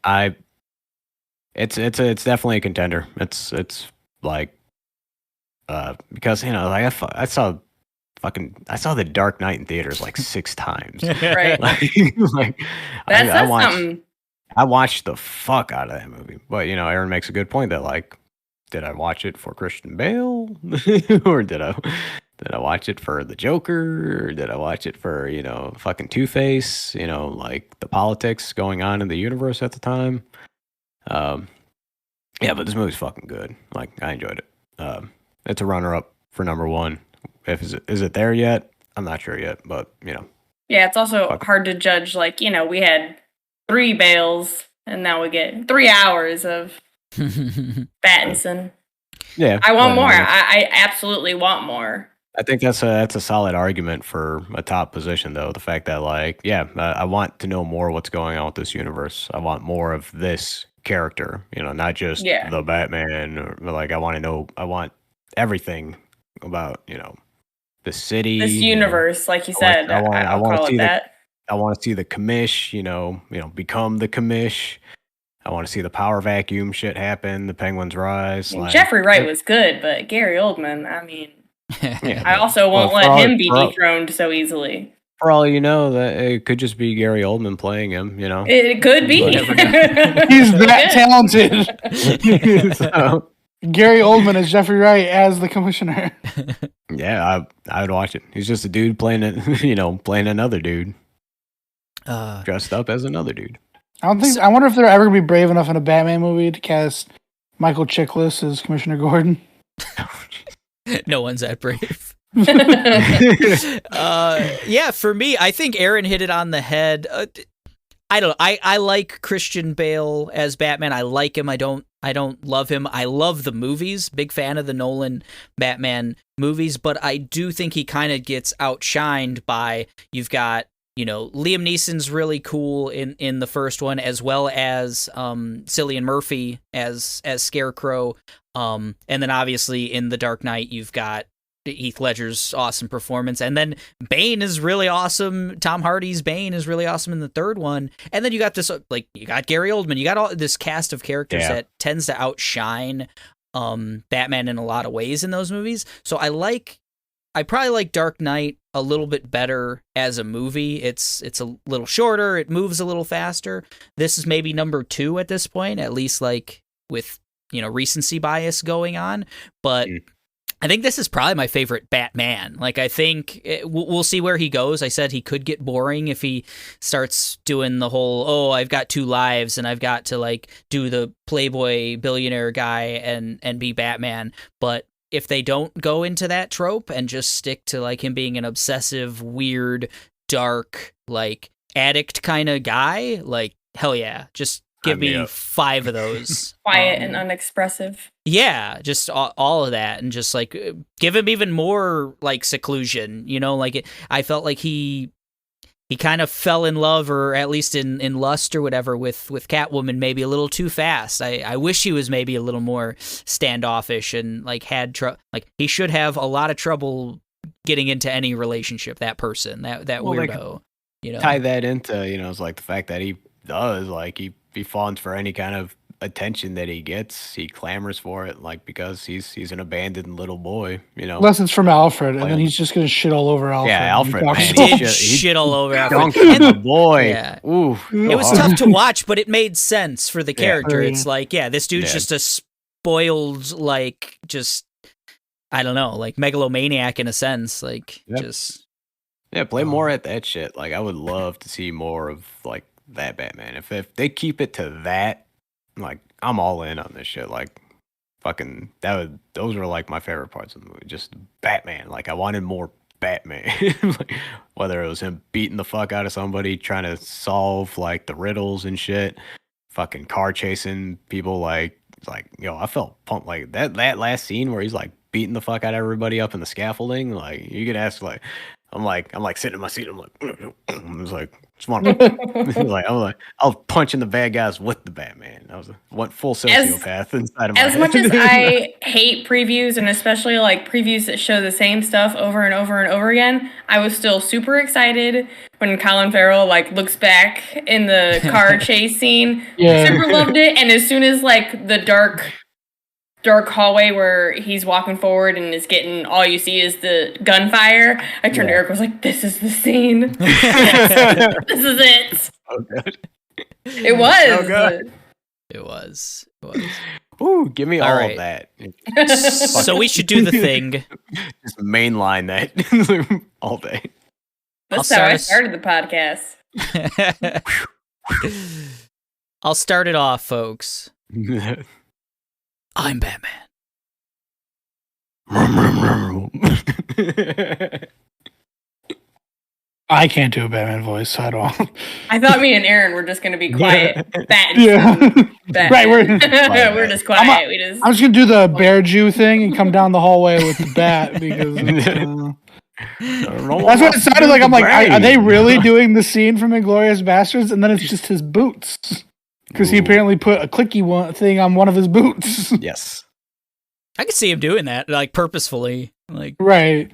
it's definitely a contender. It's like because I saw The Dark Knight in theaters like 6 times. Right. like That's watched, something. I watched the fuck out of that movie. But Aaron makes a good point that like, did I watch it for Christian Bale, or did I watch it for the Joker, or did I watch it for fucking Two-Face? Like the politics going on in the universe at the time. Yeah, but this movie's fucking good. Like I enjoyed it. It's a runner-up for number 1. Is it there yet? I'm not sure yet, but Yeah, it's also hard to judge. Like we had 3 Bales, and now we get 3 hours of Pattinson. Yeah, I want more. I I absolutely want more. I think that's a solid argument for a top position, though. The fact that, like, yeah, I want to know more what's going on with this universe. I want more of this character, not just Yeah. the Batman. Or, like, I want to know. I want everything about the city, This universe, like you said, I I'll want to call see it that. I want to see the commish. Become the commish. I want to see the power vacuum shit happen. The Penguins rise. I mean, Like Jeffrey Wright was good, but Gary Oldman, I mean, yeah, I also won't for let all- him be for all- dethroned so easily. For all you know, that it could just be Gary Oldman playing him. It could be. You never know. He's that talented. So, Gary Oldman as Jeffrey Wright as the commissioner. yeah, I would watch it. He's just a dude playing it, playing another dude dressed up as another dude. I wonder if they're ever gonna be brave enough in a Batman movie to cast Michael Chiklis as Commissioner Gordon. No one's that brave. Yeah, for me, I think Aaron hit it on the head. I like Christian Bale as Batman. I like him. I don't love him. I love the movies. Big fan of the Nolan Batman movies, but I do think he kind of gets outshined by, you've got, Liam Neeson's really cool in the first one, as well as Cillian Murphy as Scarecrow. And then obviously in The Dark Knight, you've got Heath Ledger's awesome performance, and then Bane is really awesome. Tom Hardy's Bane is really awesome in the third one, and then you got this, you got Gary Oldman, you got all this cast of characters that tends to outshine Batman in a lot of ways in those movies. So I probably like Dark Knight a little bit better as a movie. It's a little shorter, it moves a little faster. This is maybe number 2 at this point, at least like with recency bias going on, but I think this is probably my favorite Batman. Like, I think we'll see where he goes. I said he could get boring if he starts doing the whole, I've got 2 lives and I've got to like do the Playboy billionaire guy and be Batman. But if they don't go into that trope and just stick to like him being an obsessive, weird, dark, like addict kind of guy, like, hell yeah, just give me 5 of those. Quiet and unexpressive. Yeah, just all of that, and just like give him even more like seclusion. I felt like he kind of fell in love, or at least in lust or whatever, with Catwoman maybe a little too fast. I wish he was maybe a little more standoffish and like he should have a lot of trouble getting into any relationship. That person, that weirdo. Tie that into it's like the fact that he does like he fawns for any kind of attention that he gets. He clamors for it, like, because he's an abandoned little boy, Unless it's from Alfred, and then he's just gonna shit all over Alfred. Yeah, Alfred, man, he did shit all over Alfred. And the boy. Yeah. Ooh, it was tough to watch, but it made sense for the character. Yeah. It's like, this dude's just a spoiled, like, just, I don't know, like megalomaniac in a sense. Like, just. Yeah, play more at that shit. Like, I would love to see more of, like, that Batman. If they keep it to that, like, I'm all in on this shit. Like, fucking, those were like my favorite parts of the movie. Just Batman. Like, I wanted more Batman. Like, whether it was him beating the fuck out of somebody, trying to solve like the riddles and shit, fucking car chasing people. Like, I felt pumped. Like that last scene where he's like beating the fuck out of everybody up in the scaffolding. Like, you could ask, like, I'm like sitting in my seat. I'm like, I was like, I was punching the bad guys with the Batman. I went full sociopath inside of my head. As much as I hate previews, and especially like previews that show the same stuff over and over and over again, I was still super excited when Colin Farrell like looks back in the car chase scene. Yeah. Super loved it, and as soon as like the dark hallway where he's walking forward and is getting, all you see is the gunfire, I turned to Eric, was like, this is the scene. This is it. Oh, good. It was. So good. It was. Ooh, give me all right. of that. So we should do the thing. Just mainline that all day. That's how I started the podcast. I'll start it off, folks. I'm Batman. I can't do a Batman voice at all. I thought me and Aaron were just gonna be quiet. Bat. Yeah. Bat. Right, We're just quiet. We just. I'm just gonna do the Bear Jew thing and come down the hallway with the bat because that's what it sounded like. I'm like, are they really doing the scene from Inglourious Bastards? And then it's just his boots because he apparently put a clicky thing on one of his boots. Yes. I could see him doing that, like purposefully. Like, right.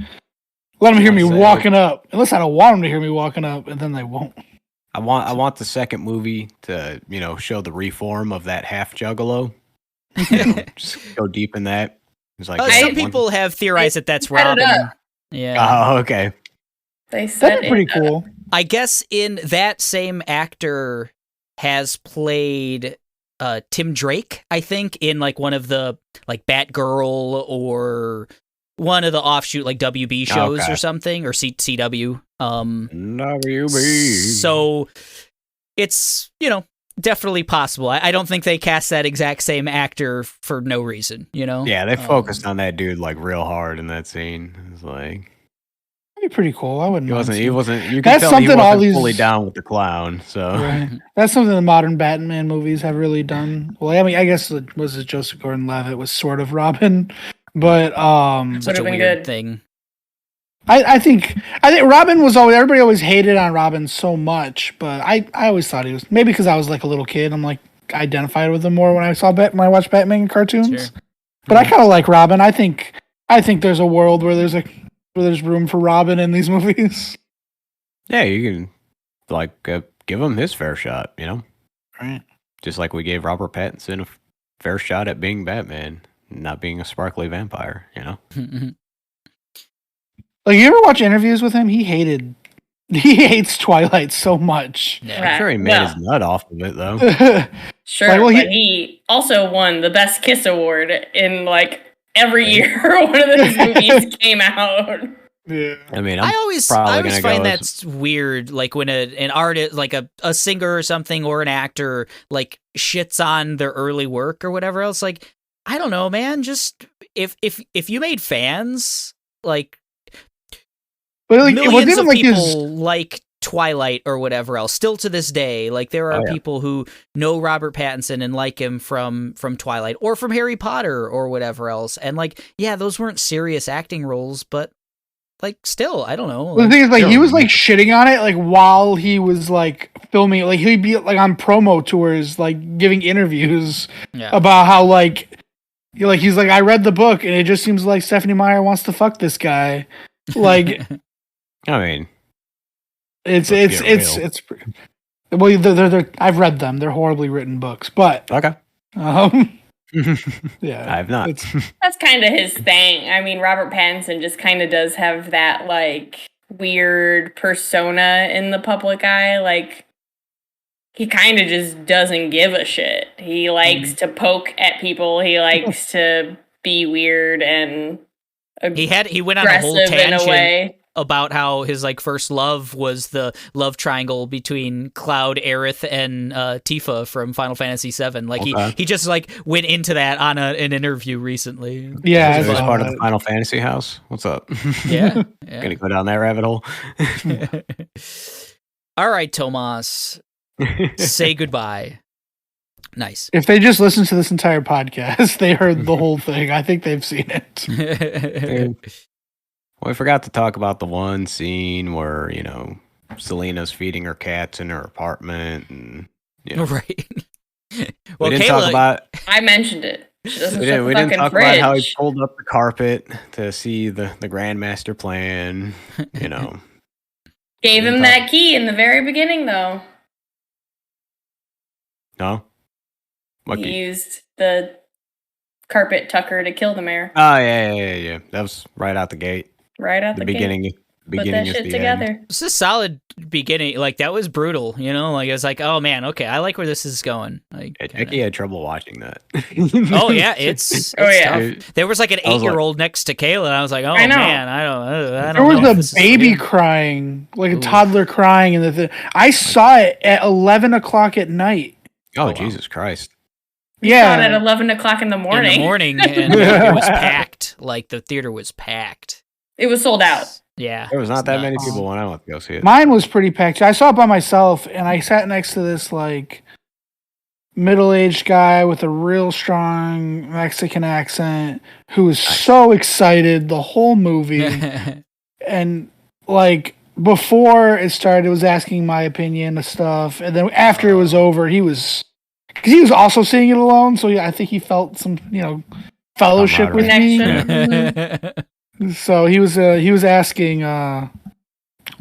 Let them hear me walking up. Unless I don't want them to hear me walking up, and then they won't. I want the second movie to, show the reform of that half Juggalo. Just go deep in that. It's like some people have theorized that that's Robin. Yeah. Oh, okay. They said That'd be pretty cool. I guess in that same actor has played Tim Drake, I think, in like one of the like Batgirl or one of the offshoot like WB shows or something, or CW. WB. So it's, definitely possible. I don't think they cast that exact same actor for no reason, Yeah, they focused on that dude like real hard in that scene. It's like that'd be pretty cool. I wouldn't. He wasn't. You That's can tell he something wasn't all these fully down with the clown. So right. That's something the modern Batman movies have really done. Well, I mean, I guess it Joseph Gordon-Levitt was sort of Robin, but such a weird thing. I think Robin was always, everybody always hated on Robin so much, but I always thought he was, maybe because I was like a little kid, I'm like identified with him more when I watched Batman cartoons. Sure. But I kind of like Robin. I think there's a world where there's room for Robin in these movies. Yeah, you can give him his fair shot, Right. Just like we gave Robert Pattinson a fair shot at being Batman, not being a sparkly vampire, Like, you ever watch interviews with him? He hates Twilight so much. Yeah, I'm sure he made his nut off of it though. Sure, but he also won the Best Kiss award in like every year one of those movies came out. Yeah, I mean, I always find that's weird. Like when an artist, like a singer or something, or an actor, like shits on their early work or whatever else. Like, I don't know, man. Just if you made fans, like. But like, millions of people like Twilight or whatever else. Still to this day, like there are people who know Robert Pattinson and like him from Twilight or from Harry Potter or whatever else. And like, yeah, those weren't serious acting roles, but like still, I don't know. Like, the thing is, like, he was like shitting on it like while he was like filming. Like he'd be like on promo tours, like giving interviews about how like he's like, I read the book and it just seems like Stephanie Meyer wants to fuck this guy. Like. I mean, it's well, they're I've read them. They're horribly written books, but okay. Yeah, I have not. That's kind of his thing. I mean, Robert Pattinson just kind of does have that like weird persona in the public eye. Like he kind of just doesn't give a shit. He likes to poke at people. He likes to be weird and he went on a whole tangent about how his like first love was the love triangle between Cloud, Aerith, and Tifa from Final Fantasy VII. Like he just like went into that on an interview recently. Yeah, is this part of the Final Fantasy house? What's up? Yeah. Gonna go down that rabbit hole. All right, Tomas, say goodbye. Nice. If they just listened to this entire podcast, they heard the whole thing. I think they've seen it. Well, we forgot to talk about the one scene where, Selena's feeding her cats in her apartment. And, Right. Well, we didn't talk about... I mentioned it. We didn't talk about how he pulled up the carpet to see the Grandmaster plan, Gave him that key in the very beginning, though. No? What he key? Used the carpet tucker to kill the mayor. Oh, yeah. That was right out the gate. Right out the beginning. Gate. Put that shit together. End. It's a solid beginning. Like that was brutal, Like it's like, oh man, okay, I like where this is going. Like, Jackie had trouble watching that. Oh yeah, it's tough. There was like an 8-year-old next to Kayla, and I was like, oh man, I don't. There was a baby crying, like a toddler crying, and I saw it at 11 o'clock at night. Oh Jesus Christ! Yeah, saw it at 11 o'clock in the morning. And it was packed. Like the theater was packed. It was sold out. Yeah. There was not it's that many nuts. people when I went to go see it. Mine was pretty packed. I saw it by myself, and I sat next to this like middle-aged guy with a real strong Mexican accent who was so excited the whole movie. And like before it started, was asking my opinion of stuff, and then after it was over, he was also seeing it alone. So yeah, I think he felt some fellowship with me. So he was asking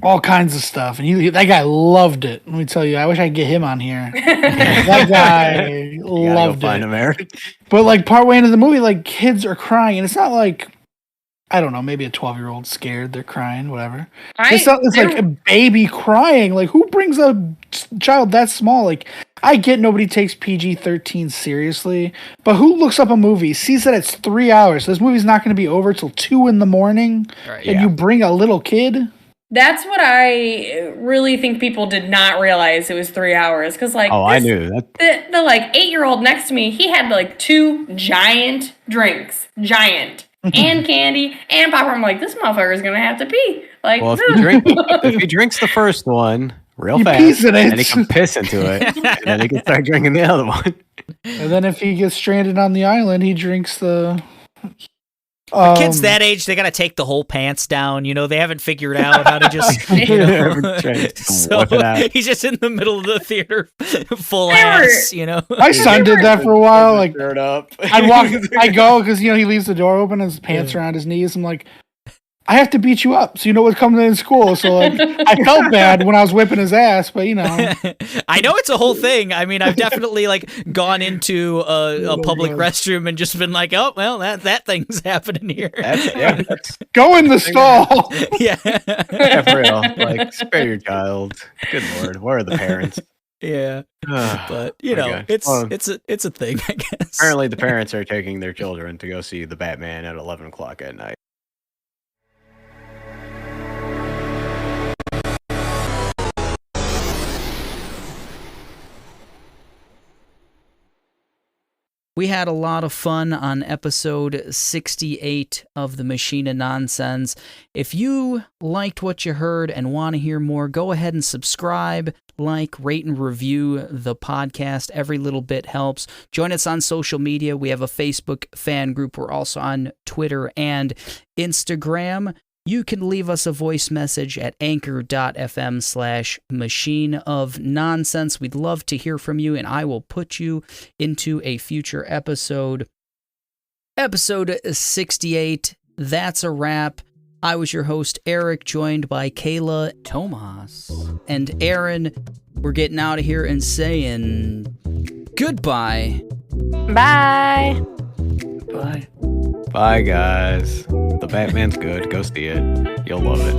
all kinds of stuff, and that guy loved it. Let me tell you, I wish I could get him on here. That guy loved find it. him, Eric. But like partway into the movie, like kids are crying, and it's not like, I don't know, maybe a 12-year-old scared, they're crying, whatever. It's like a baby crying. Like, who brings a child that small? Like, I get nobody takes PG-13 seriously, but who looks up a movie, sees that it's 3 hours, so this movie's not going to be over till 2 in the morning, Right, and you bring a little kid? That's what I really think people did not realize it was 3 hours. Because, like, I knew that. The like 8-year-old next to me, he had like 2 giant drinks, and candy and popcorn. I'm like, this motherfucker's gonna have to pee. Like, Well, if he drinks the first one real He fast, pees in it. then he can piss into it, and then he can start drinking the other one. And then if he gets stranded on the island, he drinks the... Kids that age, they gotta take the whole pants down. You know, they haven't figured out how to just. So he's just in the middle of the theater, full ass. You know, my son did that for a while. Like, shirt up. I go because he leaves the door open and his pants are on his knees. I'm like, I have to beat you up, so you know what's coming in school. So like, I felt bad when I was whipping his ass, but you know, I know it's a whole thing. I mean, I've definitely like gone into a public restroom and just been like, oh well, that thing's happening here. That's go in the stall. Yeah, for real. Like, spare your child. Good Lord, where are the parents? Yeah, but you know, it's a thing, I guess. Apparently, the parents are taking their children to go see the Batman at 11 o'clock at night. We had a lot of fun on episode 68 of The Machine of Nonsense. If you liked what you heard and want to hear more, go ahead and subscribe, like, rate, and review the podcast. Every little bit helps. Join us on social media. We have a Facebook fan group. We're also on Twitter and Instagram. You can leave us a voice message at anchor.fm/machine of nonsense. We'd love to hear from you, and I will put you into a future episode. Episode 68, that's a wrap. I was your host, Eric, joined by Kayla, Tomas, and Aaron. We're getting out of here and saying goodbye. Bye. Bye. Bye, guys. The Batman's good. Go see it. You'll love it.